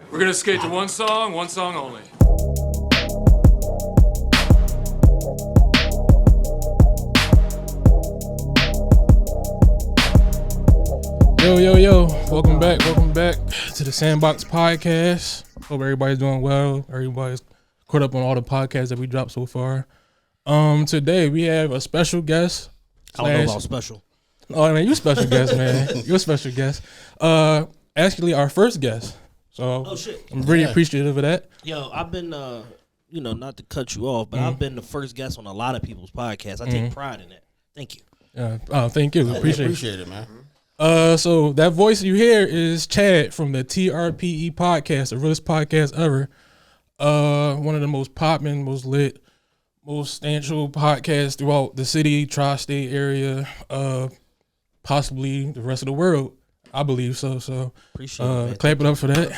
We're gonna skate to one song only. Yo, welcome back to the Sandbox Podcast. Hope everybody's doing well. Everybody's caught up on all the podcasts that we dropped so far. Today we have a special guest. I don't know about special. Oh man, you a special guest, man. You're a special guest. Actually our first guest. So I'm really appreciative of that. Yo, I've been not to cut you off, but I've been the first guest on a lot of people's podcasts. I take pride in that. Thank you. Yeah. Thank you. Appreciate it, man. So that voice you hear is Chad from the TRPE podcast, the realest podcast ever. One of the most popping, most lit, most substantial podcasts throughout the city, tri-state area, possibly the rest of the world. I believe so. So appreciate it. Clap it up for that.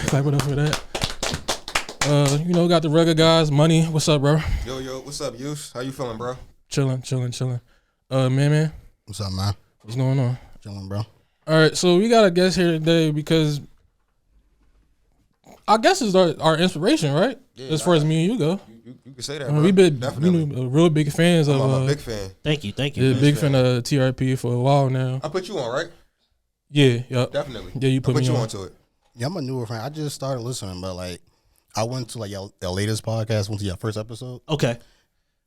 Got the regular guys. Money, what's up, bro? Yo, what's up, Yus? How you feeling, bro? Chilling. Man. What's up, man? What's going on? Chilling, bro. All right, so we got a guest here today because I guess it's our inspiration, right? Yeah, as far as me and you go. You can say that, bro. We've been definitely real big fans of. I'm a big fan. Thank you. Yeah, big fan of TRP for a while now. I put you on, right? Yeah. Definitely. Yeah, you put me you on. onto it. Yeah, I'm a newer fan. I just started listening, but I went to your latest podcast, went to your first episode. Okay.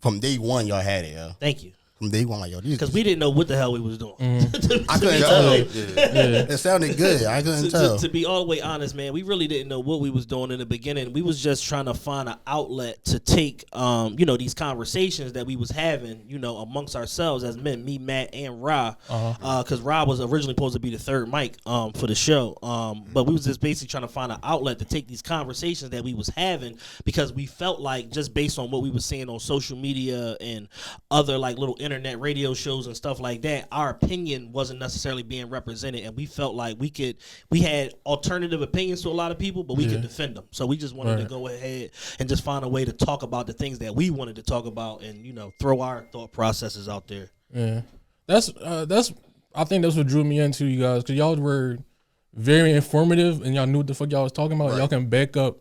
From day one, y'all had it, yeah. Thank you. From day one, because we didn't know what the hell we was doing. I couldn't tell. It sounded good. I couldn't tell. To be all the way honest, man, we really didn't know what we was doing in the beginning. We was just trying to find an outlet to take, these conversations that we was having, amongst ourselves as men, me, Matt, and Ra. Because Ra was originally supposed to be the third mic for the show. But we was just basically trying to find an outlet to take these conversations that we was having because we felt like just based on what we was seeing on social media and other little internet radio shows and stuff like that, our opinion wasn't necessarily being represented, and we felt like we had alternative opinions to a lot of people, but we could defend them. So we just wanted to go ahead and just find a way to talk about the things that we wanted to talk about, and throw our thought processes out there. Yeah, that's I think that's what drew me into you guys, because y'all were very informative and y'all knew what the fuck y'all was talking about. Right. Y'all can back up.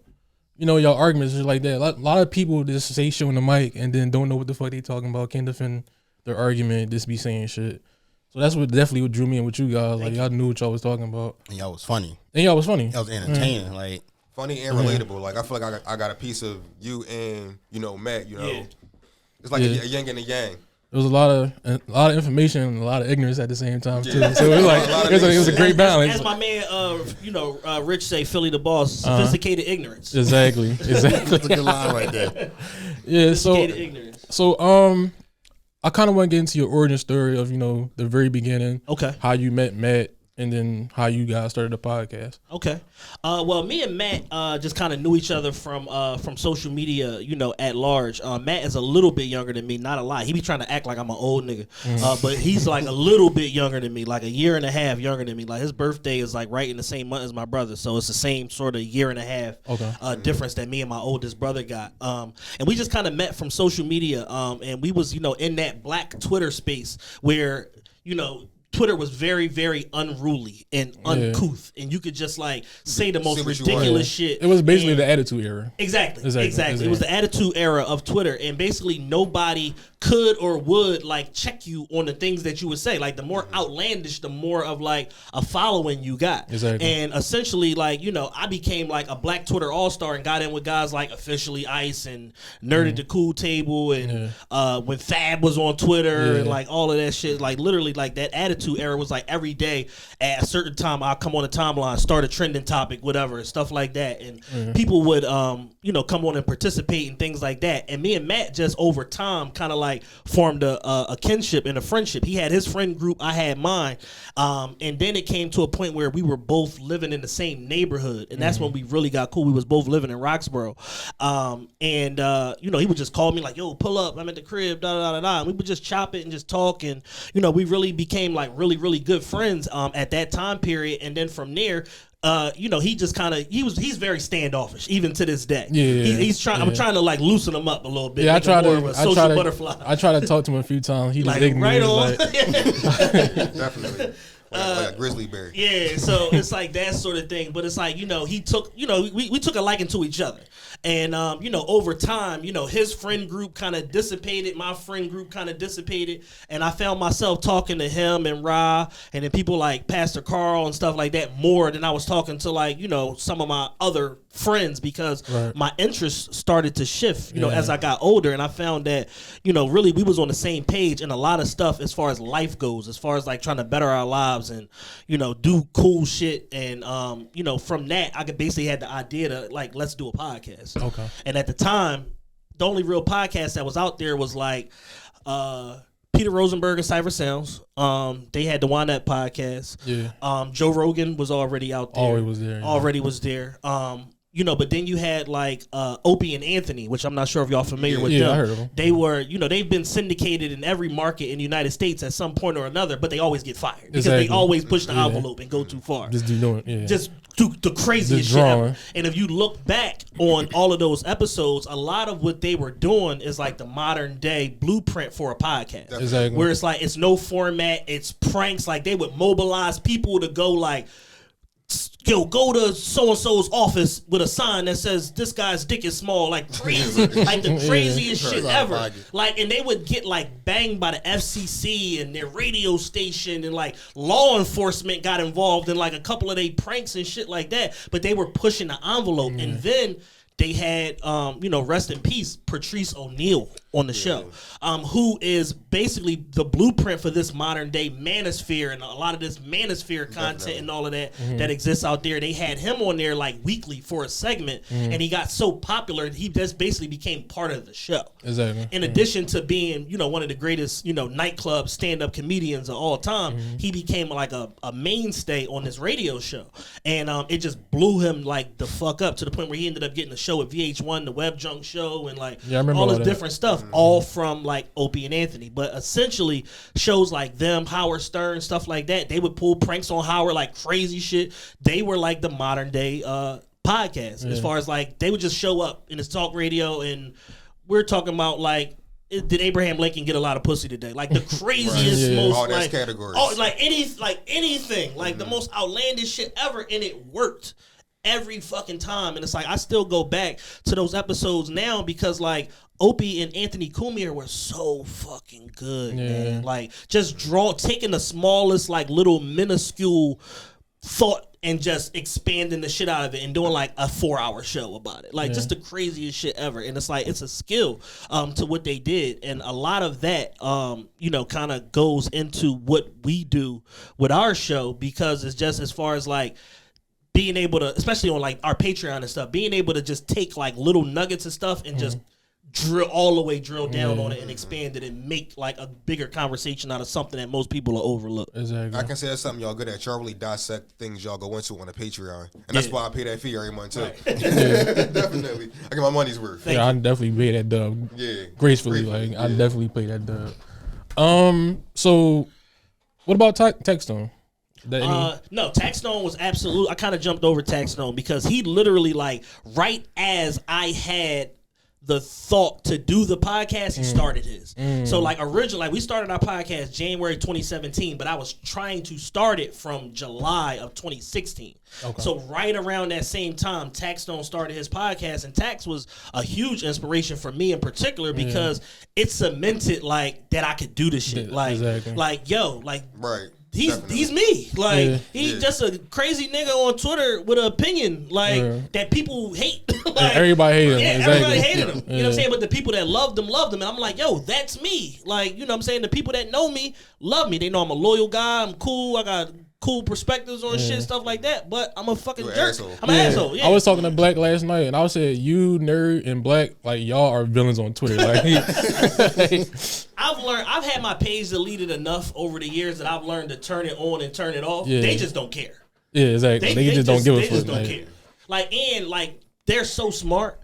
Y'all arguments just like that. A lot of people just say shit on the mic and then don't know what the fuck they talking about. Can't defend their argument. Just be saying shit. So that's what definitely what drew me in with you guys. Y'all knew what y'all was talking about. And y'all was funny. Y'all was funny. Y'all was entertaining. Funny and relatable. I feel like I got a piece of you and Matt. It's like a yin and a yang. There was a lot of information and a lot of ignorance at the same time too. So it was a great balance. As my man, Rich say, Philly the boss, sophisticated ignorance. Exactly. That's a good line right there. Yeah. Sophisticated ignorance. So I kind of want to get into your origin story of the very beginning. Okay. How you met Matt. And then how you guys started the podcast. Okay. Well, me and Matt just kind of knew each other from social media, at large. Matt is a little bit younger than me, not a lot. He be trying to act like I'm an old nigga. But he's like a little bit younger than me, like a year and a half younger than me. Like his birthday is like right in the same month as my brother. So it's the same sort of year and a half difference that me and my oldest brother got. And we just kind of met from social media. And we was, in that black Twitter space where, Twitter was very, very unruly and uncouth, and you could just say the most ridiculous shit. It was basically the attitude era. Exactly. It was the attitude era of Twitter, and basically nobody could or would check you on the things that you would say. The more outlandish, the more of a following you got. Exactly. And essentially, I became a black Twitter all-star and got in with guys like Officially Ice and Nerd at the Cool Table and when Fab was on Twitter and all of that shit. Literally that attitude era was every day at a certain time I'll come on the timeline, start a trending topic, whatever, stuff like that. And people would come on and participate in things like that. And me and Matt just over time kind of formed a kinship and a friendship. He had his friend group, I had mine. And then it came to a point where we were both living in the same neighborhood. And that's when we really got cool. We was both living in Roxborough. And he would just call me yo, pull up, I'm at the crib, da-da-da-da. And we would just chop it and just talk. And, we really became really, really good friends at that time period. And then from there, he just kind of he's very standoffish even to this day. He's trying. I'm trying to loosen him up a little bit. Yeah, I try butterfly. I try to talk to him a few times. He just ignorant. Right on. Definitely. like a grizzly bear. Yeah, so it's like that sort of thing. But it's like, he took, we took a liking to each other. And, over time, his friend group kind of dissipated. My friend group kind of dissipated. And I found myself talking to him and Ra and then people like Pastor Carl and stuff like that more than I was talking to like, some of my other friends because my interests started to shift, as I got older. And I found that, really we was on the same page in a lot of stuff as far as life goes, as far as like trying to better our lives and, do cool shit. And, from that, I basically had the idea to like, let's do a podcast. Okay. And at the time, the only real podcast that was out there was like, Peter Rosenberg and Cypher Sounds. They had the Wine Up podcast. Yeah. Joe Rogan was already out there. Already was there. Yeah. Already was there. But then you had like Opie and Anthony, which I'm not sure if y'all familiar with them. I heard of them. They were, they've been syndicated in every market in the United States at some point or another, but they always get fired because they always push the envelope and go too far. Just doing it. Yeah. Just do the craziest Just shit ever. drawing. And if you look back on all of those episodes, a lot of what they were doing is like the modern day blueprint for a podcast. Exactly. Where it's like, it's no format, it's pranks. Like they would mobilize people to go like, go to so-and-so's office with a sign that says this guy's dick is small, like crazy, like the craziest shit ever. Like, and they would get like banged by the FCC and their radio station, and like law enforcement got involved in like a couple of their pranks and shit like that. But they were pushing the envelope, and then they had, rest in peace, Patrice O'Neal on the show, who is basically the blueprint for this modern day manosphere and a lot of this manosphere content and all of that that exists out there. They had him on there like weekly for a segment, and he got so popular he just basically became part of the show. Exactly. In addition to being, one of the greatest, nightclub stand-up comedians of all time, he became like a mainstay on this radio show, and it just blew him like the fuck up to the point where he ended up getting a show at VH1, the Web Junk Show, and like all this different stuff. All from like Opie and Anthony. But essentially shows like them, Howard Stern, stuff like that, they would pull pranks on Howard, like crazy shit. They were like the modern day podcast as far as like they would just show up in this talk radio, and we're talking about like, did Abraham Lincoln get a lot of pussy today? Like the craziest, most all like categories. Anything, like the most outlandish shit ever, and it worked every fucking time. And it's like I still go back to those episodes now because like Opie and Anthony Cumia were so fucking good, man. Like just taking the smallest like little minuscule thought and just expanding the shit out of it and doing like a 4-hour show about it. Like just the craziest shit ever. And it's like, it's a skill to what they did. And a lot of that, kind of goes into what we do with our show, because it's just as far as like, being able to, especially on like our Patreon and stuff, being able to just take like little nuggets and stuff and just drill down on it and expand it and make like a bigger conversation out of something that most people will overlook. Exactly. I can say that's something y'all good at. Y'all really dissect things y'all go into on the Patreon, and that's why I pay that fee every month too. Right. Definitely, I get my money's worth. I definitely pay that dub. Yeah, gracefully. Like I definitely pay that dub. So what about Textone? No, Taxstone was absolute. I kind of jumped over Taxstone because he literally like right as I had the thought to do the podcast, he started his. So like originally, like we started our podcast January 2017, but I was trying to start it from July of 2016. Okay. So right around that same time, Taxstone started his podcast, and Tax was a huge inspiration for me in particular because it cemented like that I could do this shit. Like, right. He's me. Like he's just a crazy nigga on Twitter with an opinion that people hate. Like, everybody hated him. Yeah, exactly. Everybody hated him. You know what I'm saying? But the people that loved him. And I'm like, yo, that's me. Like, you know what I'm saying? The people that know me love me. They know I'm a loyal guy. I'm cool. I got cool perspectives on shit, stuff like that. But I'm a fucking jerk. Asshole. I'm an asshole. Yeah. I was talking to Black last night, and I said, "You, Nerd, and Black, like y'all are villains on Twitter." Like, I've had my page deleted enough over the years that I've learned to turn it on and turn it off. Yeah. They just don't care. Yeah, exactly. They just don't give a fuck. They just don't care. Like they're so smart.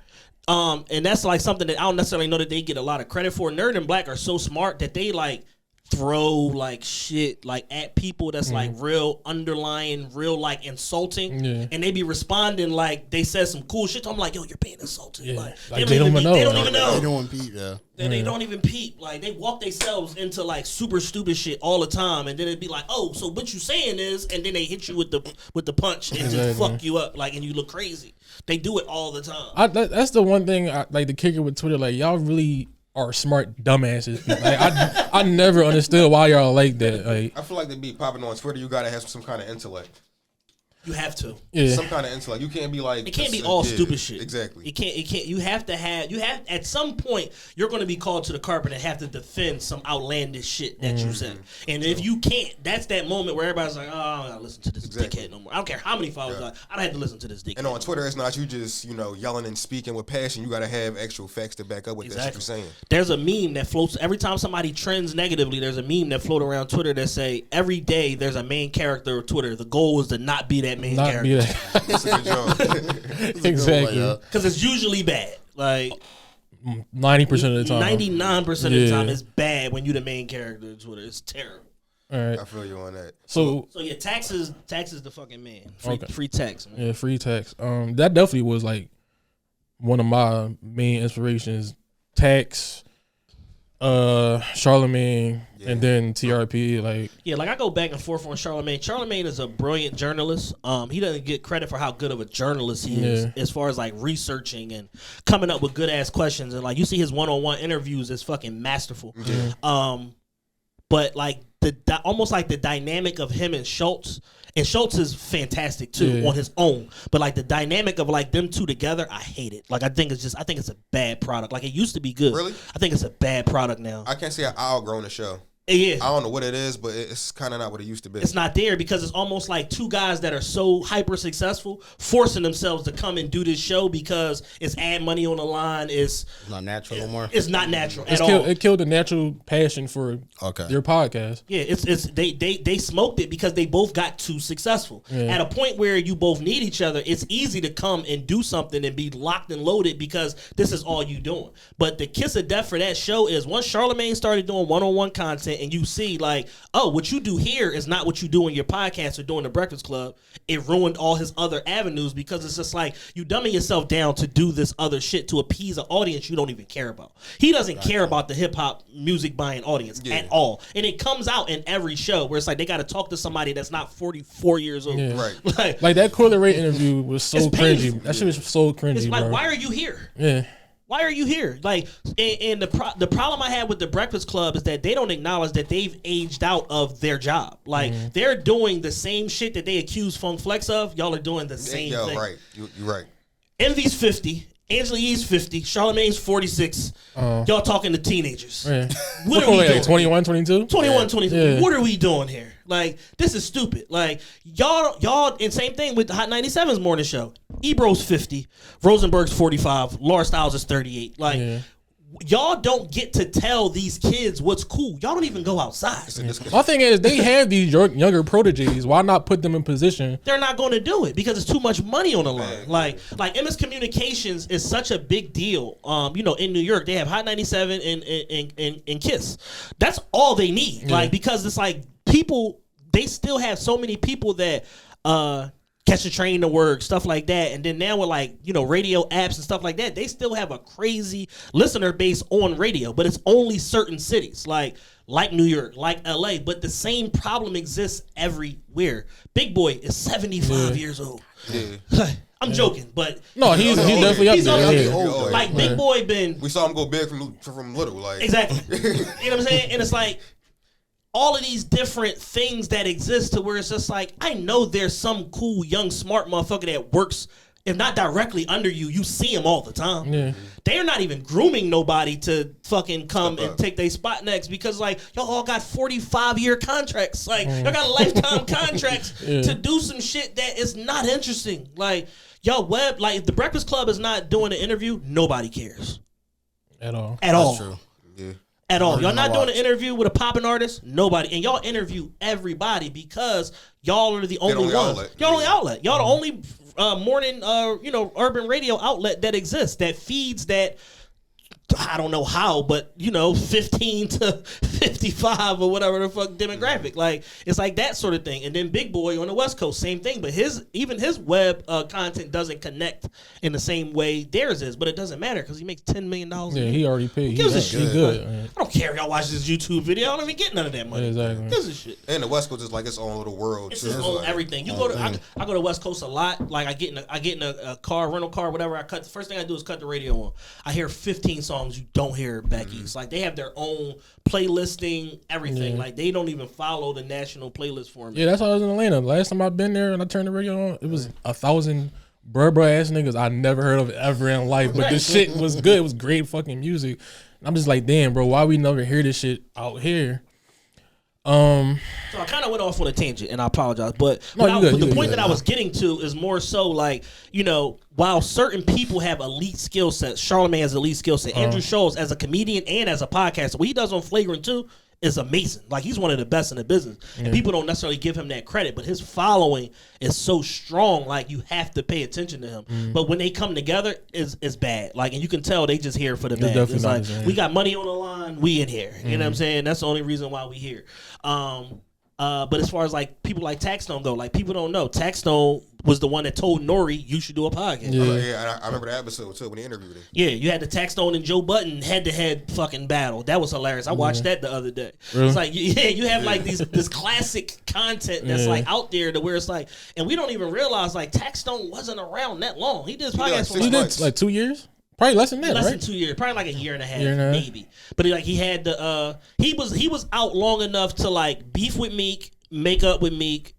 And that's like something that I don't necessarily know that they get a lot of credit for. Nerd and Black are so smart that they like throw like shit like at people that's like real underlying, real like insulting, and they be responding like they said some cool shit. I'm like, yo, you're being insulted. Like they don't even know. They don't even know. They don't peep. They don't even peep. Like they walk themselves into like super stupid shit all the time, and then it'd be like, oh, so what you saying is, and then they hit you with the punch and just fuck you up, like, and you look crazy. They do it all the time. That's the one thing I like to kick it with Twitter. Like y'all really are smart dumbasses. Like I never understood why y'all like that. Like I feel like to be popping on Twitter, you gotta have some kind of intellect. You have to. Yeah. Some kind of intellect. You can't be like it can't be all stupid shit. Exactly. It can't. You have at some point you're going to be called to the carpet and have to defend some outlandish shit that you said. And if you can't, that's that moment where everybody's like, oh, I don't gotta listen to this dickhead no more. I don't care how many followers I don't have to listen to this dickhead. And on Twitter, it's not you just yelling and speaking with passion. You gotta have actual facts to back up what that shit you're saying. There's a meme that floats every time somebody trends negatively. There's a meme that float around Twitter that say every day there's a main character of Twitter. The goal is to not be that main character. Be that. Exactly. Because it's usually bad. Like 90% of the time. 99% of the time it's bad when you the main character of Twitter. It's terrible. All right. I feel you on that. So yeah, tax is the fucking man. Free tax, man. Yeah, free tax. That definitely was like one of my main inspirations. Tax, Charlamagne, and then TRPE. Like I go back and forth on Charlamagne. Charlamagne is a brilliant journalist. He doesn't get credit for how good of a journalist he is as far as like researching and coming up with good ass questions. And like you see his one-on-one interviews is fucking masterful. But like almost like the dynamic of him and Schultz is fantastic too on his own. But like the dynamic of like them two together, I hate it. Like I think it's a bad product. Like it used to be good. Really? I think it's a bad product now. I can't say I outgrown the show. Yeah. I don't know what it is, but it's kind of not what it used to be. It's not there because it's almost like two guys that are so hyper successful forcing themselves to come and do this show because it's ad money on the line. It's not natural no more. It's not natural at all. It killed the natural passion for your podcast. Yeah, they smoked it because they both got too successful. At a point where you both need each other, it's easy to come and do something and be locked and loaded because this is all you doing. But the kiss of death for that show is once Charlamagne started doing one-on-one content and you see like, oh, what you do here is not what you do in your podcast or doing the Breakfast Club. It ruined all his other avenues because it's just like you dumbing yourself down to do this other shit to appease an audience you don't even care about. He doesn't care about the hip hop music buying audience at all. And it comes out in every show where it's like they got to talk to somebody that's not 44 years old. Yeah. Right. Like that Coyle Ray interview was so cringy. That shit was so cringy. It's like, bro. why are you here? Yeah. Why are you here? Like, and the problem I had with the Breakfast Club is that they don't acknowledge that they've aged out of their job. Like, they're doing the same shit that they accuse Funk Flex of. Y'all are doing the same thing. Right. You're right. Envy's 50. Angela Yee's 50. Charlamagne's 46. Y'all talking to teenagers. Yeah. What are we doing? Like 21, 22? 21, 22. Yeah. What are we doing here? Like, this is stupid. Like, y'all, and same thing with the Hot 97's morning show. Ebro's 50. Rosenberg's 45. Laura Stiles is 38. Like, y'all don't get to tell these kids what's cool. Y'all don't even go outside. My thing is, they have these younger proteges. Why not put them in position? They're not going to do it because it's too much money on the line. Like MS Communications is such a big deal. In New York, they have Hot 97 and Kiss. That's all they need. Like, because it's like people, they still have so many people that catch a train to work, stuff like that. And then now with radio apps and stuff like that, they still have a crazy listener base on radio, but it's only certain cities like New York, like LA, but the same problem exists everywhere. Big Boy is 75 years old. Yeah. I'm joking, but no, he's definitely up there. Older. Like Big Boy been. We saw him go big from little, like exactly. You know what I'm saying? And it's like all of these different things that exist to where it's just like I know there's some cool young smart motherfucker that works, if not directly under you. You see him all the time. Yeah. They're not even grooming nobody to fucking come and take their spot next because like y'all all got 45-year contracts. Like y'all got lifetime contracts to do some shit that is not interesting. Like y'all if the Breakfast Club is not doing an interview, nobody cares. At all. That's true. Yeah. At all. Y'all not doing an interview with a popping artist? Nobody. And y'all interview everybody because y'all are the only ones. Y'all only outlet. Y'all the only morning urban radio outlet that exists that feeds that I don't know how, but 15 to 55 or whatever the fuck demographic. Like it's like that sort of thing. And then Big Boy on the West Coast, same thing. But his web content doesn't connect in the same way theirs is. But it doesn't matter because he makes $10 million. Yeah, he already paid. Gives a shit. Good. I don't care if y'all watch this YouTube video. I don't even get none of that money. Exactly. Gives a shit. And the West Coast is like its own little world. It's too. its own like, everything. You go to I go to West Coast a lot. Like I get in a car, rental car, whatever. The first thing I do is cut the radio on. I hear 15 songs you don't hear back east. Like they have their own playlisting, everything. Like they don't even follow the national playlist format. Yeah, that's why I was in Atlanta. Last time I've been there and I turned the radio on, it was 1,000 bruh ass niggas I never heard of ever in life. But the shit was good. It was great fucking music. And I'm just like, damn, bro, why we never hear this shit out here? So I kind of went off on a tangent, and I apologize. But the point that I was getting to is more so like, while certain people have elite skill sets, Charlamagne has elite skill set. Andrew Schultz as a comedian and as a podcaster, what he does on Flagrant 2 is amazing. Like he's one of the best in the business. And people don't necessarily give him that credit, but his following is so strong, like you have to pay attention to him. But when they come together, it's bad. Like, and you can tell they just here for the bag. It's like we got money on the line, we in here. You know what I'm saying? That's the only reason why we here. But as far as like people like Taxstone go, like people don't know Taxstone was the one that told Nori you should do a podcast. Yeah, I remember the episode too when he interviewed him. Yeah, you had the Taxstone and Joe Budden head-to-head fucking battle. That was hilarious. I watched that the other day. Really? It's like you have like this classic content that's like out there to where it's like, and we don't even realize like Taxstone wasn't around that long. He did his podcast for he did like 2 years. Probably less than that, less right? than 2 years, probably like a year and a half, maybe. But he had the he was out long enough to like beef with Meek, make up with Meek,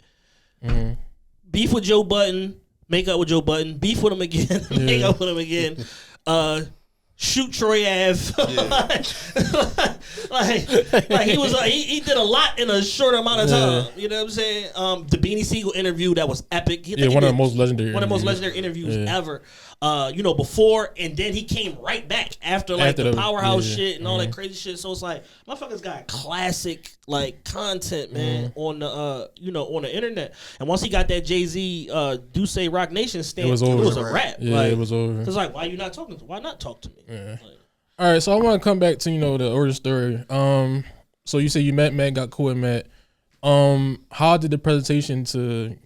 beef with Joe Budden, make up with Joe Budden, beef with him again, make up with him again, shoot Troy Ave. like he was he did a lot in a short amount of time. You know what I'm saying? The Beanie Siegel interview that was epic. One of the most legendary interviews ever. Before and then he came right back after the powerhouse shit and all that crazy shit. So it's like motherfuckers got classic like content, man, on the on the internet. And once he got that Jay-Z Do Say Rock Nation stamp, it was a wrap. Yeah, it was over. It's like why not talk to me? Yeah. All right, so I want to come back to the origin story. So you say you met Matt, got cool with Matt. How did the presentation to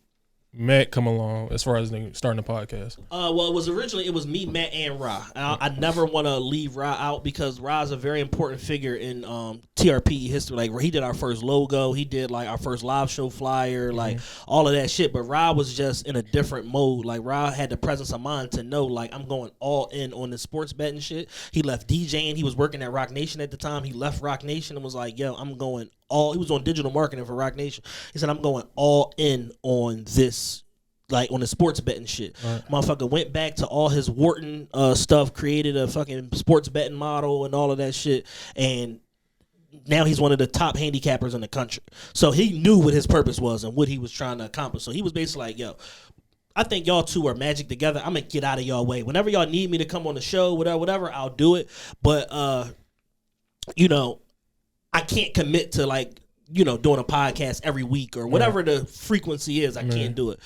Matt come along as far as starting the podcast? Well, it was me, Matt, and Ra. I never want to leave Ra out because Ra is a very important figure in TRPE history. Like he did our first logo, he did like our first live show flyer, like all of that shit. But Ra was just in a different mode. Like Ra had the presence of mind to know like I'm going all in on the sports betting shit. He left DJing. He was working at Rock Nation at the time. He left Rock Nation and was like, yo, I'm going he was on digital marketing for Rock Nation. He said, I'm going all in on this, like on the sports betting shit. Right. Motherfucker went back to all his Wharton stuff, created a fucking sports betting model and all of that shit. And now he's one of the top handicappers in the country. So he knew what his purpose was and what he was trying to accomplish. So he was basically like, yo, I think y'all two are magic together. I'm going to get out of y'all way. Whenever y'all need me to come on the show, whatever, I'll do it. But, I can't commit to like, doing a podcast every week or whatever the frequency is. I can't do it.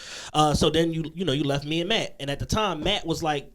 So then you left me and Matt. And at the time, Matt was like,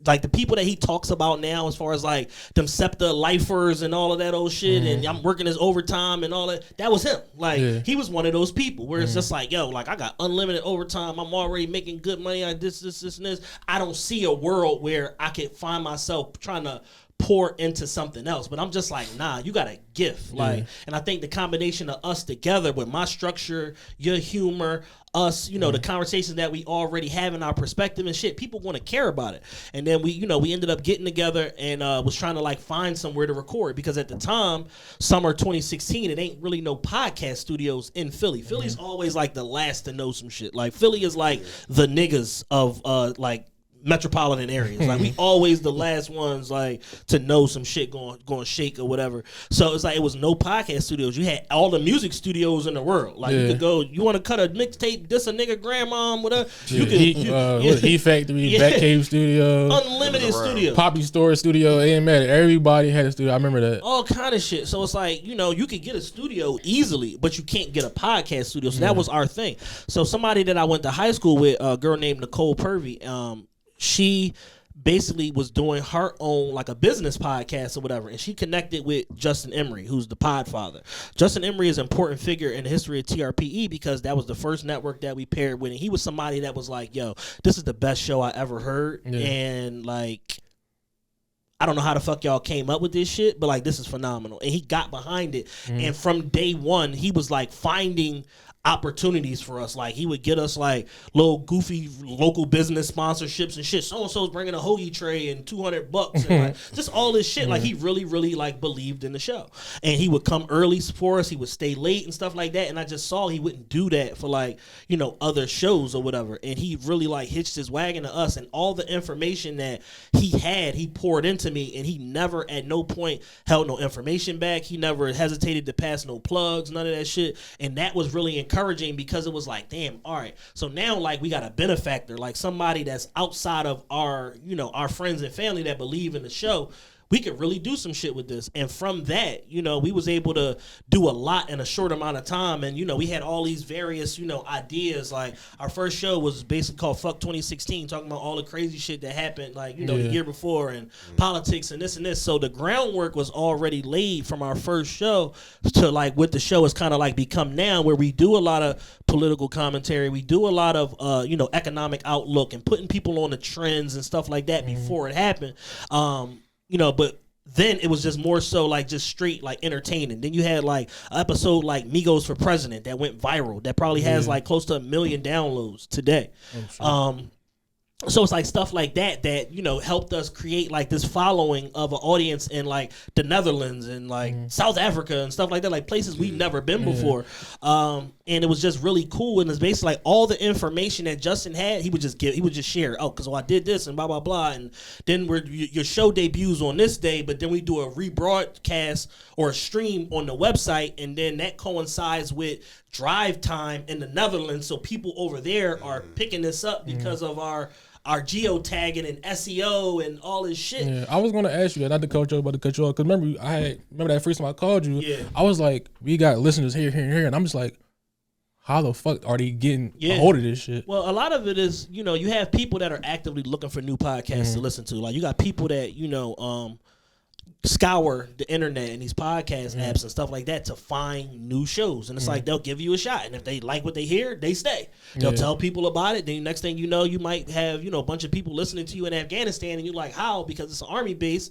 like the people that he talks about now as far as like them SEPTA lifers and all of that old shit and I'm working his overtime and all that was him. Like he was one of those people where it's just like, yo, like I got unlimited overtime. I'm already making good money on this and this. I don't see a world where I could find myself trying to pour into something else, but I'm just like, nah, you got a gift, like, and I think the combination of us together with my structure, your humor, us, the conversations that we already have in our perspective and shit, people want to care about it. And then we ended up getting together and was trying to like find somewhere to record because at the time, summer 2016, it ain't really no podcast studios in Philly. Philly's always like the last to know some shit. Like Philly is like the niggas of like metropolitan areas. Like we always the last ones like to know some shit going shake or whatever. So it's like it was no podcast studios. You had all the music studios in the world. Like you could go, you want to cut a mixtape, diss a nigga grandmom, whatever. You could E Factory, Batcave Studio, unlimited studio, Poppy Store Studio. It didn't matter. Everybody had a studio. I remember that. All kind of shit. So it's like you could get a studio easily, but you can't get a podcast studio. So that was our thing. So somebody that I went to high school with, a girl named Nicole Purvey, she basically was doing her own like a business podcast or whatever, and she connected with Justin Emery, who's the Podfather. Justin Emery is an important figure in the history of TRPE because that was the first network that we paired with, and he was somebody that was like, yo, this is the best show I ever heard, and like, I don't know how the fuck y'all came up with this shit, but like, this is phenomenal. And he got behind it, and from day one, he was like finding opportunities for us. Like, he would get us like little goofy local business sponsorships and shit. So and so's bringing a hoagie tray and $200 and like just all this shit. Like, he really like believed in the show, and he would come early for us. He would stay late and stuff like that. And I just saw he wouldn't do that for like, you know, other shows or whatever. And he really like hitched his wagon to us, and all the information that he poured into me, and he never at no point held no information back. He never hesitated to pass no plugs, none of that shit. And that was really encouraging because it was like, damn, all right, so now like we got a benefactor, like somebody that's outside of our, you know, our friends and family that believe in the show. We could really do some shit with this. And from that, you know, we was able to do a lot in a short amount of time. And, you know, we had all these various, you know, ideas. Like, our first show was basically called Fuck 2016, talking about all the crazy shit that happened, like, you know, the year before, and politics and this and this. So the groundwork was already laid from our first show to like what the show has kind of like become now, where we do a lot of political commentary. We do a lot of, you know, economic outlook and putting people on the trends and stuff like that before it happened. You know, but then it was just more so like just straight like entertaining. Then you had like an episode like Migos for President that went viral, that probably has like close to 1 million downloads today. So it's like stuff like that, you know, helped us create like this following of an audience in like the Netherlands and like South Africa and stuff like that, like places we've never been before. And it was just really cool. And it's basically like all the information that Justin had, he would just share. Oh, because I did this and blah, blah, blah. And then your show debuts on this day, but then we do a rebroadcast or a stream on the website. And then that coincides with drive time in the Netherlands. So people over there are picking this up because of our geotagging and SEO and all this shit. Yeah, I was gonna ask you that, not to cut you off, but to cut you off. Cause remember that first time I called you. Yeah. I was like, we got listeners here, and I'm just like, how the fuck are they getting a hold of this shit? Well, a lot of it is, you know, you have people that are actively looking for new podcasts to listen to. Like, you got people that, you know, scour the internet and these podcast apps and stuff like that to find new shows, and it's like they'll give you a shot, and if they like what they hear, they stay. They'll tell people about it. Then next thing you know, you might have, you know, a bunch of people listening to you in Afghanistan, and you're like, how? Because it's an army base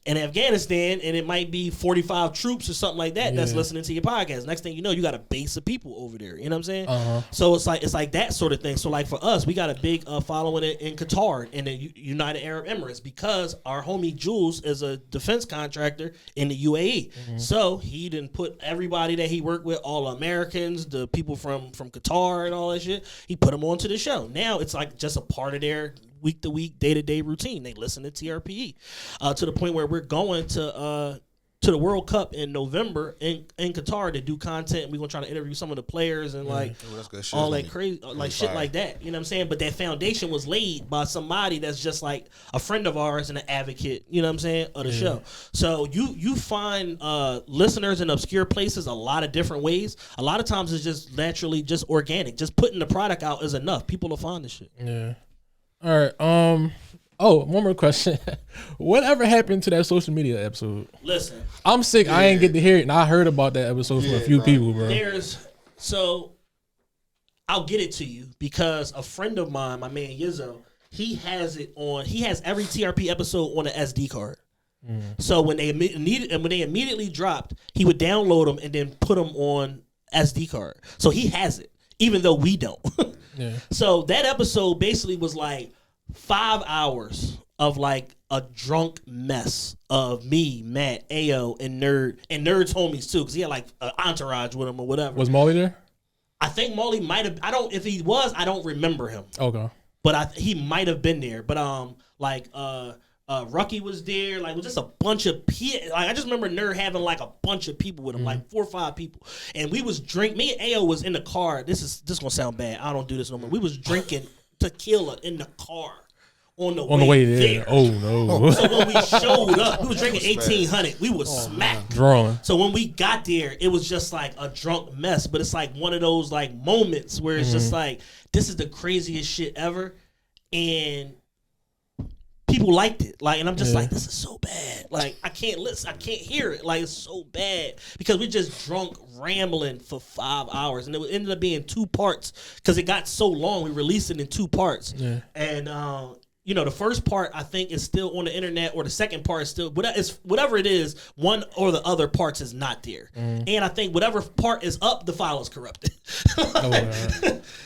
in Afghanistan, and it might be 45 troops or something like that that's listening to your podcast. Next thing you know, you got a base of people over there. You know what I'm saying? So it's like that sort of thing. So like for us, we got a big following in Qatar and the United Arab Emirates, because our homie Jules is a defense contractor in the UAE. So he didn't put everybody that he worked with, all Americans, the people from Qatar and all that shit, he put them onto the show. Now it's like just a part of their week-to-week, day-to-day routine. They listen to TRPE to the point where we're going to the World Cup in November in Qatar to do content. We're gonna try to interview some of the players and like all that crazy like shit like that. You know what I'm saying? But that foundation was laid by somebody that's just like a friend of ours and an advocate, you know what I'm saying, of the show. So you find listeners in obscure places a lot of different ways. A lot of times it's just naturally just organic. Just putting the product out is enough. People will find this shit. Yeah. All right. Oh, one more question. Whatever happened to that social media episode? Listen, I'm sick. I ain't get to hear it, and I heard about that episode from a few people, bro. So I'll get it to you because a friend of mine, my man Yizzo, he has every TRP episode on an SD card. So when they immediately dropped, he would download them and then put them on SD card. So he has it, even though we don't. So that episode basically was like 5 hours of like a drunk mess of me, Matt, Ayo, and Nerd's homies too, because he had like an entourage with him or whatever. Was Molly there? I think Molly might have. If he was, I don't remember him. Okay. But he might have been there. But Rucky was there. Like, it was just a bunch of people. Like, I just remember Nerd having like a bunch of people with him, like 4 or 5 people. And we was drinking. Me and Ayo was in the car. This gonna sound bad. I don't do this no more. We was drinking tequila in the car on the way there. Oh no! So when we showed up, we was drinking 1800. We was smacked. Drawing. So when we got there, it was just like a drunk mess. But it's like one of those like moments where it's just like, this is the craziest shit ever, and people liked it. Like, and I'm just like, this is so bad. Like, I can't listen. I can't hear it. Like, it's so bad because we just drunk rambling for 5 hours, and it ended up being 2 parts because it got so long. We released it in 2 parts, and you know, the first part I think is still on the internet, or the second part is still whatever it is. One or the other parts is not there, and I think whatever part is up, the file is corrupted.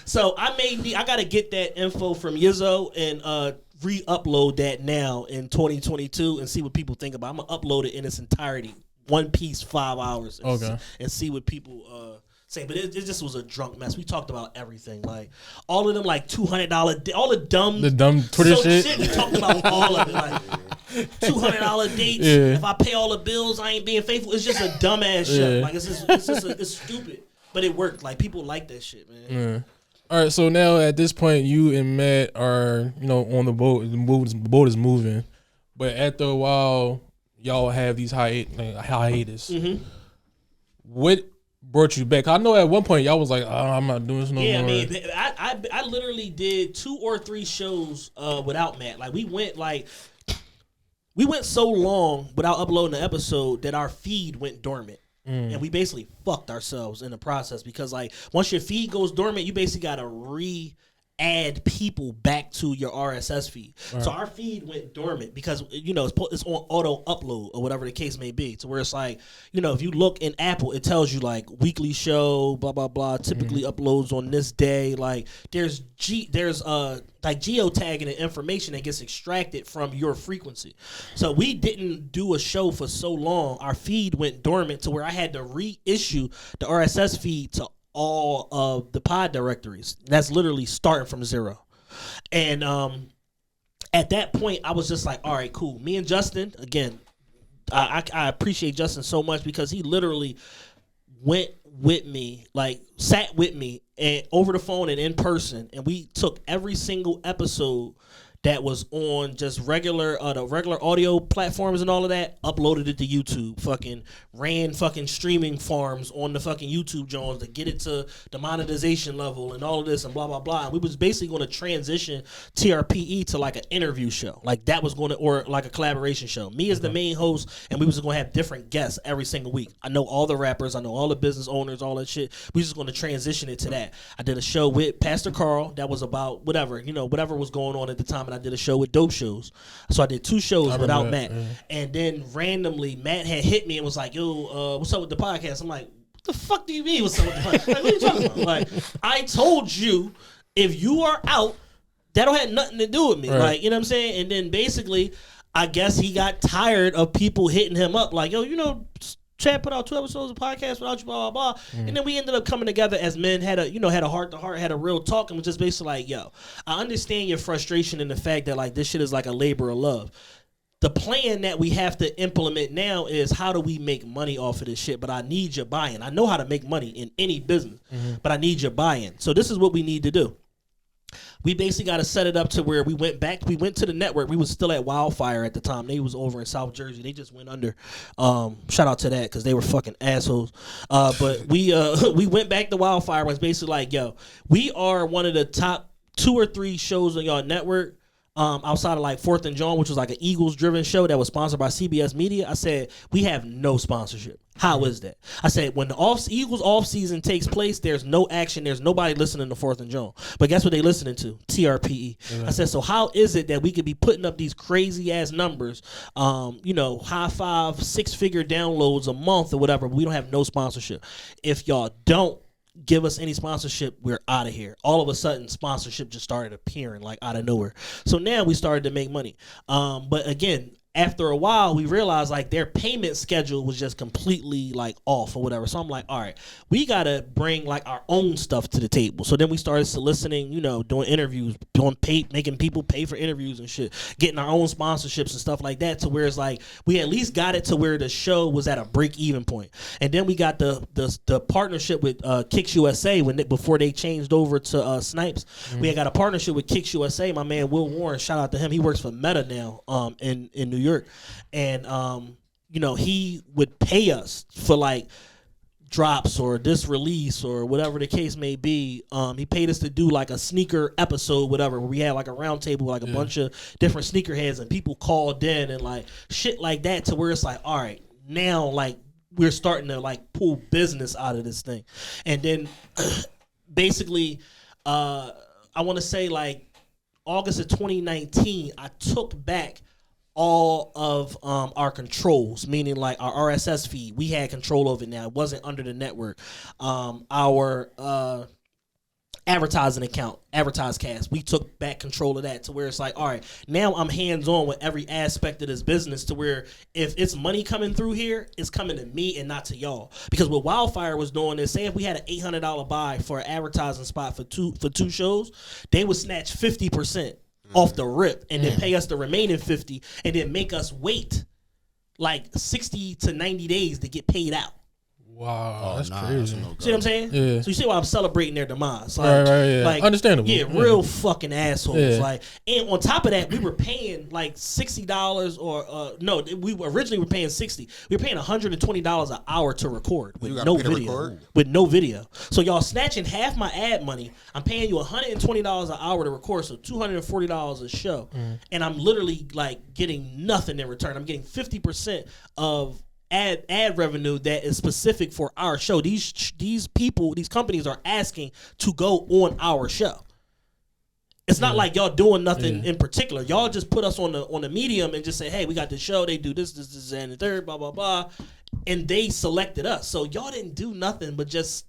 So I gotta get that info from Yizzo and re-upload that now in 2022 and see what people think about it. I'm gonna upload it in its entirety, one piece, 5 hours, and see what people say. But it just was a drunk mess. We talked about everything, like all of them, like $200, all the dumb Twitter shit. We talked about all of it, like $200 dates. If I pay all the bills, I ain't being faithful. It's just a dumbass shit. Like it's stupid, but it worked. Like people like that shit, man. All right, so now at this point, you and Matt are, you know, on the boat. The boat is moving, but after a while, y'all have these hiatus. What brought you back? I know at one point y'all was like, I'm not doing this no more. Yeah, I mean, I literally did 2 or 3 shows without Matt. Like we went so long without uploading the episode that our feed went dormant. And we basically fucked ourselves in the process because, like, once your feed goes dormant, you basically got to re-add people back to your RSS feed. Right. So our feed went dormant because, you know, it's on auto upload or whatever the case may be. To where it's like, you know, if you look in Apple, it tells you, like, weekly show, blah, blah, blah, typically uploads on this day. Like, there's like geotagging and information that gets extracted from your frequency. So we didn't do a show for so long. Our feed went dormant to where I had to reissue the RSS feed to all of the pod directories. That's literally starting from 0. And at that point, I was just like, all right, cool. Me and Justin, again, I appreciate Justin so much because he literally went with me, like sat with me and over the phone and in person, and we took every single episode that was on just the regular audio platforms and all of that, uploaded it to YouTube, ran streaming farms on the fucking YouTube Jones to get it to the monetization level and all of this and blah, blah, blah. And we was basically going to transition TRPE to like an interview show. Like that was going to, or like a collaboration show. Me as the main host, and we was going to have different guests every single week. I know all the rappers, I know all the business owners, all that shit. We was just going to transition it to that. I did a show with Pastor Carl that was about whatever was going on at the time. I did a show with Dope Shows. So I did 2 shows without Matt. And then randomly, Matt had hit me and was like, yo, what's up with the podcast? I'm like, what the fuck do you mean what's up with the podcast? Like, what are you talking about? Like, I told you, if you are out, that don't have nothing to do with me. Right. Like, you know what I'm saying? And then basically, I guess he got tired of people hitting him up like, yo, you know, Chad put out 2 episodes of podcast without you, blah, blah, blah. And then we ended up coming together as men, had a heart-to-heart, had a real talk, and was just basically like, yo, I understand your frustration in the fact that, like, this shit is like a labor of love. The plan that we have to implement now is how do we make money off of this shit, but I need your buy-in. I know how to make money in any business, but I need your buy-in. So this is what we need to do. We basically got to set it up to where we went to the network. We was still at Wildfire at the time. They was over in South Jersey. They just went under. Shout out to that because they were fucking assholes. But we went back to Wildfire. Was basically like, yo, we are one of the top 2 or 3 shows on your network. Outside of like 4th and John, which was like an Eagles-driven show that was sponsored by CBS Media. I said, we have no sponsorship. How is that? I said, when the Eagles off-season takes place, there's no action. There's nobody listening to 4th and John. But guess what they listening to? TRPE. I said, so how is it that we could be putting up these crazy-ass numbers, high 5, 6-figure downloads a month or whatever, but we don't have no sponsorship? If y'all don't give us any sponsorship, we're out of here. All of a sudden, sponsorship just started appearing like out of nowhere. So now we started to make money. But again, after a while, we realized like their payment schedule was just completely like off or whatever. So I'm like, all right, we got to bring like our own stuff to the table. So then we started soliciting, doing interviews, making people pay for interviews and shit, getting our own sponsorships and stuff like that, to where it's like we at least got it to where the show was at a break-even point. And then we got the partnership with Kicks USA before they changed over to Snipes. We had got a partnership with Kicks USA. My man Will Warren, shout out to him. He works for Meta now in New York. And he would pay us for like drops or this release or whatever the case may be. He paid us to do like a sneaker episode, whatever, where we had like a round table, like a bunch of different sneakerheads, and people called in and like shit like that, to where it's like, all right, now like we're starting to like pull business out of this thing. And then basically, I want to say like August of 2019, I took back all of our controls, meaning like our RSS feed. We had control of it now. It wasn't under the network. Our advertising account, AdvertiseCast, we took back control of that, to where it's like, all right, now I'm hands-on with every aspect of this business, to where if it's money coming through here, it's coming to me and not to y'all. Because what Wildfire was doing is, say if we had an $800 buy for an advertising spot for two shows, they would snatch 50% off the rip and then pay us the remaining 50 and then make us wait like 60 to 90 days to get paid out. Wow, that's crazy. See what I'm saying? Yeah. So you see why I'm celebrating their demise. Like, right, yeah. Like, understandable. Yeah, real fucking assholes. Yeah. Like, and on top of that, we were paying like $60 or no, we originally were paying $60. We were paying $120 an hour to record with no video. With no video. So y'all snatching half my ad money. I'm paying you $120 an hour to record, so $240 a show, and I'm literally like getting nothing in return. I'm getting 50% of ad revenue that is specific for our show. These people, these companies are asking to go on our show. It's not like y'all doing nothing in particular. Y'all just put us on the medium and just say, hey, we got this show. They do this, and the third, blah, blah, blah. And they selected us. So y'all didn't do nothing but just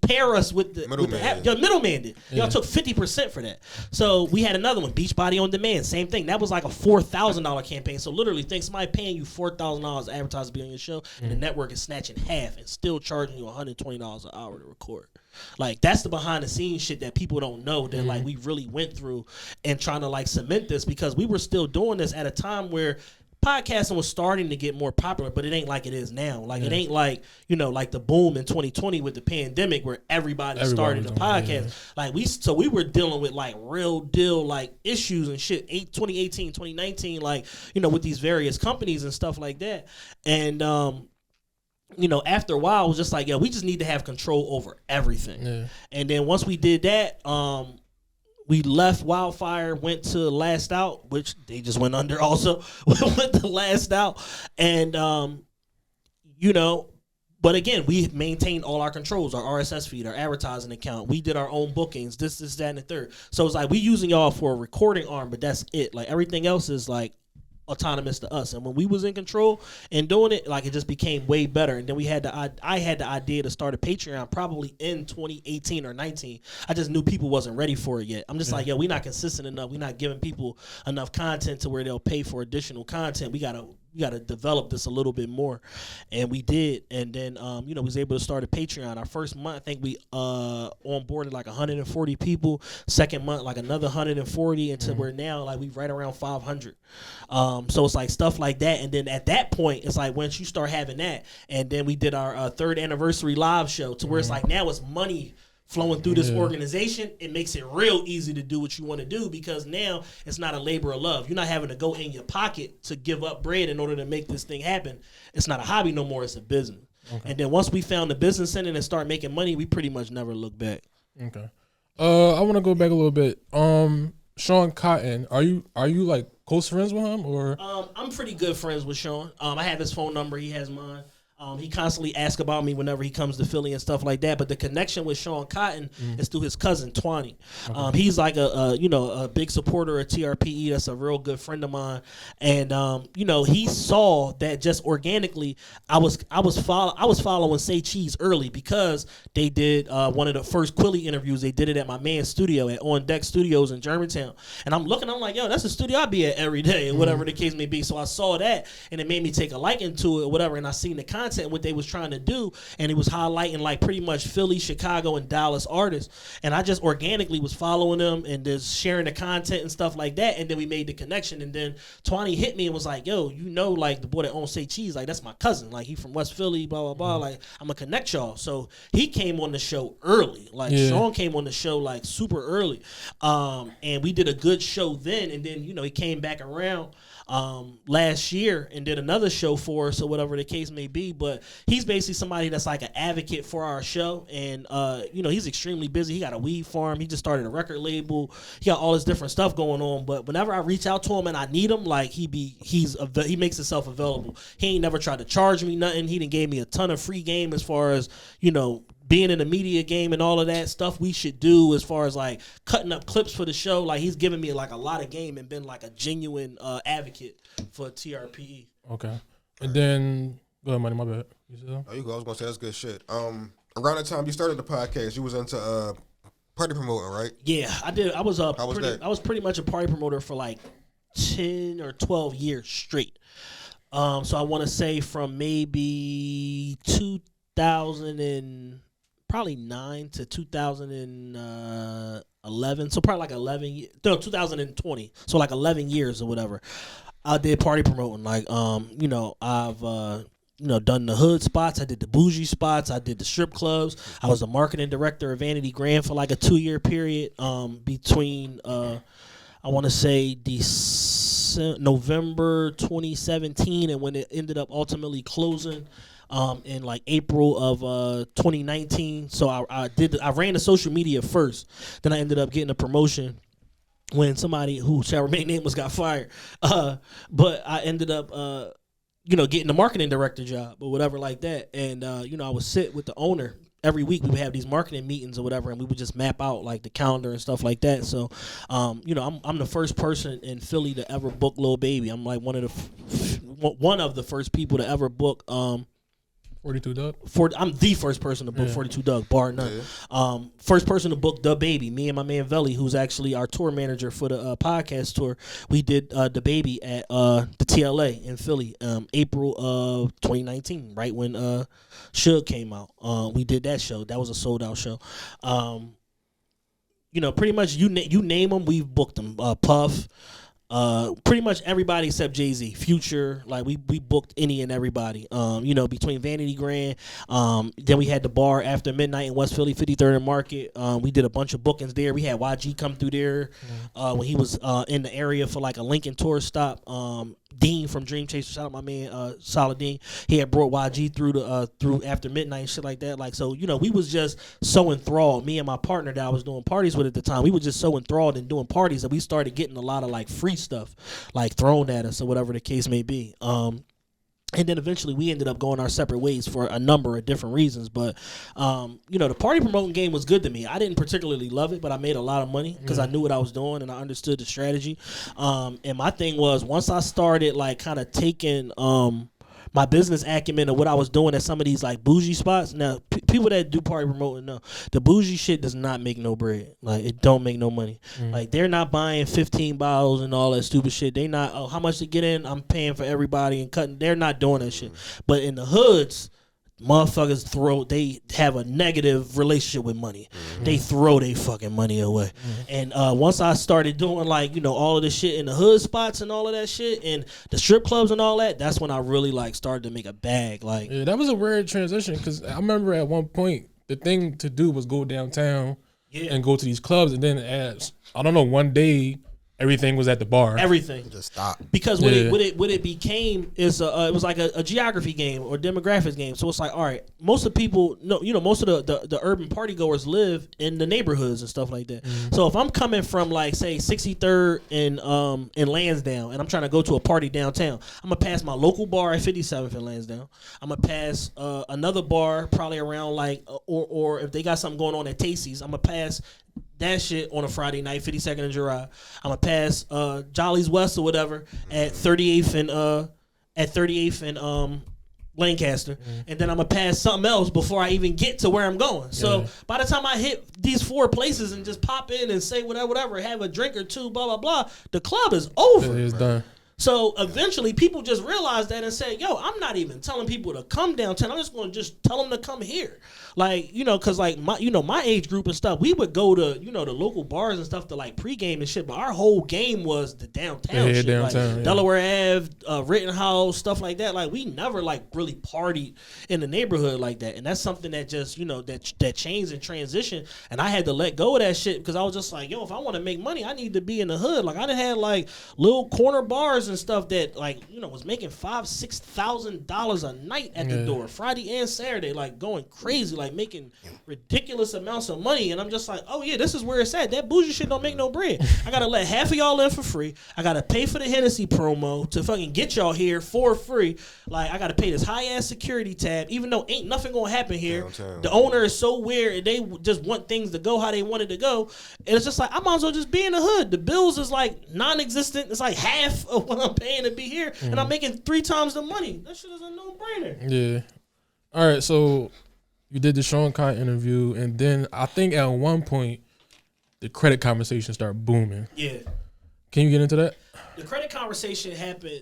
pair us with the middleman. Your middleman did. Y'all took 50% for that. So we had another one, Beachbody on Demand. Same thing. That was like a $4,000 campaign. So literally, think somebody paying you $4,000 to advertise to be on your show, and the network is snatching half and still charging you $120 an hour to record. Like, that's the behind the scenes shit that people don't know that like we really went through and trying to like cement this, because we were still doing this at a time where podcasting was starting to get more popular, but it ain't like it is now. Like, it ain't like, you know, like the boom in 2020 with the pandemic where everybody started a podcast. Like, we were dealing with like real deal like issues and shit 2018, 2019, like, you know, with these various companies and stuff like that. And you know, after a while, it was just like, yo, we just need to have control over everything. And then once we did that, we left Wildfire, went to Last Out, which they just went under also. We went to Last Out. And, you know, but again, we maintained all our controls, our RSS feed, our advertising account. We did our own bookings, this, that, and the third. So it's like we using y'all for a recording arm, but that's it. Like, everything else is like autonomous to us. And when we was in control and doing it, like, it just became way better. And then I had the idea to start a Patreon probably in 2018 or 19. I just knew people wasn't ready for it yet. I'm just like, yo, we not consistent enough. We not giving people enough content to where they'll pay for additional content. We gotta develop this a little bit more, and we did. And then you know, we was able to start a Patreon. Our first month, I think we onboarded like 140 people. Second month, like another 140, until we're now like we right around 500. So it's like stuff like that. And then at that point, it's like once you start having that, and then we did our third anniversary live show, to where it's like now it's money flowing through this organization. It makes it real easy to do what you want to do, because now it's not a labor of love. You're not having to go in your pocket to give up bread in order to make this thing happen. It's not a hobby no more. It's a business. And then once we found the business in it and start making money, we pretty much never look back. Okay. I want to go back a little bit. Sean Cotton, are you like close friends with him, or? I'm pretty good friends with Sean. I have his phone number. He has mine. He constantly asks about me whenever he comes to Philly and stuff like that. But the connection with Sean Cotton is through his cousin Twani. He's like a big supporter of TRPE. That's a real good friend of mine. And you know, he saw that just organically, I was following Say Cheese early, because they did one of the first Quilly interviews. They did it at my man's studio at On Deck Studios in Germantown. And I'm like, yo, that's a studio I be at every day, or whatever the case may be. So I saw that, and it made me take a liking to it, or whatever. And I seen the content, what they was trying to do, and it was highlighting like pretty much Philly, Chicago, and Dallas artists. And I just organically was following them and just sharing the content and stuff like that. And then we made the connection. And then Twani hit me and was like, yo, you know, like the boy that owns Say Cheese, like that's my cousin, like he from West Philly, blah blah blah, like I'm gonna connect y'all. So he came on the show early, like Sean came on the show like super early, and we did a good show then. And then, you know, he came back around last year and did another show for us, or whatever the case may be. but he's basically somebody that's like an advocate for our show. And, you know, he's extremely busy. He got a weed farm. He just started a record label. He got all this different stuff going on. But whenever I reach out to him and I need him, like he makes himself available. He ain't never tried to charge me nothing. He done gave me a ton of free game as far as, you know, being in the media game and all of that stuff we should do as far as like cutting up clips for the show. Like he's given me like a lot of game and been like a genuine advocate for TRPE. Okay. And then go ahead, Money, my bad. You said that? Oh, you go. I was gonna say that's good shit. Around the time you started the podcast, you was into party promoting, right? Yeah, I did. I was that? I was pretty much a party promoter for like 10 or 12 years straight. So I want to say from maybe 2009 to 2011, so probably like 2020, so like 11 years or whatever. I did party promoting, like you know, I've you know, done the hood spots, I did the bougie spots, I did the strip clubs. I was the marketing director of Vanity Grand for like a 2-year period between I want to say November 2017 and when it ended up ultimately closing in like April of 2019. So I ran the social media first. Then I ended up getting a promotion when somebody who Charlamagne name was got fired. But I ended up you know, getting the marketing director job or whatever like that. And you know, I would sit with the owner. Every week we would have these marketing meetings or whatever, and we would just map out like the calendar and stuff like that. So, you know, I'm the first person in Philly to ever book Lil Baby. I'm like one of the first people to ever book 42 Doug. I'm the first person to book 42 Doug, bar none. Yeah. First person to book The Baby, me and my man Veli, who's actually our tour manager for the podcast tour. We did The Baby at the TLA in Philly, April of 2019, right when Suge came out. We did that show. That was a sold out show. You know, pretty much you name them, we've booked them. Puff. Pretty much everybody except Jay-Z, Future, like we booked any and everybody. You know, between Vanity Grand, then we had the bar After Midnight in West Philly, 53rd and Market. We did a bunch of bookings there. We had YG come through there when he was in the area for like a Lincoln tour stop. Dean from Dream Chaser, shout out my man Solid Dean. He had brought YG through After Midnight and shit like that. Like, so, you know, we was just so enthralled. Me and my partner that I was doing parties with at the time, we were just so enthralled in doing parties that we started getting a lot of like free stuff like thrown at us or whatever the case may be. And then eventually we ended up going our separate ways for a number of different reasons. But, you know, the party promoting game was good to me. I didn't particularly love it, but I made a lot of money because I knew what I was doing and I understood the strategy. And my thing was, once I started like kind of taking my business acumen of what I was doing at some of these like bougie spots. Now, people that do party promoting know the bougie shit does not make no bread. Like, it don't make no money. Like, they're not buying 15 bottles and all that stupid shit. They not, oh, how much to get in? I'm paying for everybody and cutting. They're not doing that shit. But in the hoods, motherfuckers they have a negative relationship with money. They throw their fucking money away. And once I started doing like, you know, all of this shit in the hood spots and all of that shit and the strip clubs and all that, that's when I really like started to make a bag. Like, yeah, that was a weird transition because I remember at one point the thing to do was go downtown and go to these clubs, and then as I don't know, one day everything was at the bar. Everything Just stop. because what it became is it was like a geography game or demographics game. So it's like, all right, most of the people know, you know, most of the urban party goers live in the neighborhoods and stuff like that. So if I'm coming from like say 63rd in Lansdowne and I'm trying to go to a party downtown, I'm gonna pass my local bar at 57th in Lansdowne. I'm gonna pass another bar probably around like or if they got something going on at Tasty's, I'm gonna pass that shit on a Friday night, 52nd and Girard. I'm gonna pass Jolly's West or whatever at 38th and Lancaster, and then I'm gonna pass something else before I even get to where I'm going. So by the time I hit these 4 places and just pop in and say whatever, have a drink or two, blah blah blah, the club is over. It's done. So eventually people just realized that and said, yo, I'm not even telling people to come downtown. I'm just going to just tell them to come here. Like, you know, because like my age group and stuff, we would go to, you know, the local bars and stuff to like pregame and shit. But our whole game was the downtown shit. Downtown, like Delaware Ave, Rittenhouse, stuff like that. Like, we never like really partied in the neighborhood like that. And that's something that just, you know, that changed and transitioned. And I had to let go of that shit because I was just like, yo, if I want to make money, I need to be in the hood. Like, I done had like little corner bars doors and stuff that like was making $5,000-$6,000 a night at the door, Friday and Saturday, like going crazy, like making ridiculous amounts of money. And I'm just like, oh yeah, this is where it's at. That bougie shit don't make no bread. I gotta let half of y'all in for free. I gotta pay for the Hennessy promo to fucking get y'all here for free. Like I gotta pay this high ass security tab, even though ain't nothing gonna happen here. Downtown. The owner is so weird, and they just want things to go how they want it to go. And it's just like I might as well just be in the hood. The bills is like non-existent. It's like half of what I'm paying to be here, and I'm making 3 times the money. That shit is a no-brainer. Yeah. All right, so you did the Sean Khan interview, and then I think at one point the credit conversation started booming. Yeah. Can you get into that? The credit conversation happened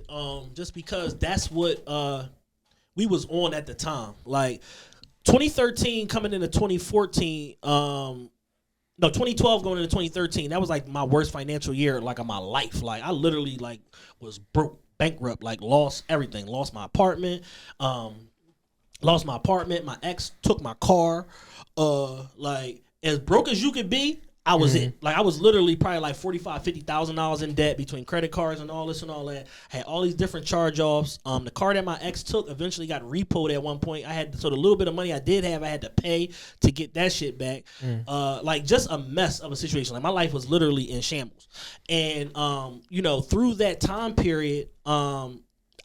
just because that's what we was on at the time. Like 2013 coming into 2014, 2012 going into 2013, that was like my worst financial year like of my life. Like I literally like was broke, bankrupt, like lost everything. Lost my apartment. My ex took my car. Like as broke as you could be, I was it. Like I was literally probably like $45,000-$50,000 in debt between credit cards and all this and all that. I had all these different charge offs. The car that my ex took eventually got repoed at one point. So the little bit of money I did have, I had to pay to get that shit back. Like just a mess of a situation. Like my life was literally in shambles. And through that time period,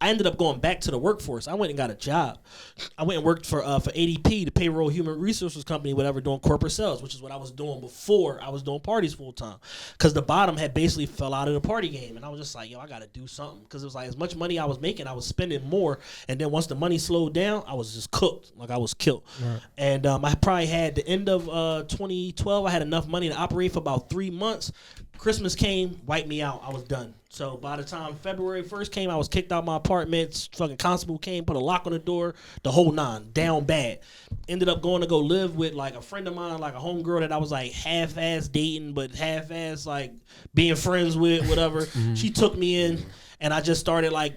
I ended up going back to the workforce. I went and got a job. I went and worked for ADP, the payroll human resources company, whatever, doing corporate sales, which is what I was doing before I was doing parties full time. Because the bottom had basically fell out of the party game. And I was just like, I got to do something. Because it was like as much money I was making, I was spending more. And then once the money slowed down, I was just cooked. Like I was killed. Right. And I probably had the end of 2012, I had enough money to operate for about 3 months. Christmas came, wiped me out. I was done. So by the time February 1st came, I was kicked out my apartment. Fucking constable came, put a lock on the door, the whole 9, down bad. Ended up going to go live with like a friend of mine, like a homegirl that I was like half-ass dating, but half-ass like being friends with, whatever. She took me in, and I just started like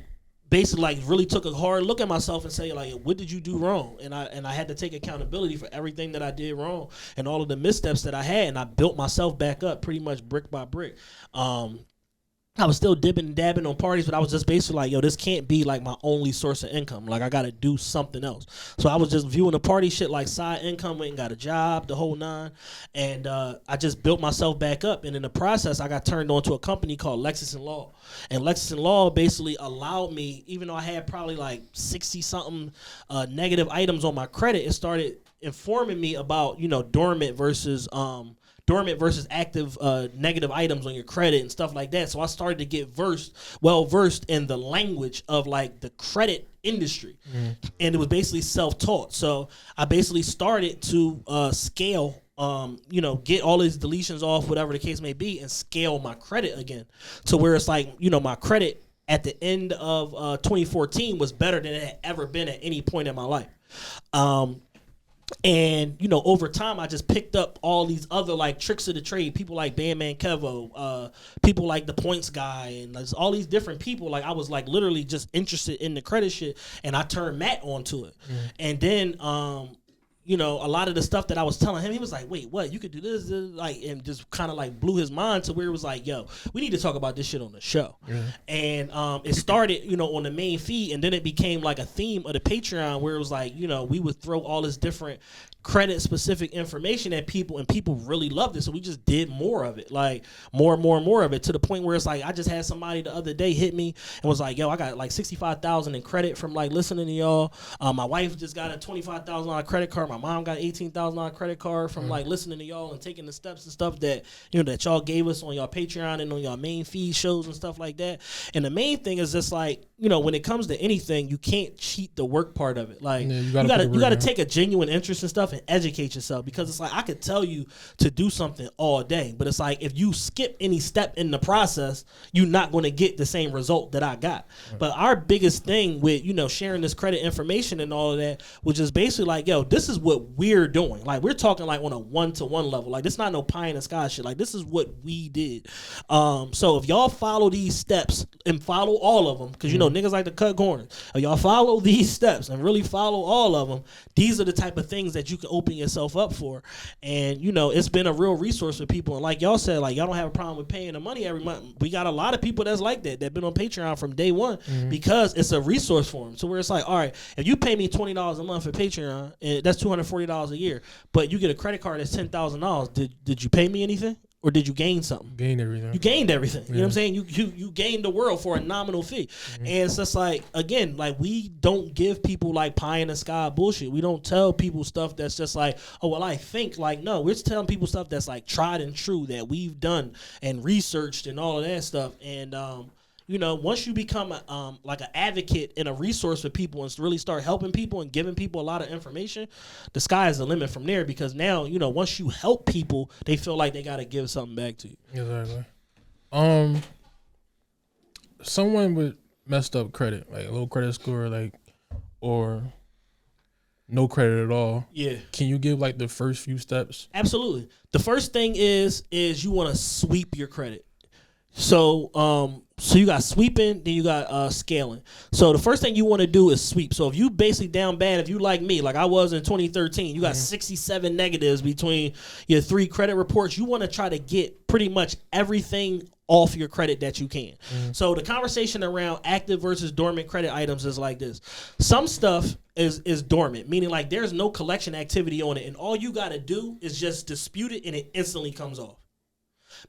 basically like really took a hard look at myself and say like, what did you do wrong? And I had to take accountability for everything that I did wrong and all of the missteps that I had, and I built myself back up pretty much brick by brick. I was still dipping and dabbing on parties, but I was just basically like, this can't be like my only source of income. Like I got to do something else. So I was just viewing the party shit like side income, went and got a job, the whole 9. And I just built myself back up. And in the process, I got turned on to a company called Lexus & Law. And Lexus & Law basically allowed me, even though I had probably like 60-something negative items on my credit, it started informing me about, dormant versus active negative items on your credit and stuff like that. So I started to get well versed in the language of like the credit industry. And it was basically self-taught. So I basically started to scale, get all these deletions off, whatever the case may be, and scale my credit again. To where it's like, my credit at the end of 2014 was better than it had ever been at any point in my life. And, over time, I just picked up all these other, like, tricks of the trade. People like Bandman Kevo, people like the Points Guy, and there's all these different people. Like, I was, like, literally just interested in the credit shit, and I turned Matt onto it. And then, a lot of the stuff that I was telling him, he was like, wait, what? You could do this, like, and just kind of, like, blew his mind to where it was like, yo, we need to talk about this shit on the show. And it started, on the main feed, and then it became, like, a theme of the Patreon where it was like, we would throw all this different credit specific information at people, and people really loved it. So we just did more of it, like more and more of it, to the point where it's like I just had somebody the other day hit me and was like, yo, I got like $65,000 in credit from like listening to y'all. My wife just got a $25,000 credit card. My mom got an $18,000 credit card from like listening to y'all and taking the steps and stuff that that y'all gave us on y'all Patreon and on y'all main feed shows and stuff like that. And the main thing is just like, when it comes to anything, you can't cheat the work part of it. Like you gotta take a genuine interest in stuff and educate yourself, because it's like I could tell you to do something all day, but it's like if you skip any step in the process, you're not going to get the same result that I got. Right. But our biggest thing with sharing this credit information and all of that was just basically like, yo, this is what we're doing. Like, we're talking like on a 1-to-1 level. Like, this not no pie in the sky shit. Like, this is what we did. So if y'all follow these steps and follow all of them, because you know niggas like to cut corners. If y'all follow these steps and really follow all of them, these are the type of things that you can open yourself up for. And you know, it's been a real resource for people. And like y'all said, like, y'all don't have a problem with paying the money every month. We got a lot of people that's like that been on Patreon from day one because it's a resource for them. So where it's like, all right, if you pay me $20 a month for Patreon, and that's $240 a year, but you get a credit card that's $10,000, did you pay me anything? Or did you gain something? Gained everything. You gained everything. You know what I'm saying? You gained the world for a nominal fee. And it's just like, again, like, we don't give people like pie in the sky bullshit. We don't tell people stuff that's just like, oh, well, I think. Like, no, we're just telling people stuff that's like tried and true that we've done and researched and all of that stuff. And you know, once you become like an advocate and a resource for people and really start helping people and giving people a lot of information, the sky is the limit from there. Because now, you know, once you help people, they feel like they got to give something back to you. Exactly. Someone with messed up credit, like a low credit score, like, or no credit at all. Yeah. Can you give like the first few steps? Absolutely. The first thing is you want to sweep your credit. So you got sweeping, then you got scaling. So the first thing you want to do is sweep. So if you basically down bad, if you like me, like I was in 2013, you got 67 negatives between your 3 credit reports. You want to try to get pretty much everything off your credit that you can. So the conversation around active versus dormant credit items is like this. Some stuff is dormant, meaning like there's no collection activity on it, and all you got to do is just dispute it and it instantly comes off.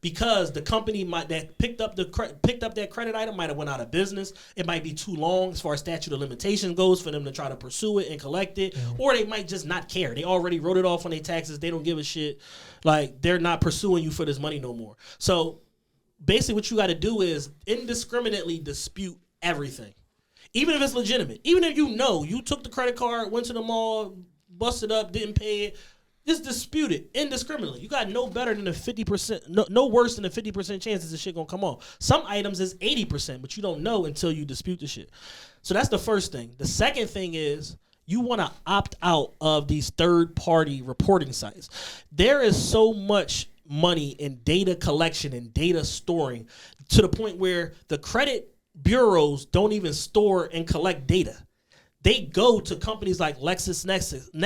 Because the company that picked up that credit item might have went out of business. It might be too long as far as statute of limitations goes for them to try to pursue it and collect it. Or they might just not care. They already wrote it off on their taxes. They don't give a shit. Like, they're not pursuing you for this money no more. So basically what you got to do is indiscriminately dispute everything. Even if it's legitimate. Even if you know you took the credit card, went to the mall, busted up, didn't pay it. Just dispute it indiscriminately. You got no better than a 50%, no worse than a 50% chance that this shit gonna come off. Some items is 80%, but you don't know until you dispute the shit. So that's the first thing. The second thing is you want to opt out of these third-party reporting sites. There is so much money in data collection and data storing to the point where the credit bureaus don't even store and collect data. They go to companies like LexisNexis and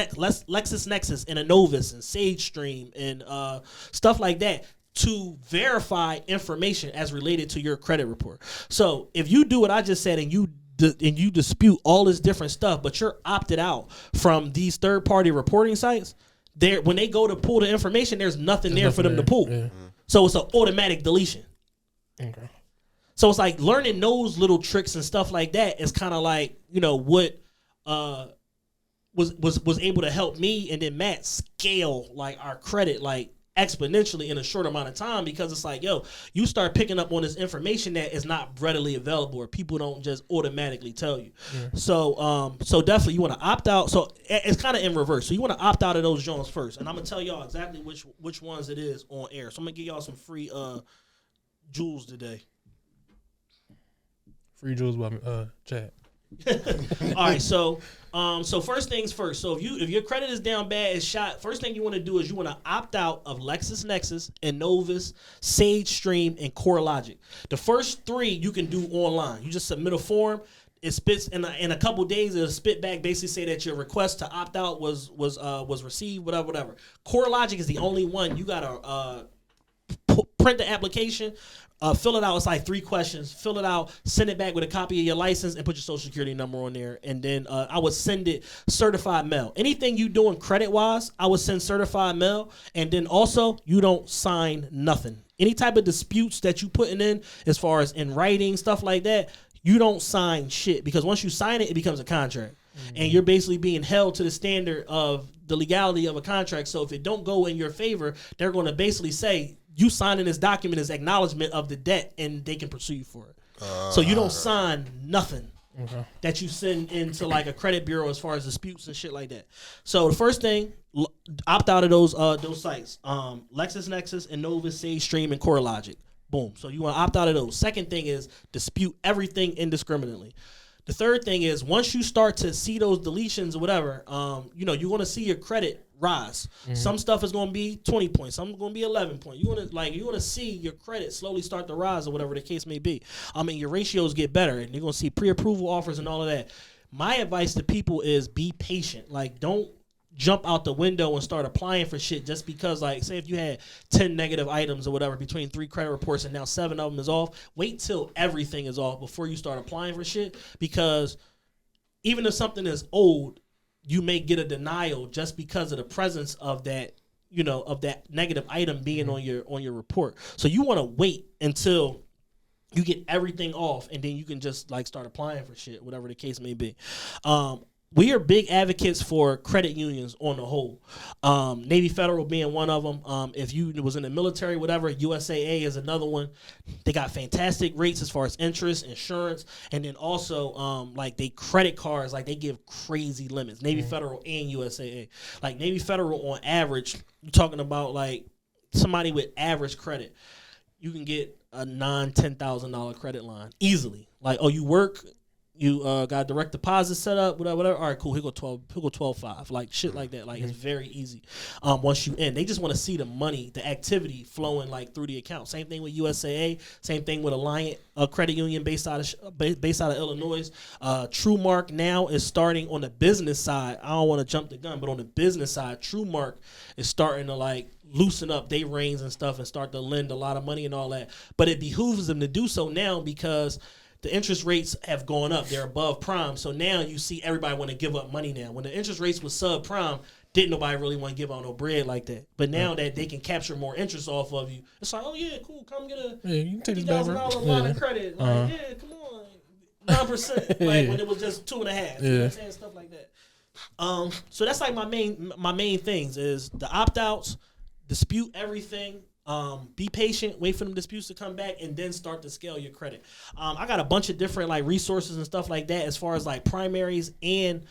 Innovis and SageStream and stuff like that to verify information as related to your credit report. So if you do what I just said and you dispute all this different stuff, but you're opted out from these third-party reporting sites, when they go to pull the information, there's nothing there for them to pull. Yeah. So it's an automatic deletion. Okay. So it's like learning those little tricks and stuff like that is kind of like, you know, what was able to help me and then Matt scale like our credit like exponentially in a short amount of time, because it's like, yo, you start picking up on this information that is not readily available or people don't just automatically tell you. Yeah. So definitely you want to opt out. So it's kind of in reverse. So you want to opt out of those joints first, and I'm gonna tell y'all exactly which ones it is on air. So I'm gonna give y'all some free jewels today. Free jewels by chat. All right, so first things first. So if your credit is down bad, it's shot. First thing you want to do is you want to opt out of LexisNexis, Innovis, SageStream, and CoreLogic. The first 3 you can do online. You just submit a form. It spits in a couple days. It'll spit back, basically say that your request to opt out was received. Whatever. CoreLogic is the only one. You gotta print the application. Fill it out. It's like 3 questions. Fill it out. Send it back with a copy of your license and put your social security number on there. And then I would send it certified mail. Anything you doing credit wise, I would send certified mail. And then also you don't sign nothing. Any type of disputes that you putting in, as far as in writing, stuff like that, you don't sign shit, because once you sign it, it becomes a contract. And you're basically being held to the standard of the legality of a contract. So if it don't go in your favor, they're going to basically say, you signing this document is acknowledgement of the debt, and they can pursue you for it. So you don't sign nothing that you send into like a credit bureau as far as disputes and shit like that. So the first thing, opt out of those sites. LexisNexis, Innovis, SageStream, and CoreLogic. Boom. So you want to opt out of those. Second thing is dispute everything indiscriminately. The third thing is once you start to see those deletions or whatever, you're going to see your credit rise. Some stuff is going to be 20 points. Some is going to be 11 points. You're going to see your credit slowly start to rise or whatever the case may be. Your ratios get better, and you're going to see pre-approval offers and all of that. My advice to people is be patient. Like, don't jump out the window and start applying for shit just because, like, say if you had 10 negative items or whatever between 3 credit reports and now 7 of them is off, wait till everything is off before you start applying for shit, because even if something is old, you may get a denial just because of the presence of that, of that negative item being on your report. So you want to wait until you get everything off, and then you can just like start applying for shit, whatever the case may be. We are big advocates for credit unions on the whole. Navy Federal being one of them. If you was in the military, whatever, USAA is another one. They got fantastic rates as far as interest, insurance, and then also like they credit cards, like they give crazy limits. Navy Federal and USAA. Like Navy Federal on average, you're talking about like somebody with average credit, you can get a $9,000-$10,000 credit line easily. Like, oh, you work. You got direct deposit set up, whatever. All right, cool. He'll go 12.5, like shit like that. Like it's very easy. Once you in, they just want to see the money, the activity flowing like through the account. Same thing with USAA. Same thing with Alliant Credit Union based out of Illinois. TrueMark now is starting on the business side. I don't want to jump the gun, but on the business side, TrueMark is starting to like loosen up their reins and stuff and start to lend a lot of money and all that. But it behooves them to do so now because the interest rates have gone up. They're above prime. So now you see everybody want to give up money now. When the interest rates was sub-prime, didn't nobody really want to give out no bread like that. But now that they can capture more interest off of you, it's like, oh, yeah, cool. Come get a you can take this back, $50,000 line of credit. Like, yeah, come on. 9%. Like when it was just 2.5. You know what I'm saying? Stuff like that. So that's like my main things is the opt-outs, dispute everything. Be patient, wait for them disputes to come back, and then start to scale your credit. I got a bunch of different like resources and stuff like that as far as like primaries and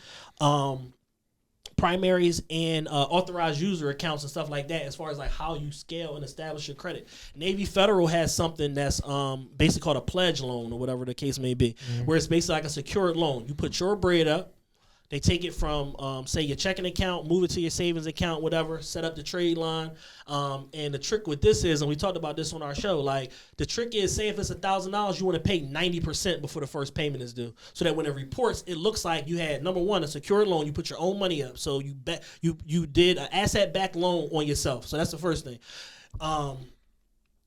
authorized user accounts and stuff like that as far as like how you scale and establish your credit. Navy Federal has something that's basically called a pledge loan or whatever the case may be, where it's basically like a secured loan. You put your bread up. They take it from, say, your checking account, move it to your savings account, whatever, set up the trade line. And the trick with this is, and we talked about this on our show, like the trick is, say if it's $1,000, you want to pay 90% before the first payment is due. So that when it reports, it looks like you had, number one, a secured loan. You put your own money up. So you did an asset-backed loan on yourself. So that's the first thing.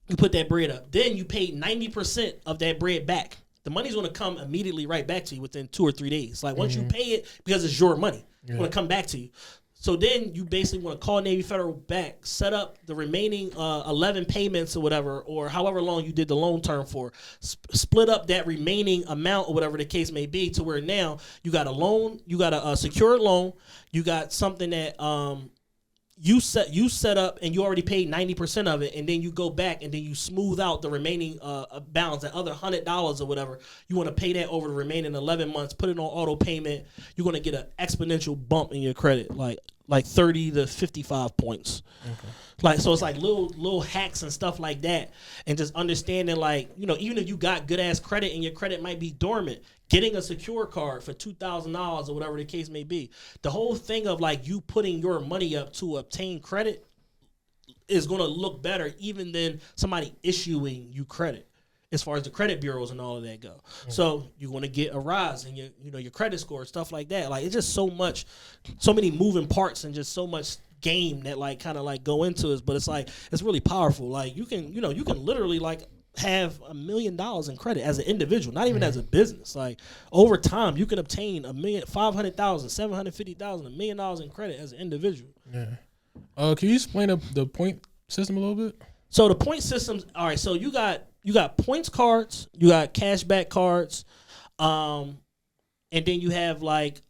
You put that bread up. Then you paid 90% of that bread back. The money's going to come immediately right back to you within 2 or 3 days. Like once you pay it, because it's your money, it's going to come back to you. So then you basically want to call Navy Federal back, set up the remaining 11 payments or whatever, or however long you did the loan term for. Split up that remaining amount or whatever the case may be to where now you got a loan, you got a secured loan, you got something that you set up and you already paid 90% of it, and then you go back and then you smooth out the remaining balance, that other $100 or whatever. You want to pay that over the remaining 11 months, put it on auto payment. You're going to get an exponential bump in your credit, like 30 to 55 points. Okay. Like, so it's like little hacks and stuff like that, and just understanding, like, even if you got good ass credit and your credit might be dormant, getting a secure card for $2,000 or whatever the case may be. The whole thing of like you putting your money up to obtain credit is going to look better even than somebody issuing you credit, as far as the credit bureaus and all of that go. Mm-hmm. So you're going to get a rise in your credit score, stuff like that. Like it's just so many moving parts and just so much game that like kind of like go into it. But it's like it's really powerful. Like you can literally like have $1 million in credit as an individual, not even as a business. Like over time, you can obtain $500,000, $750,000, $1 million in credit as an individual. Yeah. Can you explain the point system a little bit? So the point systems. All right. So you got points cards, you got cashback cards, and then you have like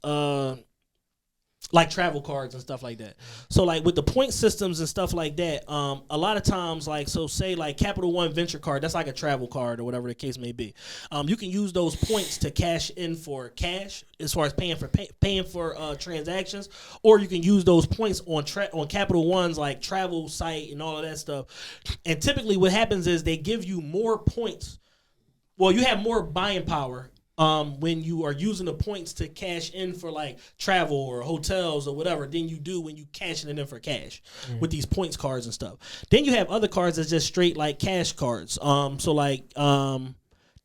travel cards and stuff like that. So like with the point systems and stuff like that, a lot of times like, so say like Capital One Venture card, that's like a travel card or whatever the case may be. You can use those points to cash in for cash as far as paying for transactions, or you can use those points on Capital One's like travel site and all of that stuff. And typically what happens is they give you more points. Well, you have more buying power when you are using the points to cash in for like travel or hotels or whatever than you do when you cashing it in for cash with these points cards and stuff. Then you have other cards that's just straight like cash cards. So like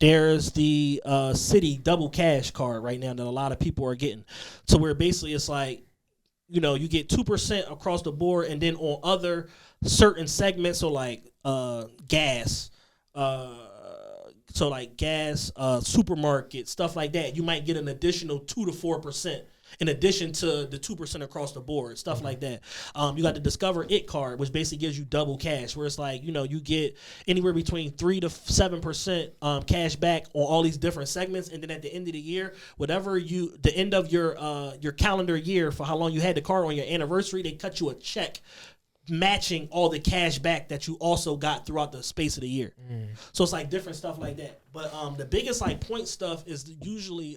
there's the City double cash card right now that a lot of people are getting. So where basically it's like, you know, you get 2% across the board, and then on other certain segments, so like gas, supermarket, stuff like that, you might get an additional 2 to 4% in addition to the 2% across the board, stuff like that. You got the Discover It card, which basically gives you double cash, where it's like, you know, you get anywhere between 3 to 7% cash back on all these different segments, and then at the end of the year, the end of your calendar year for how long you had the card on your anniversary, they cut you a check matching all the cash back that you also got throughout the space of the year. So it's like different stuff like that. But the biggest like point stuff is usually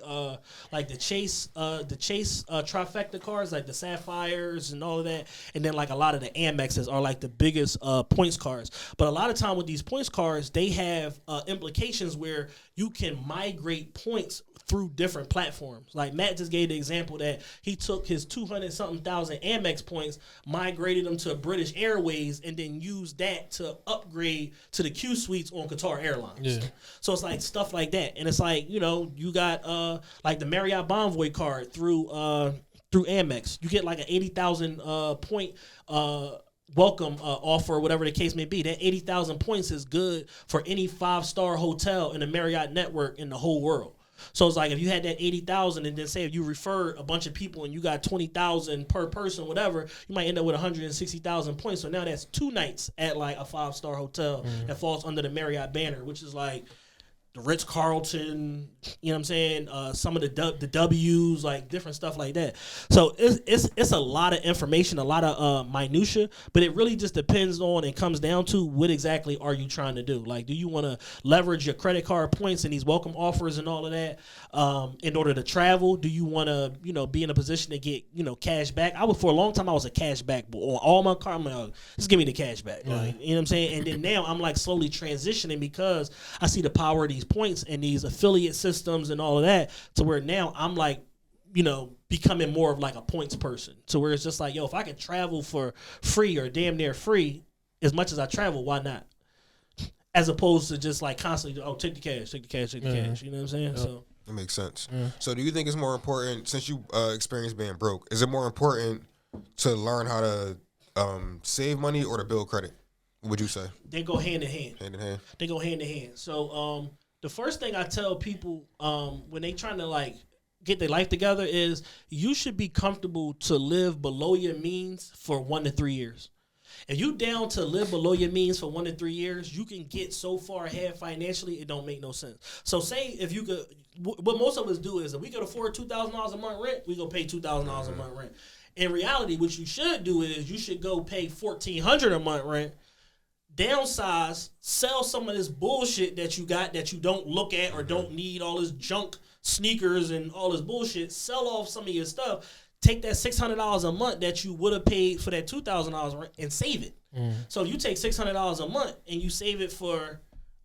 like the Chase trifecta cards, like the Sapphires and all of that, and then like a lot of the Amexes are like the biggest points cards. But a lot of time with these points cards, they have implications where you can migrate points through different platforms. Like Matt just gave the example that he took his 200-something thousand Amex points, migrated them to British Airways, and then used that to upgrade to the Q suites on Qatar Airlines. Yeah. So it's like stuff like that. And it's like, you know, you got like the Marriott Bonvoy card through Amex. You get like an 80,000 point welcome offer or whatever the case may be. That 80,000 points is good for any 5-star hotel in the Marriott network in the whole world. So it's like if you had that 80,000 and then say if you refer a bunch of people and you got 20,000 per person, whatever, you might end up with 160,000 points. So now that's 2 nights at like a 5-star hotel that falls under the Marriott banner, which is like the Ritz-Carlton, you know what I'm saying? Some of the W's, like different stuff like that. So it's a lot of information, a lot of minutia, but it really just depends on and comes down to what exactly are you trying to do. Like, do you want to leverage your credit card points and these welcome offers and all of that in order to travel? Do you want to, you know, be in a position to get, you know, cash back? For a long time I was a cash back, but on all my cards, I'm like, just give me the cash back. Like, you know what I'm saying? And then now I'm like slowly transitioning because I see the power of these points and these affiliate systems and all of that, to where now I'm like, you know, becoming more of like a points person, to where it's just like, yo, if I can travel for free or damn near free as much as I travel, why not? As opposed to just like constantly, oh, take the cash, cash. You know what I'm saying? Yep. So that makes sense. So do you think it's more important, since you experienced being broke, is it more important to learn how to save money or to build credit? What would you say? They go hand in hand. Hand in hand. They go hand in hand. So the first thing I tell people when they trying to like get their life together is you should be comfortable to live below your means for 1 to 3 years. If you down to live below your means for 1 to 3 years, you can get so far ahead financially, it don't make no sense. So say if you could, what most of us do is if we could afford $2,000 a month rent, we go pay $2,000 a month rent. In reality, what you should do is you should go pay $1,400 a month rent, downsize, sell some of this bullshit that you got that you don't look at or don't need, all this junk sneakers and all this bullshit, sell off some of your stuff, take that $600 a month that you would have paid for that $2,000 rent and save it. So if you take $600 a month and you save it for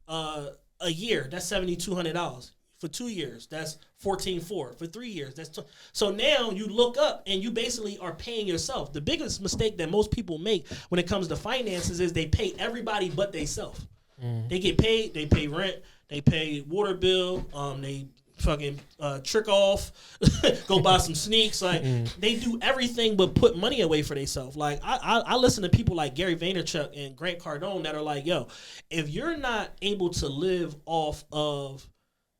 a year, that's $7,200. For 2 years, that's $14,400. For 3 years, that's so now you look up and you basically are paying yourself. The biggest mistake that most people make when it comes to finances is they pay everybody but themselves. They get paid, they pay rent, they pay water bill, they fucking trick off, go buy some sneaks. Like they do everything but put money away for themselves. Like I listen to people like Gary Vaynerchuk and Grant Cardone that are like, yo, if you're not able to live off of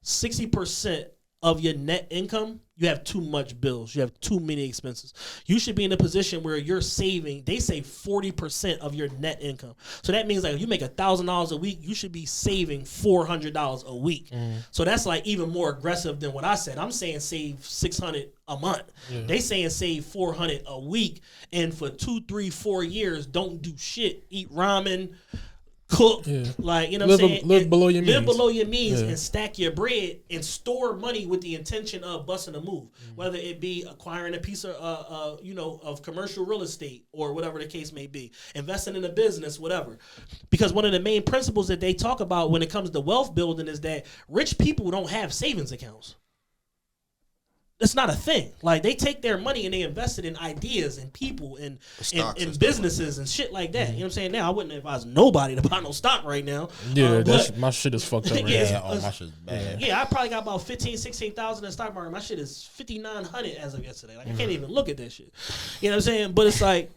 60% of your net income, you have too much bills. You have too many expenses. You should be in a position where you're saving, they say 40% of your net income. So that means like if you make $1,000 a week, you should be saving $400 a week. So that's like even more aggressive than what I said. I'm saying save $600 a month. They saying save $400 a week. And for 2, 3, 4 years, don't do shit. Eat ramen, cook, like, you know what I'm saying? Live below your means. Live below your means and stack your bread and store money with the intention of busting a move. Whether it be acquiring a piece of, of commercial real estate or whatever the case may be. Investing in a business, whatever. Because one of the main principles that they talk about when it comes to wealth building is that rich people don't have savings accounts. it's not a thing. Like they take their money and they invest it in ideas and people and in businesses and shit like that. You know what I'm saying? Now I wouldn't advise nobody to buy no stock right now. Yeah, my shit is fucked up right now. My shit's bad. Yeah, I probably got about 16,000 in the stock market. My shit is 5,900 as of yesterday. Like I can't even look at that shit. You know what I'm saying? But it's like,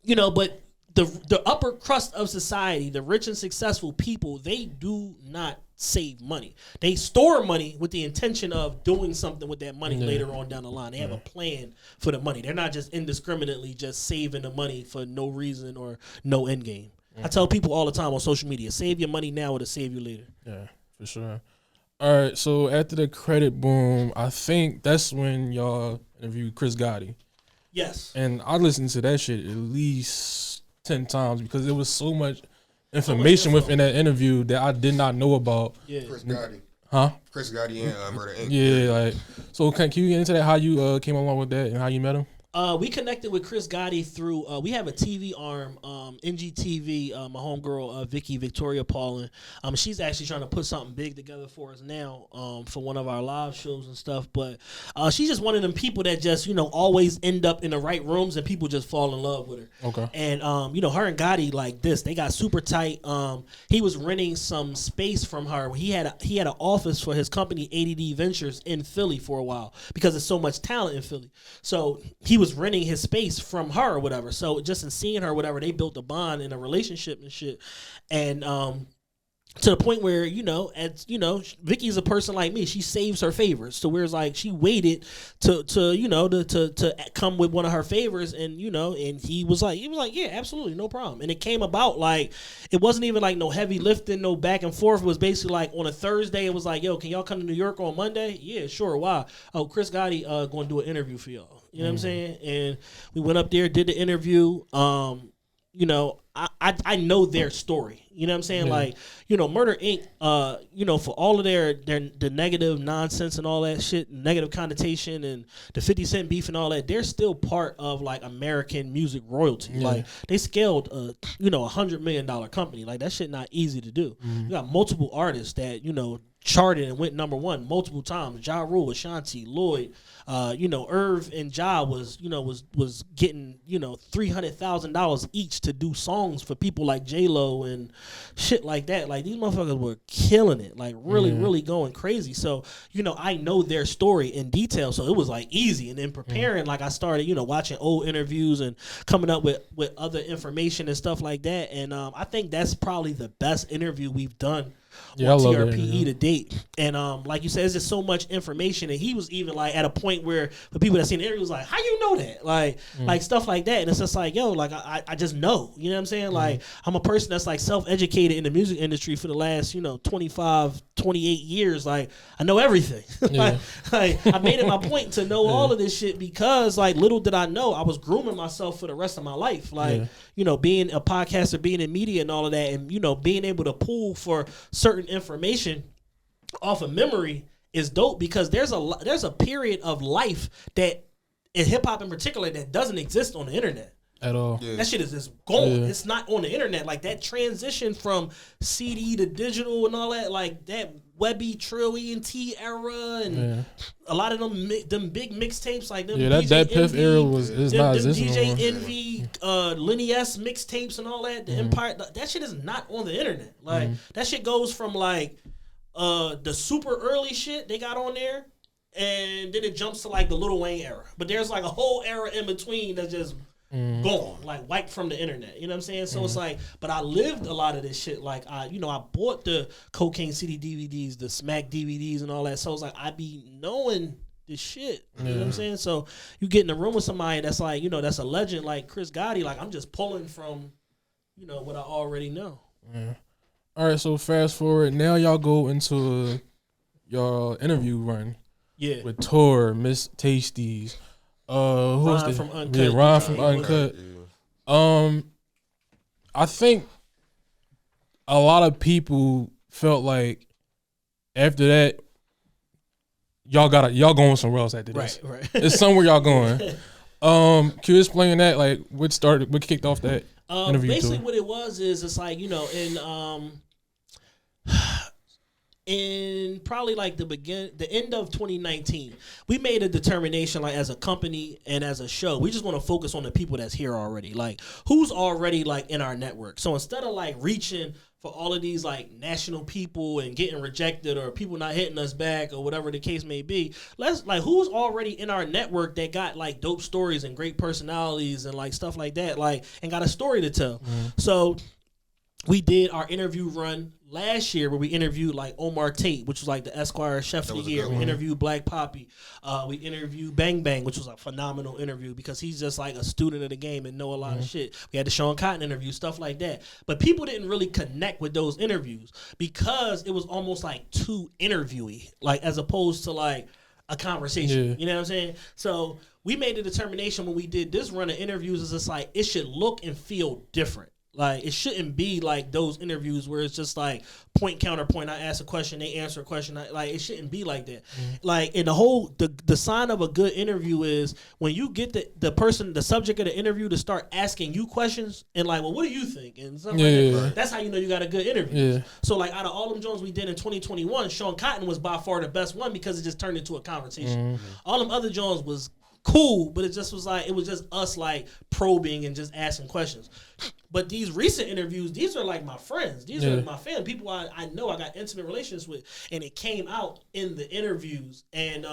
but the upper crust of society, the rich and successful people, they do not save money. They store money with the intention of doing something with that money later on down the line. They have a plan for the money. They're not just indiscriminately just saving the money for no reason or no end game. I tell people all the time on social media, save your money now, it'll save you later. Yeah, for sure. All right, so after the credit boom, I think that's when y'all interviewed Chris Gotti. Yes. And I listened to that shit at least 10 times because there was so much information within that interview that I did not know about. Yeah. Chris Gotti. Huh? Chris Gotti and Murder Inc. Yeah, like, so can you get into that, how you came along with that and how you met him? We connected with Chris Gotti through, we have a TV arm, NGTV, my homegirl, Victoria Paulin. She's actually trying to put something big together for us now for one of our live shows and stuff. But she's just one of them people that just, always end up in the right rooms and people just fall in love with her. Okay. And, her and Gotti, like this, they got super tight. He was renting some space from her. He had an office for his company, ADD Ventures, in Philly for a while because there's so much talent in Philly. So he was renting his space from her or whatever. So just in seeing her or whatever, they built a bond in a relationship and shit. And to the point where, Vicky's a person like me. She saves her favors. So where it's like she waited to come with one of her favors, and and he was like, yeah, absolutely, no problem. And it came about like it wasn't even like no heavy lifting, no back and forth. It was basically like on a Thursday, it was like, yo, can y'all come to New York on Monday? Yeah, sure. Why? Oh, Chris Gotti going to do an interview for y'all. You know what I'm saying? And we went up there, did the interview. I know their story. You know what I'm saying? Yeah. Like, Murder Inc., for all of the negative nonsense and all that shit, negative connotation and the 50 Cent beef and all that, they're still part of like American music royalty. Yeah. Like they scaled $100 million company. Like that shit not easy to do. You got multiple artists that, charted and went number one multiple times. Ja Rule, Ashanti, Lloyd, Irv and Ja was getting, $300,000 each to do songs for people like J-Lo and shit like that. Like these motherfuckers were killing it, like really going crazy. So, I know their story in detail. So it was like easy. And then preparing, like I started, watching old interviews and coming up with other information and stuff like that. And I think that's probably the best interview we've done on TRPE to date. And like you said, there's just so much information. And he was even like at a point where the people that seen the interview was like, how you know that? Like stuff like that. And it's just like, yo, like I just know. You know what I'm saying? Like I'm a person that's like self-educated in the music industry for the last, 25, 28 years. Like I know everything. like I made it my point to know all of this shit because like little did I know I was grooming myself for the rest of my life. Like, being a podcaster, being in media and all of that, and being able to pull for certain information off of memory is dope because there's a period of life that in hip hop in particular that doesn't exist on the internet at all. Yeah. That shit is just gone. Yeah. It's not on the internet. Like that transition from CD to digital and all that, like that Webby, Trill, ENT era, and a lot of them big mixtapes, like them. Yeah, that Piff era is not existing. DJ Envy, Lenny S mixtapes and all that. The Empire, that shit is not on the internet. Like that shit goes from like the super early shit they got on there, and then it jumps to like the Lil Wayne era. But there's like a whole era in between that's just gone, like wiped from the internet. You know what I'm saying? So it's like, but I lived a lot of this shit. Like I bought the Cocaine City DVDs, the Smack DVDs, and all that. So it's like I be knowing this shit. You know what I'm saying? So you get in a room with somebody that's like, that's a legend like Chris Gotti. Like I'm just pulling from, what I already know. Yeah. All right. So fast forward. Now y'all go into your interview run. Yeah. With Tor, Miss Tasties. Ron from Uncut. Yeah, Ron from Uncut. I think a lot of people felt like after that, y'all going somewhere else after this. Right. It's somewhere y'all going. Can you explain that? Like, what kicked off that interview? Basically, what it was is it's like in in probably like the end of 2019, we made a determination, like as a company and as a show, we just want to focus on the people that's here already, like who's already like in our network. So instead of like reaching for all of these like national people and getting rejected or people not hitting us back or whatever the case may be, let's like who's already in our network that got like dope stories and great personalities and like stuff like that, like, and got a story to tell. So we did our interview run last year where we interviewed like Omar Tate, which was like the Esquire Chef of the Year. We interviewed Black Poppy. We interviewed Bang Bang, which was a phenomenal interview because he's just like a student of the game and know a lot of shit. We had the Sean Cotton interview, stuff like that. But people didn't really connect with those interviews because it was almost like too interviewee, like as opposed to like a conversation. Yeah. You know what I'm saying? So we made a determination when we did this run of interviews is it's like it should look and feel different. Like, it shouldn't be like those interviews where it's just like point, counterpoint. I ask a question, they answer a question. Like, it shouldn't be like that. Like, and the sign of a good interview is when you get the person, the subject of the interview to start asking you questions and like, well, what do you think? And something like that. That's how you know you got a good interview. Yeah. So, like, out of all them Jones we did in 2021, Sean Cotton was by far the best one because it just turned into a conversation. All them other Jones was cool, but it just was like, it was just us like probing and just asking questions. But these recent interviews, these are like my friends. These are my family, people I know I got intimate relations with. And it came out in the interviews. And,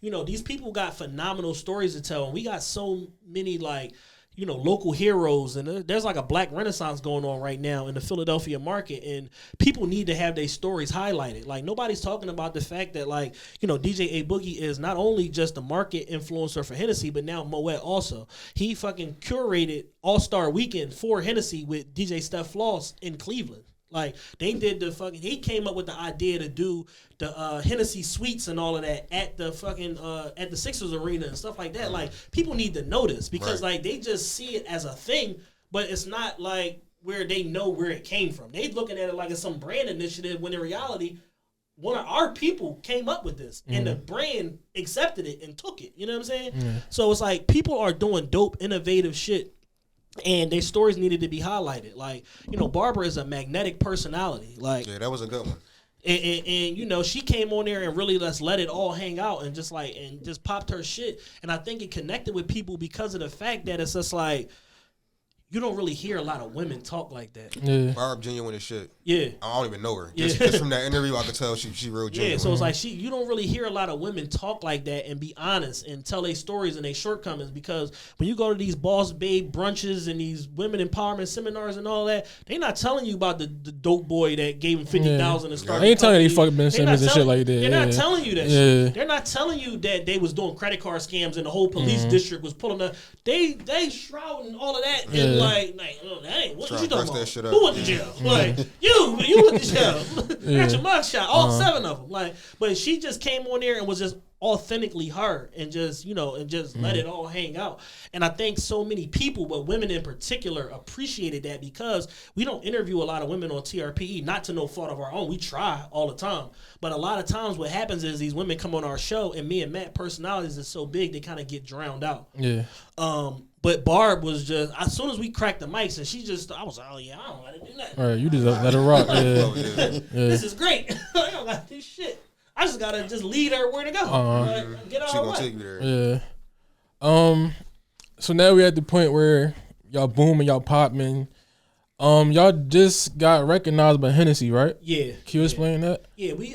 you know, these people got phenomenal stories to tell. And we got so many, like, you know, local heroes. And there's like a black renaissance going on right now in the Philadelphia market. And people need to have their stories highlighted. Like, nobody's talking about the fact that, like, you know, DJ A Boogie is not only just a market influencer for Hennessy, but now Moet also. He fucking curated All-Star Weekend for Hennessy with DJ Steph Floss in Cleveland. Like, they did he came up with the idea to do the Hennessy suites and all of that at the fucking, at the Sixers arena and stuff like that. Like, people need to know this because, like, they just see it as a thing, but it's not, like, where they know where it came from. They looking at it like it's some brand initiative when in reality, one of our people came up with this and the brand accepted it and took it. You know what I'm saying? So it's like people are doing dope, innovative shit. And their stories needed to be highlighted. Like, you know, Barbara is a magnetic personality. Like, yeah, that was a good one. And you know, she came on there and really let it all hang out and just like and just popped her shit. And I think it connected with people because of the fact that it's just like you don't really hear a lot of women talk like that. Yeah. Barb genuine as shit. Yeah. I don't even know her. Just from that interview, I could tell she real genuine. Yeah, so it's like you don't really hear a lot of women talk like that and be honest and tell their stories and their shortcomings because when you go to these boss babe brunches and these women empowerment seminars and all that, they not telling you about the dope boy that gave him $50,000 and started. They ain't telling you they fucking Ben Simmons and shit like that. They're not telling you that shit. They're not telling you that they was doing credit card scams and the whole police district was pulling up. They shrouding all of that and like oh, that ain't what you talking about? Who went to jail? Like you went to jail. Got your mugshot, all 7 of them. Like, but she just came on there and was just authentically her and just, you know, and just let it all hang out. And I think so many people, but women in particular, appreciated that because we don't interview a lot of women on TRPE, not to no fault of our own. We try all the time. But a lot of times what happens is these women come on our show and me and Matt personalities is so big they kind of get drowned out. Yeah. But Barb was just, as soon as we cracked the mics and she just, I was like, oh yeah, I don't gotta do nothing. All right, you just let her rock. This is great. I don't got this shit. I just gotta just lead her where to go. Like, get she all gonna right. take you there. Yeah. So now we're at the point where y'all booming, y'all popping. Y'all just got recognized by Hennessy, right? Yeah. Can you explain that? Yeah, we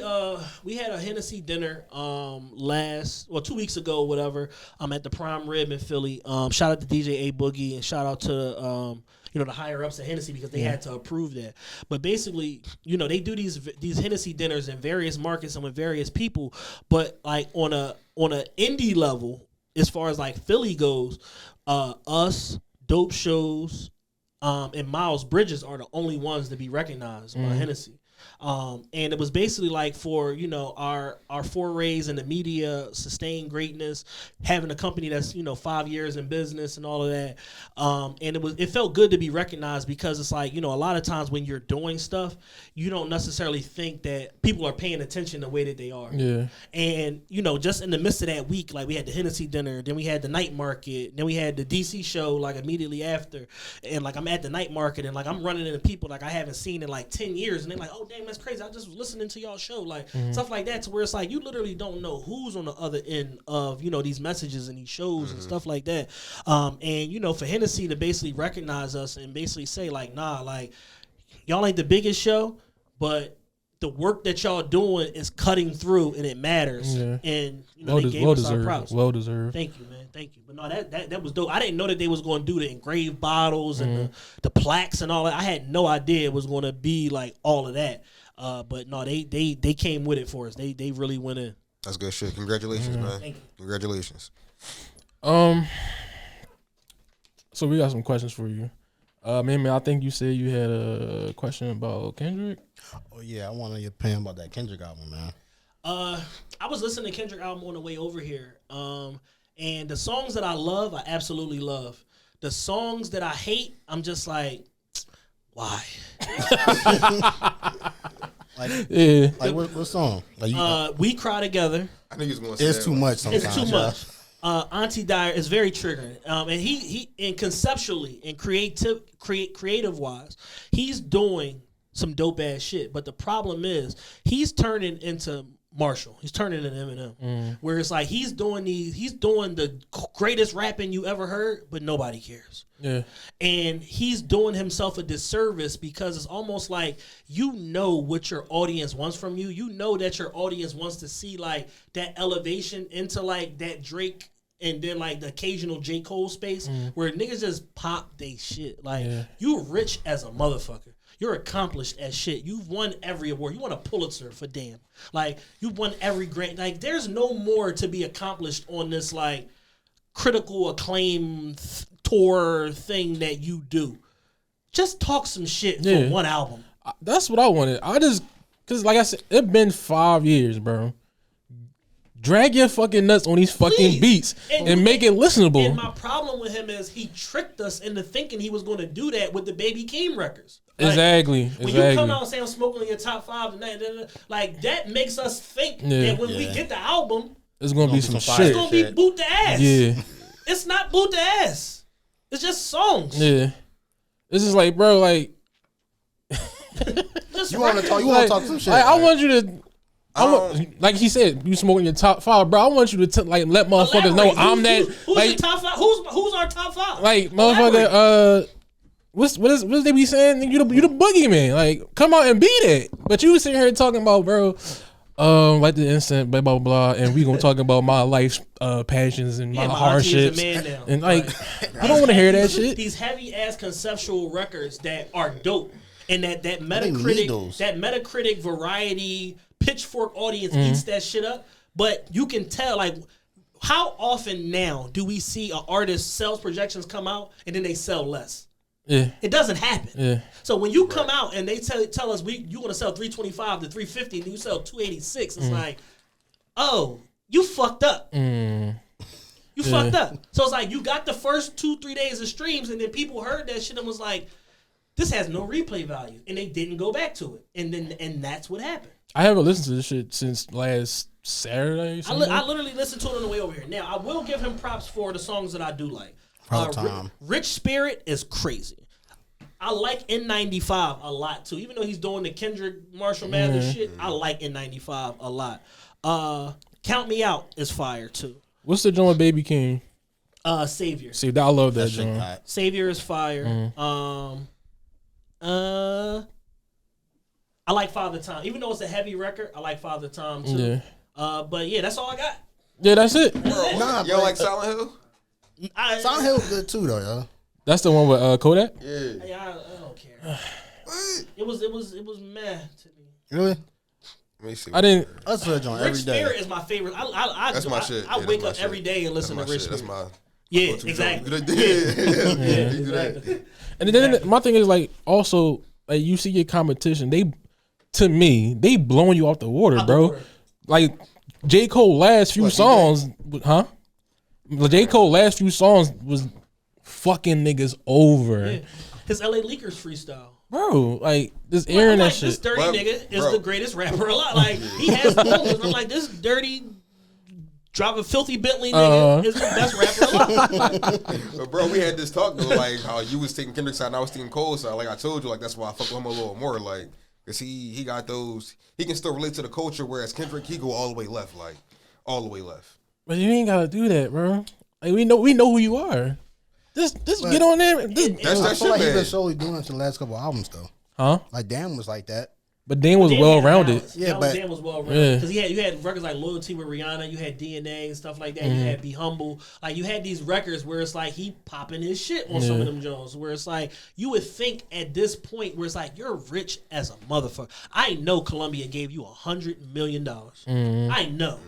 had a Hennessy dinner 2 weeks ago, whatever. At the Prime Rib in Philly. Shout out to DJ A Boogie and shout out to the higher ups at Hennessy because they had to approve that. But basically, you know, they do these Hennessy dinners in various markets and with various people. But like on a indie level, as far as like Philly goes, us, Dope Shows, and Miles Bridges are the only ones to be recognized by Hennessy. And it was basically like for, you know, our forays in the media, sustained greatness, having a company that's, you know, 5 years in business and all of that. And it felt good to be recognized because it's like, you know, a lot of times when you're doing stuff, you don't necessarily think that people are paying attention the way that they are. Yeah. And, you know, just in the midst of that week, like we had the Hennessy dinner, then we had the night market, then we had the DC show like immediately after. And like I'm at the night market and like I'm running into people like I haven't seen in like 10 years and they're like, oh, damn, that's crazy. I just was listening to y'all show, like stuff like that, to where it's like you literally don't know who's on the other end of these messages and these shows and stuff like that. And for Hennessy to basically recognize us and basically say like, nah, like y'all ain't the biggest show, but the work that y'all doing is cutting through and it matters. Yeah. And they gave us our props. Well deserved. Thank you, man. Thank you. But no, that was dope. I didn't know that they was going to do the engraved bottles and the plaques and all that. I had no idea it was going to be like all of that. But no, they came with it for us. They really went in. That's good shit. Congratulations, man. Thank you. Congratulations. So we got some questions for you. Man, I think you said you had a question about Kendrick. Oh yeah, I want your opinion about that Kendrick album, man. I was listening to Kendrick album on the way over here. And the songs that I love, I absolutely love. The songs that I hate, I'm just like, why? What song? We Cry Together. I think he's going to say it's too much sometimes. It's too much. Auntie Dyer is very triggering. And he conceptually and creative wise, he's doing some dope ass shit. But the problem is he's turning into Marshall. He's turning into Eminem. Where it's like he's doing the greatest rapping you ever heard, but nobody cares. Yeah. And he's doing himself a disservice because it's almost like what your audience wants from you. You know that your audience wants to see like that elevation into like that Drake and then like the occasional J. Cole space where niggas just pop they shit. Like you rich as a motherfucker. You're accomplished as shit. You've won every award. You won a Pulitzer for damn. Like you've won every grant. Like there's no more to be accomplished on this like critical acclaim tour thing that you do. Just talk some shit for one album. That's what I wanted. Cause like I said, it's been 5 years, bro. Drag your fucking nuts on these fucking beats and make it listenable. And my problem with him is he tricked us into thinking he was going to do that with the Baby Keem records. Like, exactly. When you come out and say I'm smoking in your top 5 tonight, like that makes us think that when we get the album, it's going to be some shit. It's going to be boot the ass. Yeah. It's not boot the ass. It's just songs. Yeah. It's just like, bro, like you want to talk some shit. Like, I want you to like he said, you smoking your top 5, bro. I want you to let motherfuckers know I'm that. Who's your top 5? Who's our top 5? Like motherfucker, what they be saying? You the boogeyman. Like come out and be that. But you sitting here talking about, bro, like the instant blah blah blah, and we gonna talk about my life's passions and my hardships. And like I don't want to hear that shit. These heavy ass conceptual records that are dope, and that Metacritic variety Pitchfork audience eats that shit up. But you can tell, like, how often now do we see an artist sales projections come out and then they sell less? Yeah, it doesn't happen. Yeah. So when you come out and they tell us you want to sell 325 to 350 and you sell 286, it's like, oh, you fucked up. You fucked up. So it's like you got the first 2-3 days of streams and then people heard that shit and was like, this has no replay value, and they didn't go back to it, and that's what happened. I haven't listened to this shit since last Saturday. I literally listened to it on the way over here. Now, I will give him props for the songs that I do like. Rich Spirit is crazy. I like N95 a lot, too. Even though he's doing the Kendrick Marshall Mathers shit, I like N95 a lot. Count Me Out is fire, too. What's the joint with Baby King? Savior. See, I love that joint. Savior is fire. I like Father Time. Even though it's a heavy record, I like Father Time too. Yeah. But yeah, that's all I got. Yeah, that's it. You don't like Silent Hill? Silent Hill's good too, though, yo. That's the one with Kodak? Yeah. I don't care. What? It was mad to me. Really? Let me see. I didn't. I search on every day. Rich Spirit is my favorite. That's my shit. I wake up every day and listen to Rich Spirit. That's my. Yeah, exactly. Exactly. And then my thing is like also like you see your competition, they blowing you off the water, bro. Like J. Cole last few songs, J. Cole last few songs was fucking niggas over. Yeah. His LA Leakers freestyle. Bro, like this airing that shit. This dirty nigga is the greatest rapper alive. Like he has moments. I'm like, this dirty driving filthy Bentley nigga is the best rapper alive. But bro, we had this talk though, like how you was taking Kendrick's side and I was taking Cole's side. Like I told you, like that's why I fuck with him a little more. Like Cause he got those. He can still relate to the culture. Whereas Kendrick, he go all the way left, like all the way left. But you ain't gotta do that, bro. Like we know who you are. Just get on there. That's I that feel shit, like he's man. been solely doing it to the last couple albums though. Huh? Like Dan was like that. But Dan was well rounded. Yeah, but Dan was well rounded because you had records like Loyalty with Rihanna, you had DNA and stuff like that. You had Be Humble, like you had these records where it's like he popping his shit on some of them Jones. Where it's like you would think at this point where it's like you're rich as a motherfucker. I know Columbia gave you $100 million. I know.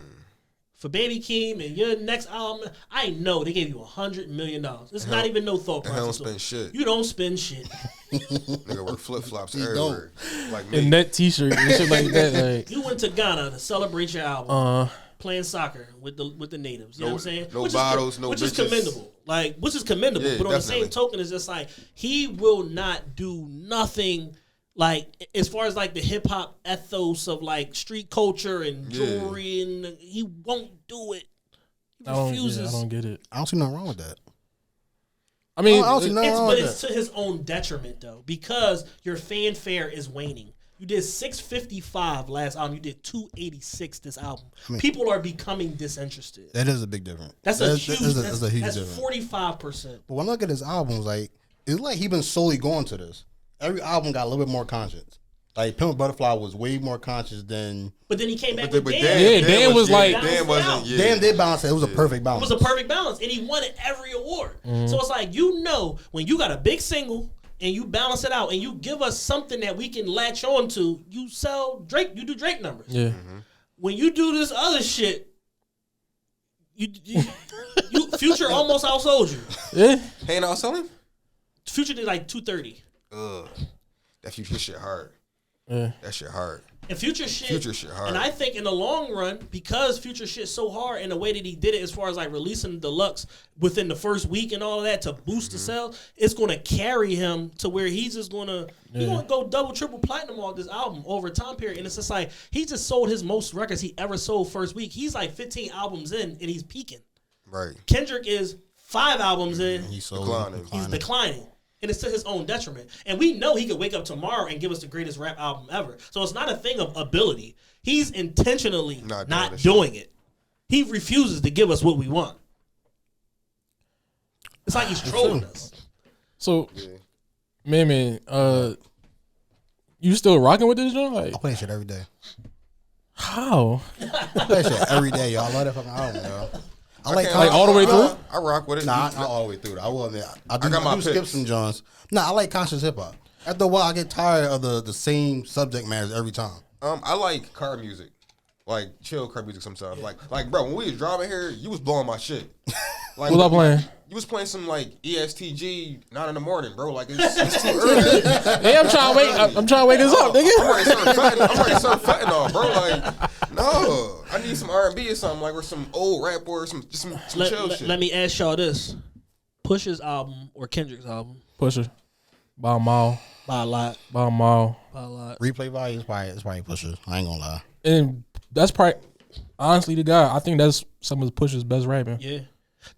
For Baby Keem and your next album, I know they gave you $100 million. It's not even no thought process. They don't spend shit. You don't spend shit. Nigga wear flip flops everywhere, like me. And that T-shirt and shit like that. Like You went to Ghana to celebrate your album, playing soccer with the natives. You know what I'm saying? No bottles, no which bitches. is commendable. Like, which is commendable. Yeah, but on the definitely. same token, it's just like he will not do nothing. Like as far as like the hip hop ethos of like street culture and jewelry, and he won't do it. He refuses. I don't get it. I don't see nothing wrong with that. I mean, I don't see nothing wrong But with it's that. to his own detriment though, because your fanfare is waning. You did 655 last album. You did 286 this album. People are becoming disinterested. That is a big difference. That's a huge. That's a huge That's difference. 45%. But when I look at his albums, like it's like he been solely going to this. Every album got a little bit more conscience. Like Pimp Butterfly was way more conscious than. But then he came back But with Dan. Dan was like- Dan wasn't. Yeah. Dan did balance it. It was a perfect It balance. was a perfect balance, and he won it every award. So it's like when you got a big single and you balance it out, and you give us something that we can latch on to. You sell Drake. You do Drake numbers. Yeah. When you do this other shit, you Future almost outsold you. Yeah. Ain't all selling? Future did like 230. Ugh. That Future shit hard. Yeah. That shit hard. And Future shit hard. And I think in the long run, because Future shit so hard in the way that he did it, as far as like releasing the deluxe within the first week and all of that to boost the sales, it's going to carry him to where he's just going to go double, triple platinum on this album over a time period. And it's just like he just sold his most records he ever sold first week. He's like 15 albums in and he's peaking. Right. Kendrick is 5 albums in. He's Declining. Declining. And it's to his own detriment. And we know he could wake up tomorrow and give us the greatest rap album ever. So it's not a thing of ability. He's intentionally not doing it. He refuses to give us what we want. It's like he's trolling us. So, man, you still rocking with this joint? Like, I play that shit every day. how? I play that shit every day, y'all. I love that fucking album, yo. I like all the way through? I rock with it. Nah, not all the way through. I will admit, I do my skip picks. some Johns. Nah, I like conscious hip hop. After a while, I get tired of the same subject matters every time. I like car music, like chill car music sometimes. Like bro, when we was driving here, you was blowing my shit. Like, What was I playing? You was playing some like ESTG 9 in the morning, bro. Like it's too early. Hey, I'm trying to wake. I'm trying to wake us up, nigga. I'm ready to start fentanyl, bro. Like, no, I need some R&B or something, like, or some old rap or some chill shit. Let me ask y'all this. Push's album or Kendrick's album? Pusher. By a mile. By a lot. By a mile. By a lot. Replay value is probably Pusher. I ain't gonna lie. And that's probably, honestly, the guy, I think that's some of Pusher's best rapping. Yeah.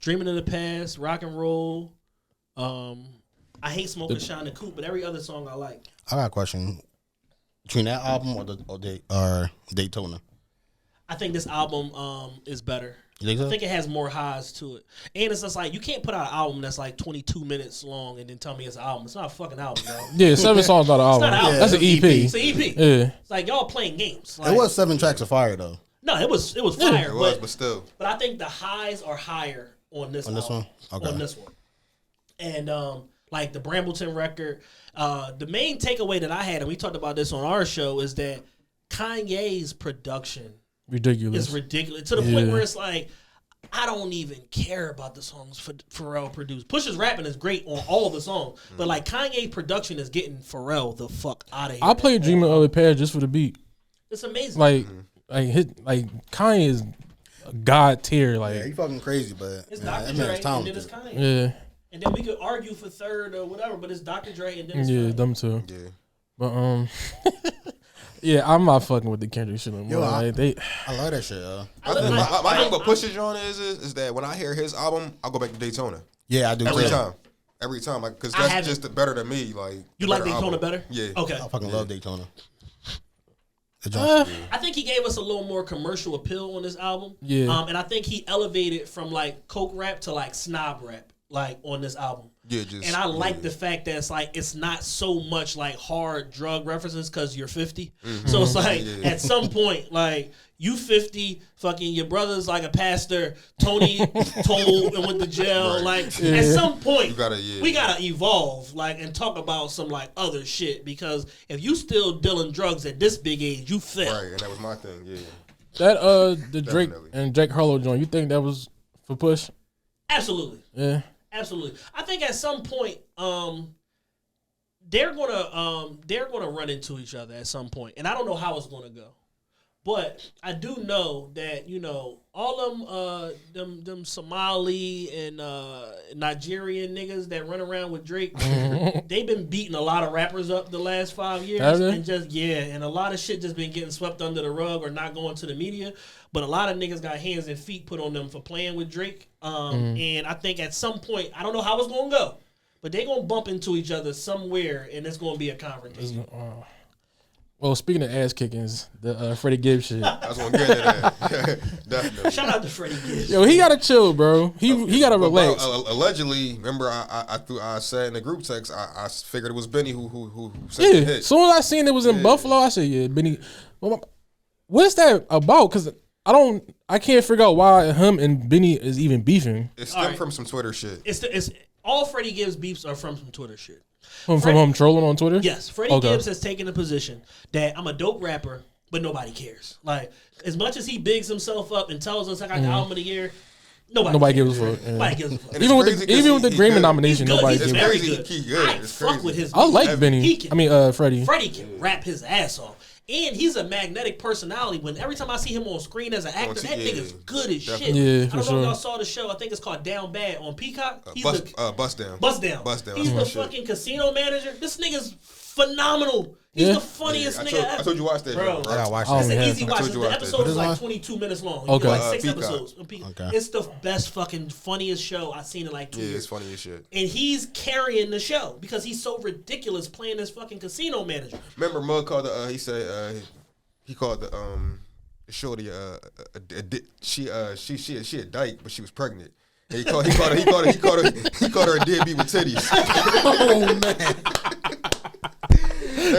Dreaming of the Past, Rock and Roll. I hate Smoking Shine the Coupe, but every other song I like. I got a question. Between that album or Daytona? I think this album is better. You think so? I think it has more highs to it. And it's just like, you can't put out an album that's like 22 minutes long and then tell me it's an album. It's not a fucking album, yo. Yeah, 7 songs not an album. not an album. That's an EP. It's an EP. Yeah. It's like y'all playing games. Like, It was 7 tracks of fire though. No, it was fire. It was, but still. But I think the highs are higher on this On this album. one? Okay. On this one. And like the Brambleton record, the main takeaway that I had, and we talked about this on our show, is that Kanye's production Ridiculous. is ridiculous to the point where it's like, I don't even care about the songs Pharrell produced. Push's rapping is great on all the songs, but like Kanye production is getting Pharrell the fuck out of here. I played Dreaming of the Past just for the beat. It's amazing. Like Kanye is a god tier. Like, Yeah, he fucking crazy, but It's man, Dr. that Dre man's and talented. then it's Kanye. yeah, And then we could argue for third or whatever, but it's Dr. Dre and then it's yeah, Kanye. them too. Yeah. But yeah, I'm not fucking with the Kendrick shit no more. Yo, I love that shit, yo. My thing about Pusha John is that when I hear his album, I go back to Daytona Yeah, I do every too. time. Every time, like, because I that's haven't- just better than me. Like, You like Daytona album. better? Yeah. Okay. I fucking love Daytona. I think he gave us a little more commercial appeal on this album. Yeah. And I think he elevated from like coke rap to like snob rap, like on this album. Yeah, and I like the fact that it's not so much like hard drug references because you're 50. So it's like at some point, like you 50, fucking your brother's like a pastor, Tony told and went to jail. Right. Like at some point, we gotta evolve, like and talk about some like other shit because if you still dealing drugs at this big age, you fail. Right, and that was my thing. Yeah. That the Drake and Jack Harlow joint, you think that was for push? Absolutely. Yeah. Absolutely. I think at some point, they're gonna run into each other at some point, and I don't know how it's gonna go, but I do know that all them Somali and Nigerian niggas that run around with Drake, they've been beating a lot of rappers up the last 5 years, and a lot of shit just been getting swept under the rug or not going to the media. But a lot of niggas got hands and feet put on them for playing with Drake. And I think at some point, I don't know how it's going to go, but they're going to bump into each other somewhere, and it's going to be a confrontation. Well, speaking of ass kickings, the Freddie Gibbs shit. I was going to get into that. Definitely. Shout out to Freddie Gibbs. Yo, he got to chill, bro. He got to relax. Allegedly, remember I said in the group text, I figured it was Benny who sent the hit. As soon as I seen it was in Buffalo, I said, yeah, Benny. What's that about? Because I can't figure out why him and Benny is even beefing. It stemmed from some Twitter shit. It's all Freddie Gibbs beefs are from some Twitter shit. From him trolling on Twitter? Yes. Freddie Gibbs has taken the position that I'm a dope rapper, but nobody cares. Like, as much as he bigs himself up and tells us I got the album of the year, nobody gives a fuck. Nobody gives a fuck. Even with the Grammy nomination, nobody gives a fuck. Very good. I fuck with his beat. I like Benny. Freddie. Freddie can rap his ass off. And he's a magnetic personality. When every time I see him on screen as an actor, that nigga's good as shit. Yeah, I don't know if y'all saw the show. I think it's called Down Bad on Peacock. Bust Down. He's the fucking casino manager. This nigga's phenomenal. He's the funniest nigga ever. I told you watch that, bro. I gotta watch It's that. an easy watch. The episode is like 22 minutes long. You do like 6 episodes. Okay. It's the best fucking funniest show I've seen in like 2 years. It's funny as shit. And he's carrying the show because he's so ridiculous playing this fucking casino manager. Remember Mug called he called the shorty she a dyke, but she was pregnant. And he called her a deadbeat with titties. Oh man.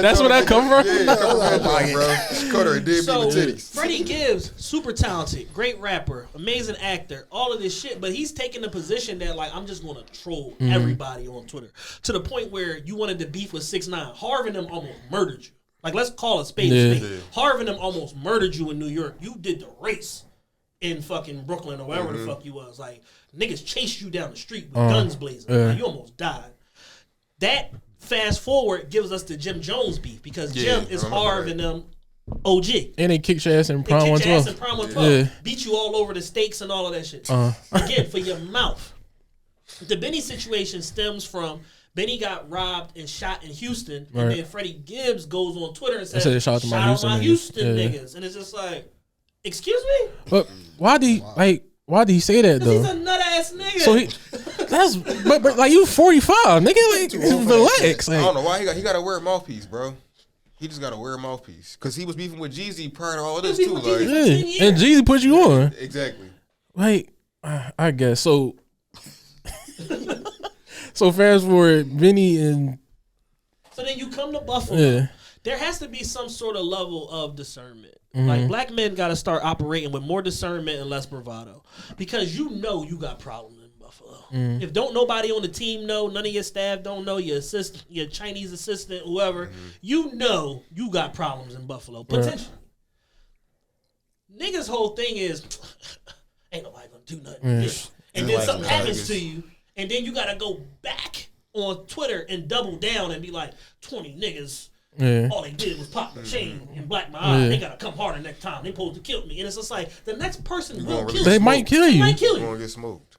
That's where that come from? Yeah, bro. She called her a deadbeat with titties. Freddie Gibbs, super talented, great rapper, amazing actor, all of this shit, but he's taking the position that like I'm just gonna troll everybody on Twitter to the point where you wanted to beef with 6ix9ine. Harv and them almost murdered you. Like, let's call it spade a spade. Yeah. Harv and them almost murdered you in New York. You did the race in fucking Brooklyn or wherever the fuck you was. Like, niggas chased you down the street with guns blazing. Like, you almost died. That, fast forward, gives us the Jim Jones beef because Jim is Harv and them OG. And they kicked your ass in Prime 112. Beat you all over the stakes and all of that shit. Again, for your mouth. The Benny situation stems from Benny got robbed and shot in Houston, and then Freddie Gibbs goes on Twitter and says, "Shout out my Houston niggas," and it's just like, "Excuse me." But why did he say that though? He's a nut ass nigga. So but like you 45, nigga, like relax. I don't know why he got to wear a mouthpiece, bro. He just got to wear a mouthpiece because he was beefing with Jeezy prior to all this too. Like, and Jeezy put you on. Exactly. Like, I guess so. So fast forward, Benny and... So then you come to Buffalo. Yeah. There has to be some sort of level of discernment. Like, black men got to start operating with more discernment and less bravado. Because you know you got problems in Buffalo. If don't nobody on the team know, none of your staff don't know, your assistant, your Chinese assistant, whoever, you know you got problems in Buffalo. Potentially. Niggas' whole thing is, ain't nobody gonna do nothing. And then something happens to you. And then you gotta go back on Twitter and double down and be like, 20 niggas, all they did was pop the chain and black my eye. They gotta come harder next time. They supposed to kill me. And it's just like, the next person will kill you. They might kill you. You're gonna get smoked.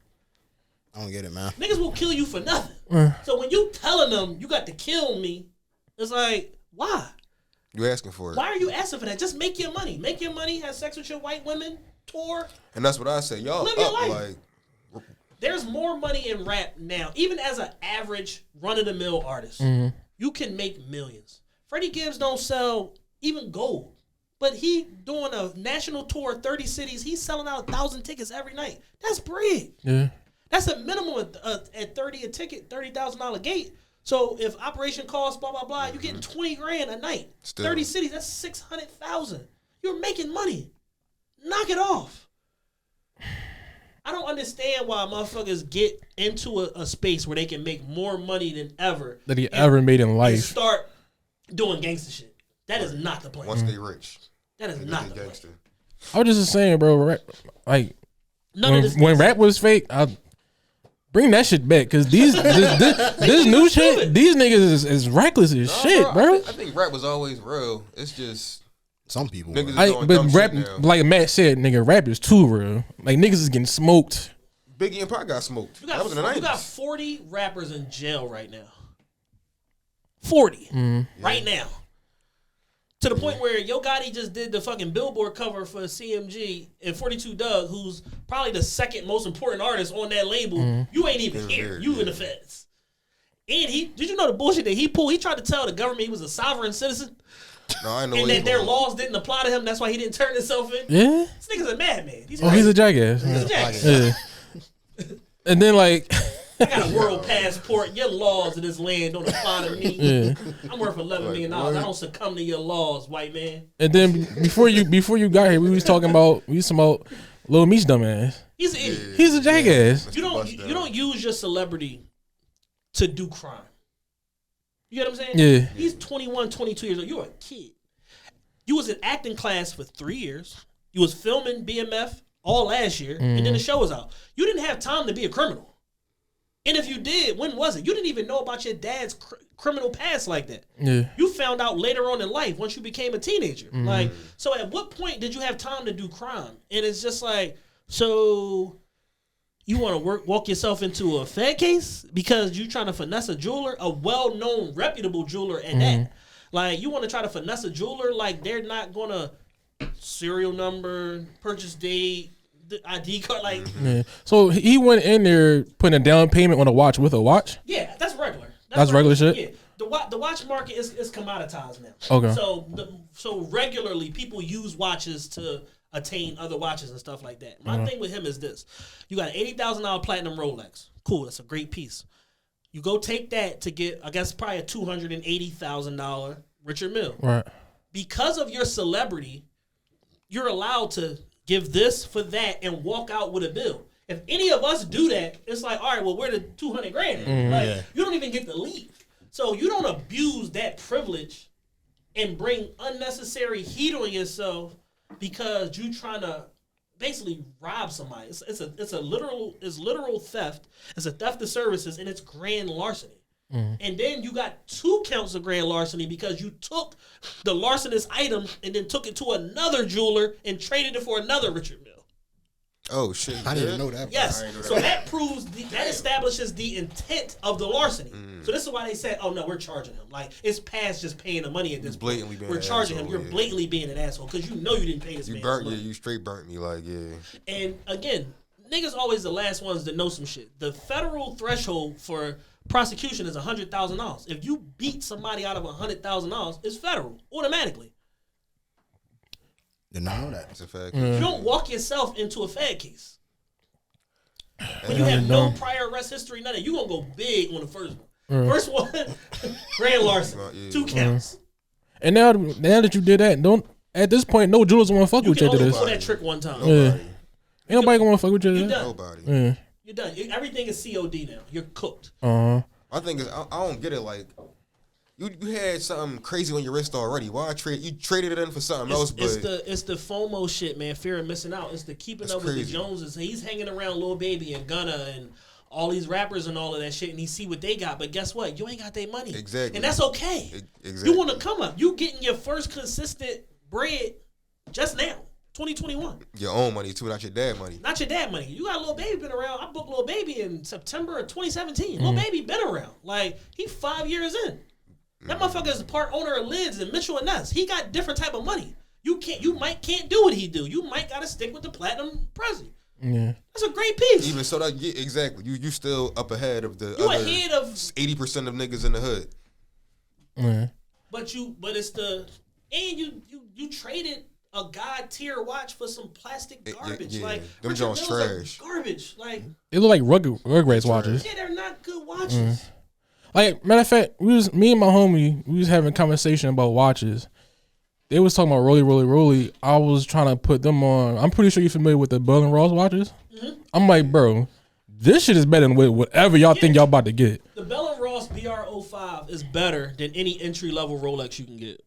I don't get it, man. Niggas will kill you for nothing. So when you telling them you got to kill me, it's like, why? You asking for it. Why are you asking for that? Just make your money. Make your money, have sex with your white women, tour. And that's what I say. Y'all live your life. Like... There's more money in rap now. Even as an average run-of-the-mill artist, you can make millions. Freddie Gibbs don't sell even gold. But he doing a national tour, 30 cities. He's selling out 1,000 tickets every night. That's bread. Yeah. That's a minimum at 30 a ticket, $30,000 gate. So if operation costs blah blah blah, you're getting 20 grand a night. Still. 30 cities, that's 600,000. You're making money. Knock it off. I don't understand why motherfuckers get into a space where they can make more money than ever that he ever made in and life. start doing gangster shit. That is not the plan. Once they rich, That is they not the gangster. plan. I was just saying, bro. Like None of this when rap was fake, I bring that shit back because this new shit, these niggas is reckless as shit, bro. I think rap was always real. It's just Some people. niggas is Like, doing but dumb rap, shit now. like Matt said, nigga, rap is too real. Like niggas is getting smoked. Biggie and Pac got smoked. You That was in the got 90s. 40 rappers in jail right now. 40 right now. To the point where Yo Gotti just did the fucking Billboard cover for CMG and 42 Doug, who's probably the second most important artist on that label. You ain't even here. You in the feds. And did you know the bullshit that he pulled? He tried to tell the government he was a sovereign citizen. No, I know. And that their laws didn't apply to him. That's why he didn't turn himself in. Yeah. This nigga's a madman. He's Oh, he's a jackass. He's a jackass. Yeah. And then like, I got a world passport. Your laws of this land don't apply to me. yeah. I'm worth $11 million. I don't succumb to your laws, white man. And then before you got here, we was talking about Lil Meech dumbass. He's an idiot. He's a jackass. You don't use your celebrity to do crime. You get what I'm saying? Yeah. He's 21, 22 years old. You're a kid. You was in acting class for 3 years. You was filming BMF all last year, and then the show was out. You didn't have time to be a criminal. And if you did, when was it? You didn't even know about your dad's criminal past like that. Yeah. You found out later on in life once you became a teenager. Like, so at what point did you have time to do crime? And it's just like, so you want to walk yourself into a Fed case because you trying to finesse a jeweler, a well-known, reputable jeweler at that. Like, you want to try to finesse a jeweler like they're not going to serial number, purchase date, the ID card, like. Yeah. So he went in there putting a down payment on a watch with a watch. Yeah, that's regular. That's regular shit? Yeah, the watch market is commoditized now. Okay. So regularly people use watches to attain other watches and stuff like that. My thing with him is this: you got an $80,000 platinum Rolex. Cool, that's a great piece. You go take that to get, I guess, probably a $280,000 Richard Mille. Right. Because of your celebrity, you're allowed to give this for that and walk out with a bill. If any of us do that, it's like, all right, well, where the 200 grand? Like, you don't even get to leave. So you don't abuse that privilege and bring unnecessary heat on yourself because you trying to basically rob somebody. It's literal theft. It's a theft of services, and it's grand larceny. And then you got 2 counts of grand larceny because you took the larcenous item and then took it to another jeweler and traded it for another Richard Mille. Oh shit! I didn't know that. Yes, I ain't know so that. that proves that establishes the intent of the larceny. So this is why they said, "Oh no, we're charging him." Like, it's past just paying the money at this blatantly point. being We're an charging him. asshole, You're yeah. blatantly being an asshole because you know you didn't pay this You man. burnt, his yeah, money. you straight burnt me, like, yeah. And again, niggas always the last ones to know some shit. The federal threshold for prosecution is $100,000. If you beat somebody out of $100,000, it's federal automatically. Did not know that. That's a fact. You don't walk yourself into a Fed case. When you have no prior arrest history, none of you gonna go big on the first one. First one, grand larceny, Yeah. 2 counts. And now that you did that, at this point, no jewelers want to fuck You with you can after only this. pull that trick one time. Yeah. Ain't nobody gonna fuck with you You after done. Nobody. that. You're done. Everything is COD now. You're cooked. My thing is, I don't get it. Like, you had something crazy on your wrist already. Why trade? You traded it in for something else, but It's the FOMO shit, man. Fear of missing out. It's the keeping That's up with the crazy. Joneses. He's hanging around Lil Baby and Gunna and all these rappers and all of that shit, and he see what they got. But guess what? You ain't got their money. Exactly. And that's okay. Exactly. You want to come up. You getting your first consistent bread just now, 2021. your own money too, not your dad money. Not your dad money. You got Lil Baby been around. I booked Lil Baby in September of 2017. Lil Baby been around. Like, he 5 years in. That motherfucker is part owner of Lids and Mitchell and Ness. He got different type of money. You can't do what he do. You might gotta stick with the platinum Prezi. Yeah. That's a great piece. Even so, that yeah, exactly. You still up ahead of the You other ahead of 80% of niggas in the hood. Yeah. but it's the And you traded a god tier watch for some plastic garbage. Yeah. Like Them Richard Jones Mills are trash. Garbage. Like They look like Rugrats watches. yeah, they're not good watches. Like matter of fact, me and my homie, we was having a conversation about watches. They was talking about Rolly. I was trying to put them on. I'm pretty sure you're familiar with the Bell and Ross watches. I'm like, bro, this shit is better than whatever y'all think y'all about to get. The Bell & Ross BR05 is better than any entry level Rolex you can get.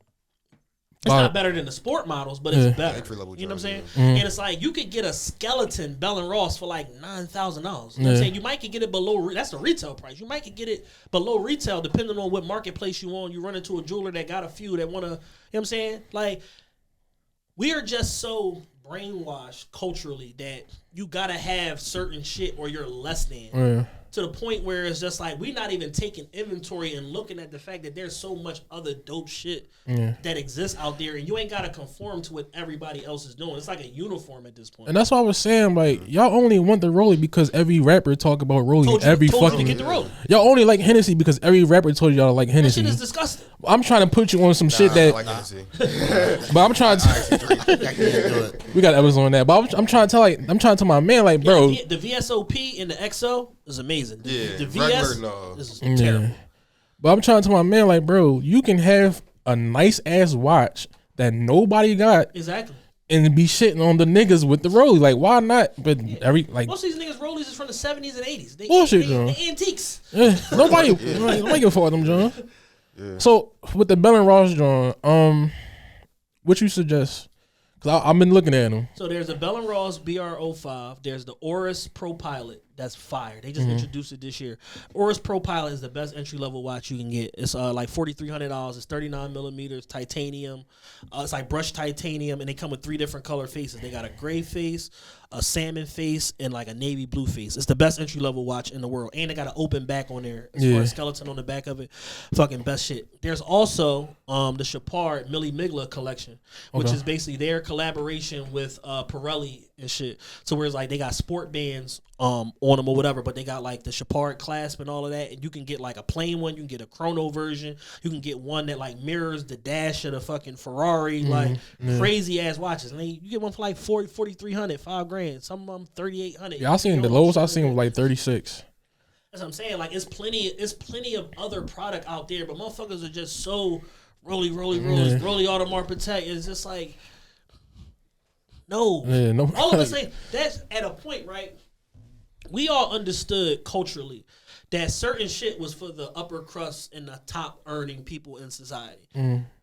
It's not better than the sport models, but it's better. Entry-level You know what I'm Jordan, saying? And it's like you could get a skeleton Bell & Ross for like $9,000. You know what I'm saying? You might could get it below. That's the retail price. You might could get it below retail depending on what marketplace you on. You run into a jeweler that got a few that want to. You know what I'm saying? Like we are just so brainwashed culturally that you gotta have certain shit or you're less than. To the point where it's just like we're not even taking inventory and looking at the fact that there's so much other dope shit that exists out there, and you ain't gotta conform to what everybody else is doing. It's like a uniform at this point. And that's why I was saying, like, y'all only want the Rolly because every rapper talk about Rolly Told every you fucking. to get the Rolly. Y'all only like Hennessy because every rapper told y'all to like That Hennessy. shit is disgusting. I'm trying to put you on some shit I that, like Hennessy. but I'm trying to. I can't do it. We got episodes on that, but I'm trying to tell my man, like, bro, The VSOP and the XO is amazing. The VS regular, no. is terrible. But I'm trying to tell my man, like, bro, you can have a nice ass watch that nobody got Exactly. and be shitting on the niggas with the Rolly. Like, why not? But every like Most of these niggas Rollies is from the 70s and 80s. They, Bullshit, they John. antiques. nobody give a fuck them, John. So with the Bell and Ross, John, what you suggest? Cause I've been looking at them. So there's a Bell & Ross BR05. There's the Oris Pro Pilot. That's fire. They just introduced it this year. Oris Pro Pilot is the best entry level watch you can get. It's like $4,300. It's 39 millimeters, titanium. It's like brushed titanium, and they come with 3 different color faces. They got a gray face, a salmon face, and like a navy blue face. It's the best entry level watch in the world, and they got an open back on there as far as skeleton on the back of it. Fucking best shit. There's also the Chapard Millie Migla collection, which is basically their collaboration with Pirelli and shit. So whereas like they got sport bands on them or whatever, but they got like the Chapard clasp and all of that, and you can get like a plain one, you can get a chrono version, you can get one that like mirrors the dash of the fucking Ferrari, like crazy ass watches, and you get one for like 4,300, $5,000, some of them 3,800. Yeah, I seen the lowest I seen was like 36. That's what I'm saying. Like it's plenty of other product out there, but motherfuckers are just so rolly Audemars Piguet. It's just like no. All of us saying that's at a point, right? We all understood culturally that certain shit was for the upper crust and the top earning people in society.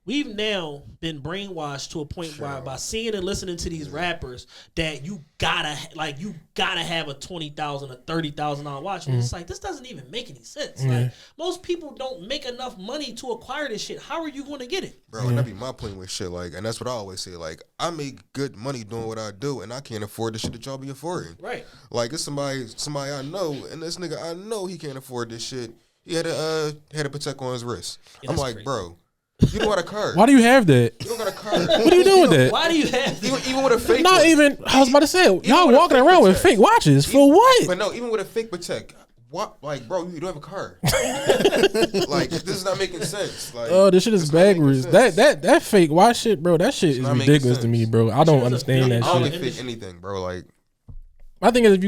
We've now been brainwashed to a point where by seeing and listening to these rappers that you gotta have a $20,000 or $30,000 watch. And it's like this doesn't even make any sense. Like most people don't make enough money to acquire this shit. How are you going to get it, Bro, and that be my point with shit. Like, and that's what I always say. Like, I make good money doing what I do, and I can't afford the shit that y'all be affording. Right? Like, it's somebody I know, and this nigga I know he can't afford this shit. He had a Patek on his wrist. Yeah, I'm that's like, crazy. bro, you don't got a card. Why do you have that? You don't got a card. What are you doing with that? Why do you have? Even with a fake. Not one. even. I was about to say, y'all with a walking fake around with Patek. fake watches for what? But no, even with a fake Patek, what? Like, bro, you don't have a card. Like, this is not making sense. Like, Oh, this shit is it's not making backwards. sense. That fake watch shit, bro. That shit is not making ridiculous to sense. me, bro. I don't Shit is understand a that I don't shit. get fake anything, bro. Like, My thing is,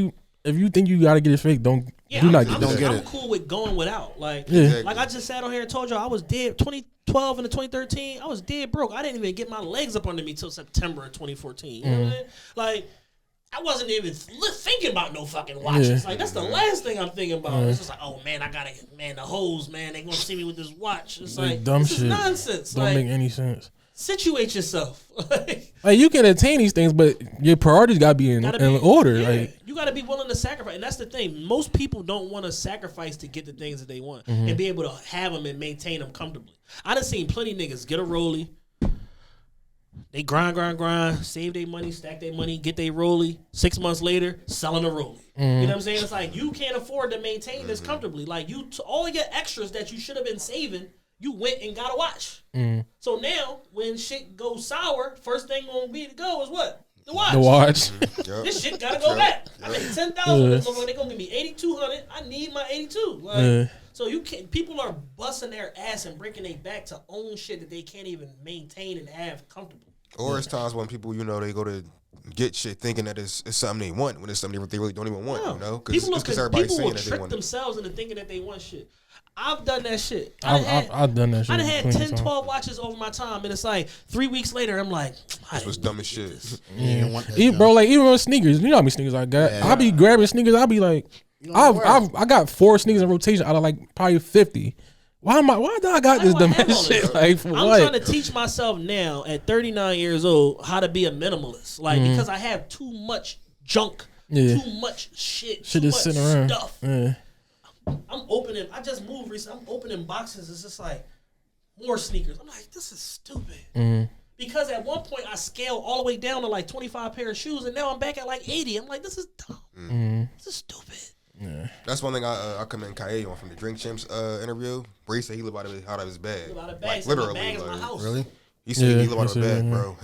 if you think you gotta get it fake, do not get it. get I'm it. cool with going without. Like, Yeah. like I just sat on here and told y'all I was dead 2012 into 2013. I was dead broke. I didn't even get my legs up under me till September of 2014. You know what I mean? Like, I wasn't even thinking about no fucking watches. Yeah. Like, that's the last thing I'm thinking about. It's just like, oh man, the hoes, man, they gonna see me with this watch. It's like dumb this shit. is nonsense. Don't Like, make any sense. situate yourself. Like you can attain these things, but your priorities gotta be in order. Yeah, Like you got to be willing to sacrifice, and that's the thing. Most people don't want to sacrifice to get the things that they want and be able to have them and maintain them comfortably. I done seen plenty niggas get a rollie. They grind, save their money, stack their money, get their rollie. 6 months later, selling a rollie. You know what I'm saying? It's like you can't afford to maintain this comfortably. Like all of your extras that you should have been saving, you went and got a watch. So now, when shit goes sour, first thing gonna be to go is what? The watch. the watch. Yup. This shit gotta go back. I made $10,000. They gonna give me $8,200. I need my $82. Like, So you can't. People are busting their ass and breaking their back to own shit that they can't even maintain and have comfortable. Or it's times when people, they go to get shit thinking that it's something they want when it's something they really don't even want. Because everybody's saying that they trick want themselves into thinking that they want shit. I've done that shit. I've done that shit. I done had 10, times. 12 watches over my time, and it's like 3 weeks later, I'm like, this was dumb as shit. Bro, like even with sneakers, you know how many sneakers I got. I be grabbing sneakers. I be like, I got 4 sneakers in rotation out of like probably 50. Why do I got this dumb ass shit? Like, for I'm what? trying to teach myself now at 39 years old how to be a minimalist. Like, because I have too much junk, too much shit too is much sitting around. stuff. Yeah. I'm opening. I just moved recently. I'm opening boxes. It's just like more sneakers. I'm like, this is stupid. Because at one point I scaled all the way down to like 25 pair of shoes, and now I'm back at like 80. I'm like, this is dumb. This is stupid. Yeah. That's one thing I commend Kaye on from the Drink Champs interview. Where he said he live out of his bag. Like literally, my bag is my house. Really? He said he live out of his bag, bro.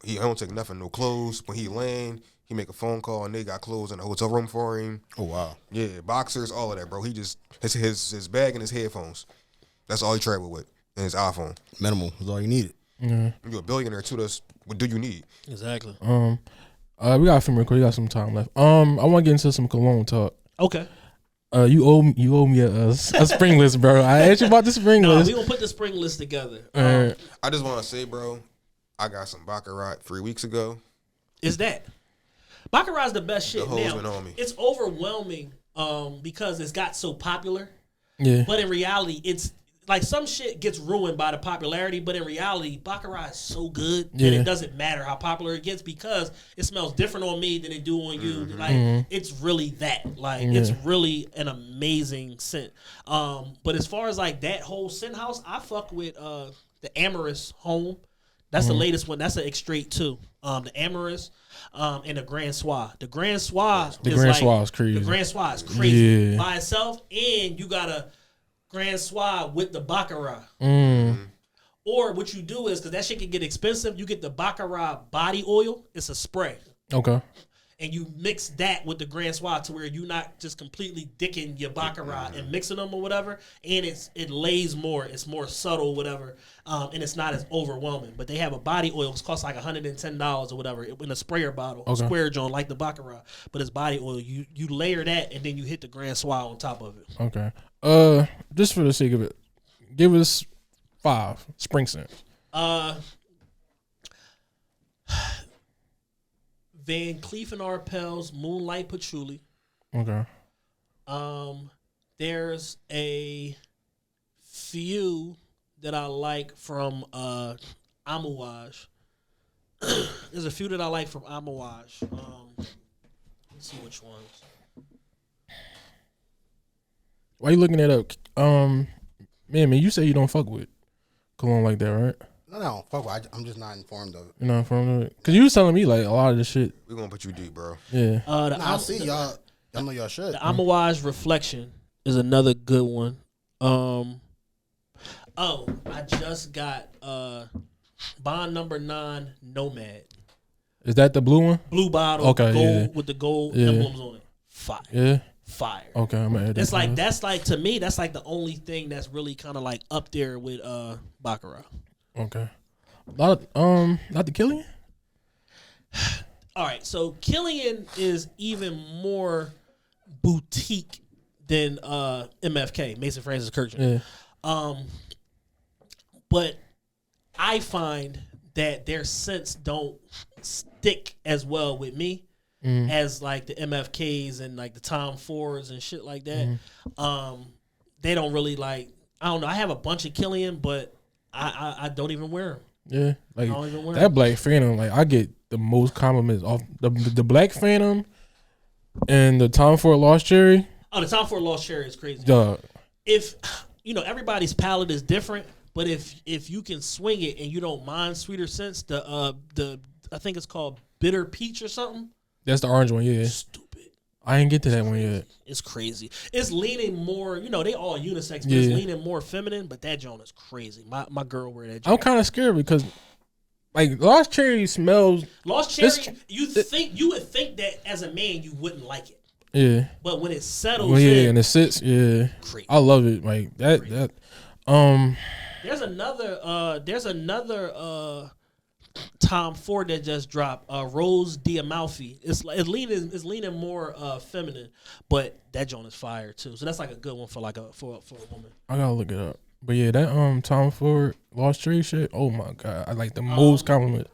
He don't take nothing, no clothes. When he land, he make a phone call and they got clothes in the hotel room for him. Oh wow. Yeah, boxers, all of that, bro. He just his bag and his headphones. That's all he traveled with, and his iPhone. Minimal is all you needed. You're a billionaire too. What do you need? Exactly. We got a few more. We got some time left. I want to get into some cologne talk. Okay. You owe me a spring list, bro. I asked you about the spring list. We gonna put the spring list together. I just want to say, bro, I got some Baccarat 3 weeks ago. Is that Baccarat's the best shit? The hoes now went on me. It's overwhelming because it's got so popular. Yeah. But in reality, it's like some shit gets ruined by the popularity. But in reality, Baccarat is so good that it doesn't matter how popular it gets because it smells different on me than it do on you. Like it's really that. Like it's really an amazing scent. But as far as like that whole scent house, I fuck with the Amorous Home. That's the latest one. That's an X-Straight too. The Amorous and the Grand Soir. The Grand Soir is crazy. The Grand Soir is crazy by itself, and you got a Grand Soir with the Baccarat. Or what you do is, because that shit can get expensive, you get the Baccarat body oil. It's a spray. Okay. And you mix that with the Grand Soir to where you're not just completely dicking your Baccarat and mixing them or whatever. And it lays more. It's more subtle, whatever. And it's not as overwhelming. But they have a body oil. It costs like $110 or whatever in a sprayer bottle. Okay. Square joint like the Baccarat. But it's body oil. You layer that and then you hit the Grand Soir on top of it. Okay. Just for the sake of it, give us 5 spring scents. Van Cleef and Arpels Moonlight Patchouli. Okay. There's a few that I like from Amouage. There's a few that I like from Amouage. Let's see which ones. Why you looking that up? Man, you say you don't fuck with cologne like that, right? No, fuck. I'm just not informed of it. You know, from it, cause you was telling me like a lot of this shit. We're gonna put you deep, bro. Yeah. I see y'all. Y'all know y'all should. The Amouage Reflection is another good one. I just got Bond Number 9 Nomad. Is that the blue one? Blue bottle, Okay, gold with the gold emblems on it. Fire. Yeah. Fire. Okay, I'm gonna add that. It's like that's like to me that's like the only thing that's really kind of like up there with Baccarat. Okay. Not the Killian? All right, so Killian is even more boutique than MFK, Mason Francis Kirchen. Yeah. But I find that their scents don't stick as well with me as like the MFKs and like the Tom Fords and shit like that. They don't really like. I don't know. I have a bunch of Killian, but I don't even wear them. Yeah, like I don't even wear that them. Black Phantom. Like I get the most compliments off the Black Phantom and the Tom Ford Lost Cherry. Oh, the Tom Ford Lost Cherry is crazy. Dog. If everybody's palate is different, but if you can swing it and you don't mind sweeter scents, the I think it's called Bitter Peach or something. That's the orange one. Yeah. Stupid. I ain't get to that one yet. It's crazy. It's leaning more, they all unisex, but it's leaning more feminine, but that joint is crazy. My girl wear that joint. I'm kind of scared because like Lost Cherry smells. Lost Cherry, you would think that as a man you wouldn't like it. Yeah. But when it settles Well, yeah, in, and it sits. Yeah, great. I love it. Like that. Great. That. There's another Tom Ford that just dropped. Rose Diamalfi. It's leaning more feminine, but that joint is fire too. So that's like a good one for for a woman. I gotta look it up. But yeah, that Tom Ford Lost Tree shit. Oh my god, I like the most compliment.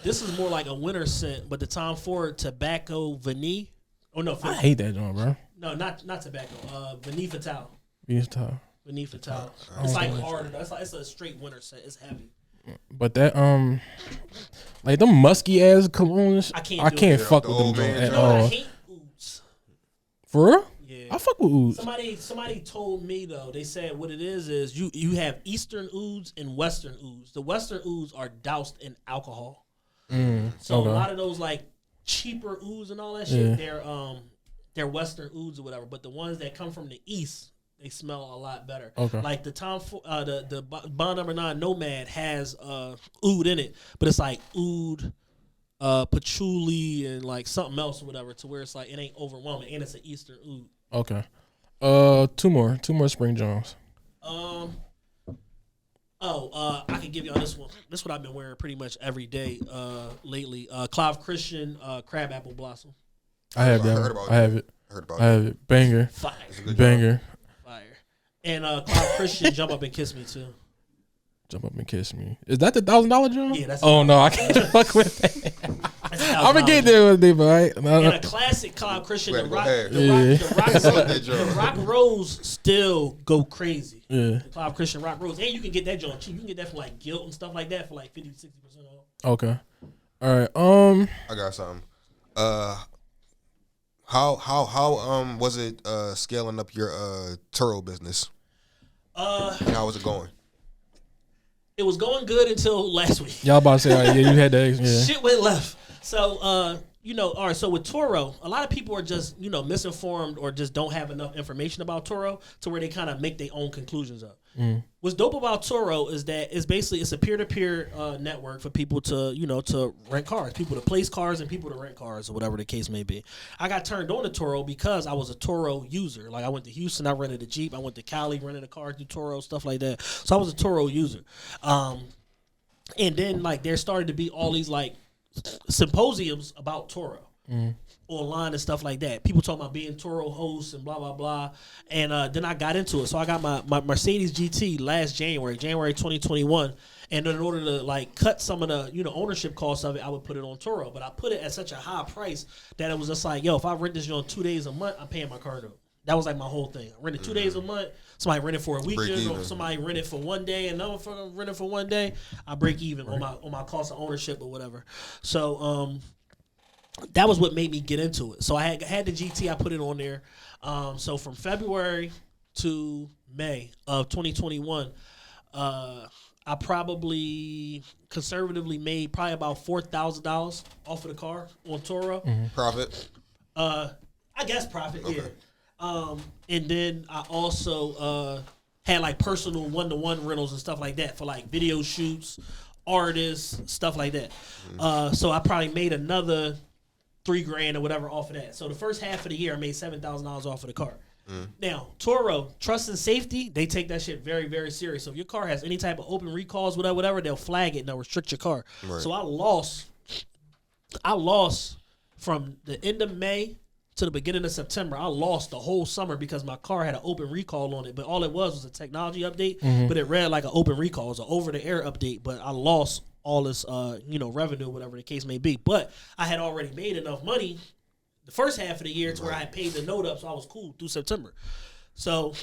This is more like a winter scent, but the Tom Ford Tobacco Vanille. Oh no, I hate that joint, bro. no, not tobacco. Vanille Fatale. Venus Tile. Vanille Fatale. It's like hard. It's a straight winter scent. It's heavy. But that like them musky ass colognes, I can't fuck The with them old joint man at You know what? I all. hate ooze. For real? Yeah. I fuck with ooze. Somebody told me though. They said what it is you have Eastern ooze and Western ooze. The Western ooze are doused in alcohol. So okay. a lot of those like cheaper ooze and all that shit, they're Western ooze or whatever. But the ones that come from the East, they smell a lot better. Okay. Like the the Bond Number 9 Nomad has oud in it, but it's like oud, patchouli, and like something else or whatever, to where it's like it ain't overwhelming, and it's an Eastern oud. Okay. Two more Spring Jones. I can give you on this one. This is what I've been wearing pretty much every day lately. Clive Christian Crab Apple Blossom. I have that. I have it. I have it. Banger. Fire. Banger. Fire. And Clive Christian Jump Up and Kiss Me too. Jump Up and Kiss Me. Is that the $1,000 joint? Yeah, that's. Oh no, I can't fuck with that. I'm gonna get there with it, but right. No. And a classic Clive Christian, the Rock Rose still go crazy. Yeah. The Clive Christian Rock Rose, and you can get that joint cheap. You can get that for like Guilt and stuff like that for like 50-60% off. Okay. All right. I got something. How was it scaling up your Turo business? How was it going? It was going good until last week. Y'all about to say, yeah, you had that. Yeah. Shit went left. So, all right. So with Turo, a lot of people are just, misinformed or just don't have enough information about Turo to where they kind of make their own conclusions up. What's dope about Turo is that it's a peer-to-peer network for people to, to rent cars, people to place cars and people to rent cars or whatever the case may be. I got turned on to Turo because I was a Turo user. Like I went to Houston, I rented a Jeep. I went to Cali, rented a car through Turo, stuff like that. So I was a Turo user. And then like there started to be all these like symposiums about Turo online and stuff like that. People talking about being Turo hosts and blah blah blah. And then I got into it. So I got my Mercedes GT last January 2021. And in order to like cut some of the ownership costs of it, I would put it on Turo. But I put it at such a high price that it was just like, yo, if I rent this 2 days a month, I'm paying my car note. That was like my whole thing. I rented 2 days a month. Somebody rented for a weekend, or somebody rented for 1 day, and another fucker rented for 1 day. I break even on my cost of ownership or whatever. So that was what made me get into it. So I had the GT. I put it on there. So from February to May of 2021, I probably conservatively made probably about $4,000 off of the car on Turo. Profit. I guess profit. Okay. Yeah. And then I also had like personal one-to-one rentals and stuff like that for like video shoots, artists, stuff like that. So I probably made another $3,000 or whatever off of that. So the first half of the year I made $7,000 off of the car. Now, Turo, trust and safety, they take that shit very, very serious. So if your car has any type of open recalls, whatever, they'll flag it and they'll restrict your car. Right. So I lost from the end of May to the beginning of September. I lost the whole summer because my car had an open recall on it. But all it was a technology update. But it read like an open recall. It was an over-the-air update. But I lost all this, revenue, whatever the case may be. But I had already made enough money the first half of the year to where I had paid the note up, so I was cool through September. So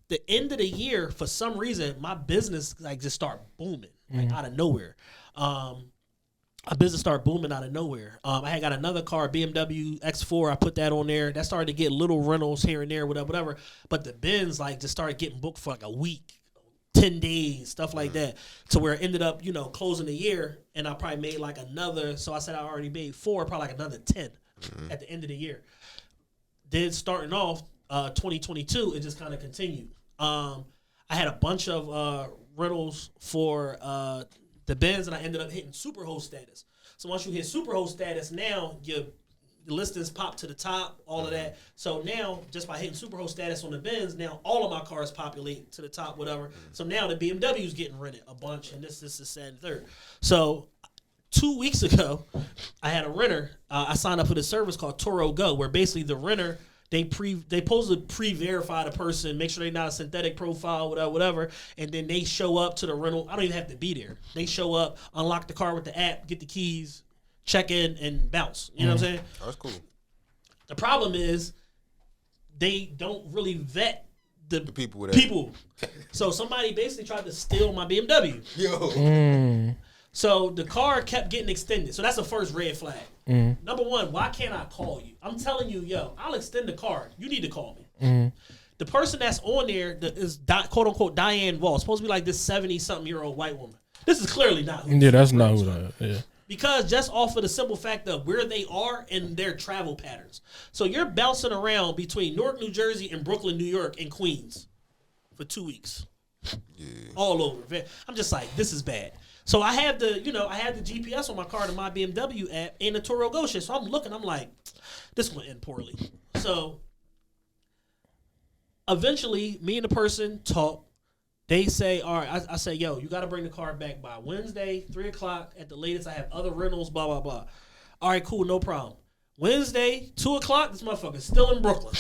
the end of the year, for some reason, my business like just started booming like out of nowhere. My business started booming out of nowhere. I had got another car, BMW X4. I put that on there. That started to get little rentals here and there, whatever. But the Benz like just started getting booked for like a week, 10 days, stuff like that, to where it ended up, closing the year, and I probably made like another. So I said I already made 4, probably like another 10 at the end of the year. Then starting off 2022, it just kind of continued. I had a bunch of rentals for the Benz, and I ended up hitting superhost status. So once you hit superhost status, now the listings pop to the top, all of that. So now, just by hitting Superhost status on the Benz, now all of my cars populate to the top, whatever. So now the BMW's getting rented a bunch, and this is and third. So 2 weeks ago, I had a renter. I signed up for this service called Toro Go, where basically the renter, they supposed to pre-verify the person, make sure they're not a synthetic profile, whatever, and then they show up to the rental. I don't even have to be there. They show up, unlock the car with the app, get the keys, check in, and bounce. You know what I'm saying? Oh, that's cool. The problem is they don't really vet the people with that. So somebody basically tried to steal my BMW. Yo. So the car kept getting extended. So that's the first red flag. Number one, why can't I call you? I'm telling you, yo, I'll extend the car. You need to call me. The person that's on there is quote unquote Diane Wall. Supposed to be like this 70-something-year-old white woman. This is clearly not who. Yeah, that's not who that is. Yeah. Because just off of the simple fact of where they are and their travel patterns. So you're bouncing around between Newark, New Jersey, and Brooklyn, New York, and Queens for 2 weeks. Yeah. All over. I'm just like, this is bad. So I had the GPS on my car to my BMW app and the Toro Go shit. So I'm looking, I'm like, this will end poorly. So eventually, me and the person talk. They say, all right, I say, yo, you got to bring the car back by Wednesday, 3 o'clock at the latest. I have other rentals, blah, blah, blah. All right, cool, no problem. Wednesday, 2 o'clock, this motherfucker's still in Brooklyn.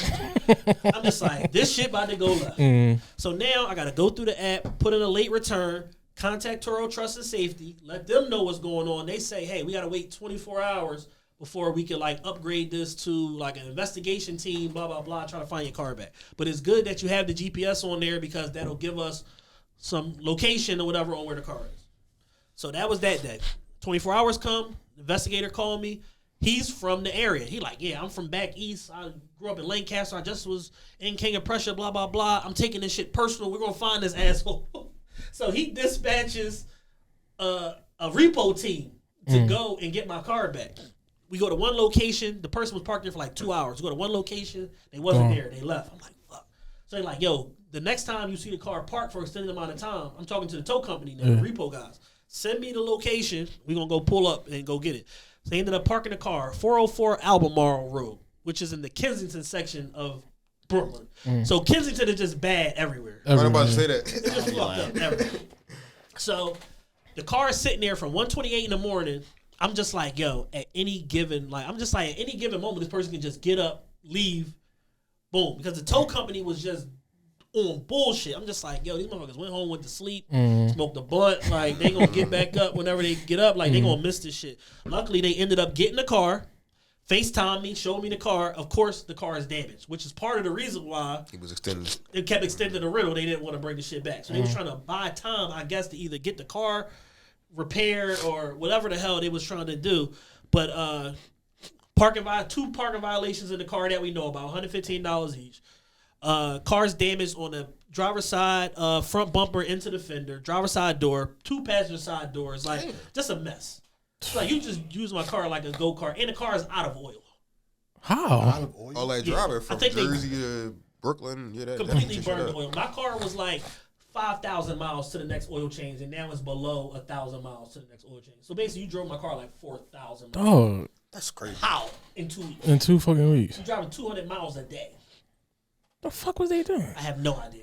I'm just like, this shit about to go left. So now I got to go through the app, put in a late return, contact Toro Trust and Safety, let them know what's going on. They say, hey, we got to wait 24 hours before we can like upgrade this to like an investigation team, blah, blah, blah, try to find your car back. But it's good that you have the GPS on there because that'll give us some location or whatever on where the car is. So that was that day. 24 hours come, the investigator called me. He's from the area. He like, yeah, I'm from back east. I grew up in Lancaster. I just was in King of Prussia, blah, blah, blah. I'm taking this shit personal. We're going to find this asshole. So he dispatches a repo team to go and get my car back. We go to one location. The person was parked there for like 2 hours. We go to one location. They wasn't there. They left. I'm like, fuck. So they're like, yo, the next time you see the car parked for an extended amount of time, I'm talking to the tow company now, the repo guys. Send me the location. We're going to go pull up and go get it. So they ended up parking the car, 404 Albemarle Road, which is in the Kensington section of Brooklyn. So Kensington is just bad everywhere. I'm about to say that. It's just fucked up everywhere. So the car is sitting there from 1:28 in the morning. I'm just like, yo, at any given moment, this person can just get up, leave, boom. Because the tow company was just on bullshit. I'm just like, yo, these motherfuckers went home, went to sleep, smoked a blunt. Like, they gonna get back up whenever they get up. Like, they gonna miss this shit. Luckily, they ended up getting the car, FaceTime me, showed me the car. Of course, the car is damaged, which is part of the reason why He was extended. they kept extending the rental. They didn't want to bring the shit back. So they was trying to buy time, I guess, to either get the car repaired or whatever the hell they was trying to do. But two parking violations in the car that we know about, $115 each. Cars damaged on the driver's side, front bumper into the fender, driver's side door, 2 passenger side doors, like just a mess. It's like you just use my car like a go-kart, and the car is out of oil. How? Out of oil. All that driving from Jersey to Brooklyn. Yeah, that Completely shit burned up. oil. My car was like 5,000 miles to the next oil change, and now it's below 1,000 miles to the next oil change. So basically, you drove my car like 4,000 miles. Oh, That's crazy. How? In 2 weeks. in 2 fucking weeks. You're driving 200 miles a day. The fuck was they doing? I have no idea.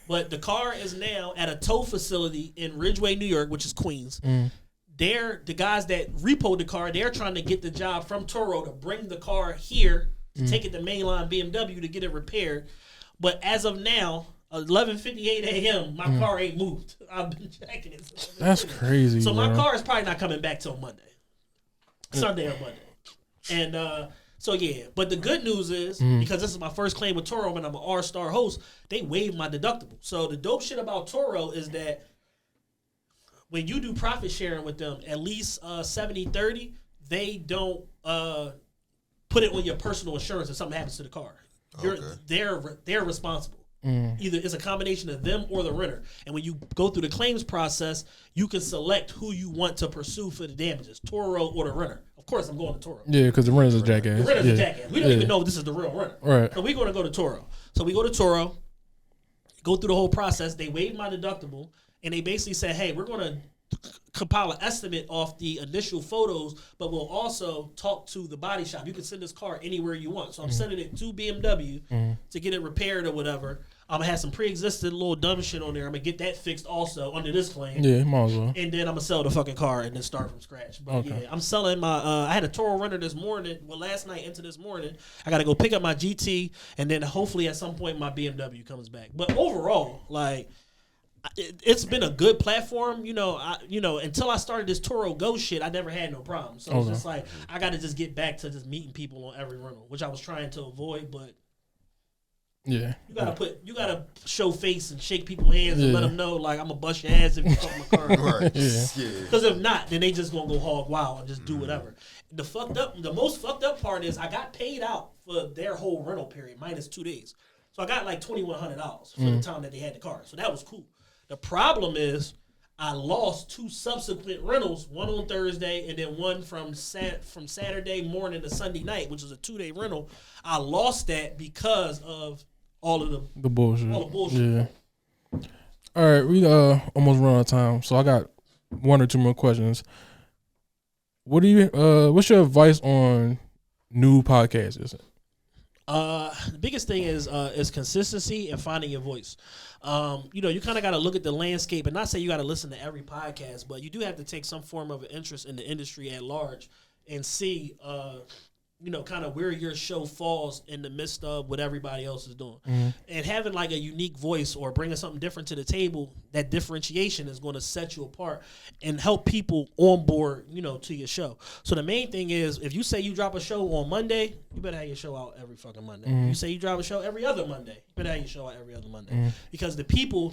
But the car is now at a tow facility in Ridgeway, New York, which is Queens. The guys that repoed the car, they're trying to get the job from Toro to bring the car here to take it to mainline BMW to get it repaired. But as of now, 11:58 a.m., my car ain't moved. I've been checking it. That's crazy. So bro. my car is probably not coming back till Monday, Sunday or Monday. And so yeah, but the good news is because this is my first claim with Toro and I'm an R-Star host, they waived my deductible. So the dope shit about Toro is that when you do profit sharing with them, at least 70-30, they don't put it on your personal insurance if something happens to the car. They're responsible. Either it's a combination of them or the renter. And when you go through the claims process, you can select who you want to pursue for the damages, Toro or the renter. Of course, I'm going to Toro. Yeah, because the renter's a jackass. The renter's a jackass. We don't even know if this is the real renter. Right. So we're going to go to Toro. So we go to Toro, go through the whole process. They waived my deductible, and they basically said, hey, we're going to compile an estimate off the initial photos, but we'll also talk to the body shop. You can send this car anywhere you want. So I'm sending it to BMW to get it repaired or whatever. I'm gonna have some pre-existing little dumb shit on there. I'm gonna get that fixed also under this claim. Yeah, might as well. And then I'm gonna sell the fucking car and then start from scratch. But yeah, I'm selling my. I had a Toro Runner this morning. Well, last night into this morning, I gotta go pick up my GT, and then hopefully at some point my BMW comes back. But overall, like, it's been a good platform. Until I started this Toro Go shit, I never had no problem. So it's just like I gotta just get back to just meeting people on every rental, which I was trying to avoid, but. Yeah, you gotta show face and shake people's hands and let them know like I'm gonna bust your ass if you fuck my car. Right. Because if not, then they just gonna go hog wild and just do whatever. The most fucked up part is I got paid out for their whole rental period minus 2 days, so I got like $2,100 for the time that they had the car. So that was cool. The problem is I lost 2 subsequent rentals, one on Thursday and then one from Saturday morning to Sunday night, which was a 2-day rental. I lost that because of all of the bullshit. All the bullshit. Yeah. All right, we almost run out of time, so I got 1 or 2 more questions. What's your advice on new podcasts? The biggest thing is consistency and finding your voice. You kind of got to look at the landscape and not say you got to listen to every podcast, but you do have to take some form of an interest in the industry at large and see, kind of where your show falls in the midst of what everybody else is doing. And having like a unique voice or bringing something different to the table, that differentiation is going to set you apart and help people on board, to your show. So the main thing is, if you say you drop a show on Monday, you better have your show out every fucking Monday. If you say you drop a show every other Monday, you better have your show out every other Monday. Because the people...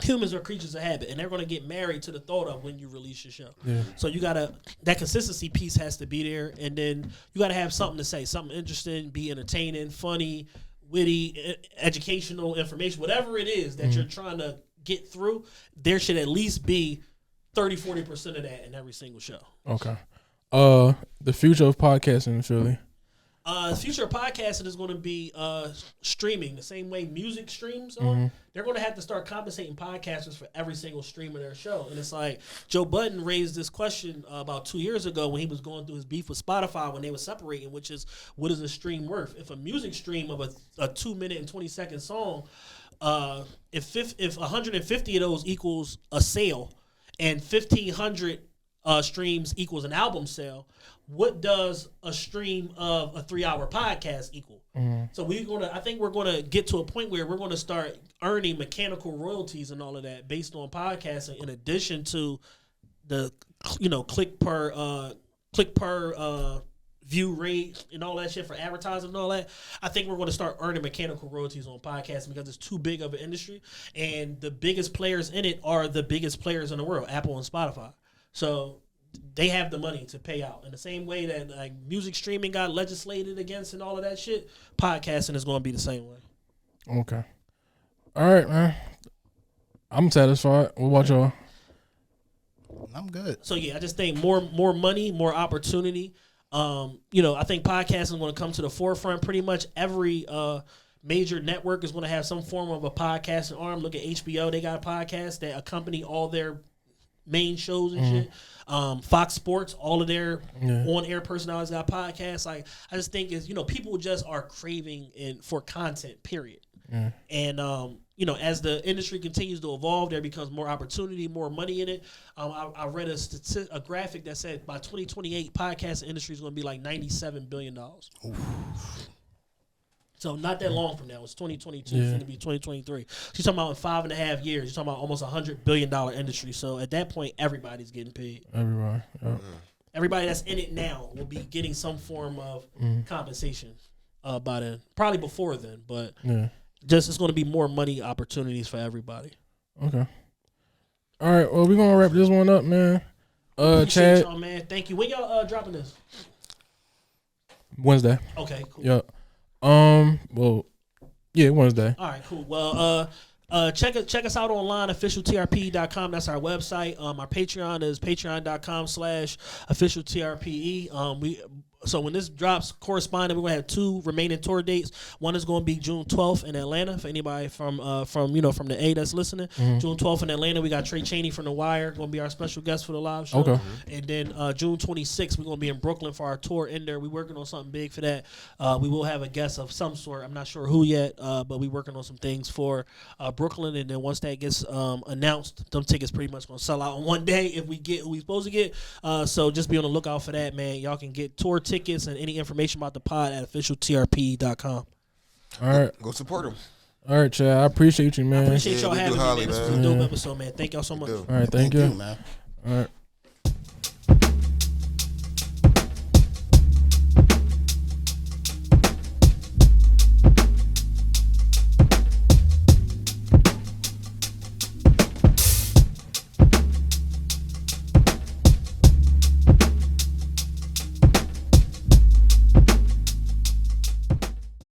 Humans are creatures of habit, and they're going to get married to the thought of when you release your show. Yeah. So that consistency piece has to be there, and then you got to have something to say, something interesting, be entertaining, funny, witty, educational information, whatever it is that you're trying to get through. There should at least be 30-40% of that in every single show. Okay. The future of podcasting in Philly. The future of podcasting is going to be streaming. The same way music streams on, they're going to have to start compensating podcasters for every single stream of their show. And it's like Joe Budden raised this question about 2 years ago when he was going through his beef with Spotify when they were separating, which is, what is a stream worth? If a music stream of a 2-minute and 20-second song, if 150 of those equals a sale and 1,500 streams equals an album sale, what does a stream of a 3-hour podcast equal? So I think we're gonna get to a point where we're gonna start earning mechanical royalties and all of that based on podcasting, in addition to the click per view rate and all that shit for advertising and all that. I think we're going to start earning mechanical royalties on podcasting because it's too big of an industry, and the biggest players in it are the biggest players in the world, Apple and Spotify. So they have the money to pay out. In the same way that like music streaming got legislated against and all of that shit, podcasting is going to be the same way. Okay. All right, man. I'm satisfied. What about y'all? I'm good. So yeah, I just think more money, more opportunity. I think podcasting is going to come to the forefront. Pretty much every major network is going to have some form of a podcasting arm. Look at HBO; they got a podcast that accompany all their main shows and shit. Fox Sports, all of their on-air personalities got podcasts. Like, I just think people just are craving for content, period. And as the industry continues to evolve, there becomes more opportunity, more money in it. I read a graphic that said by 2028, podcast industry is going to be like $97 billion. Oof. So not that long from now. It's 2022. It's going to be 2023. So you're talking about in 5.5 years. You're talking about almost $100 billion industry. So at that point, everybody's getting paid. Everybody. Yep. Everybody that's in it now will be getting some form of compensation by then. Probably before then, but just it's going to be more money opportunities for everybody. Okay. All right. Well, we're going to wrap this one up, man. Chad. Y'all, man. Thank you. When y'all dropping this? Wednesday. Okay, cool. Yep. Wednesday. All right, cool. Well, check us out online, officialtrpe.com. That's our website. Our Patreon is patreon.com/officialtrpe. So when this drops, corresponding, we're gonna have 2 remaining tour dates. One is gonna be June 12th in Atlanta. For anybody from the A that's listening, June 12th in Atlanta, we got Trey Chaney from The Wire gonna be our special guest for the live show. Okay. And then June 26th, we're gonna be in Brooklyn for our tour in there. We're working on something big for that. We will have a guest of some sort. I'm not sure who yet, but we're working on some things for Brooklyn. And then once that gets announced, them tickets pretty much gonna sell out in one day if we get who we supposed to get. So just be on the lookout for that, man. Y'all can get tour tickets and any information about the pod at officialtrpe.com. All right. Go support them. All right, Chad. I appreciate you, man. Appreciate Yeah, y'all we do having me, highly, man. This was man. a dope episode, man. Thank y'all so much. All right. Thank you, you. man. All right.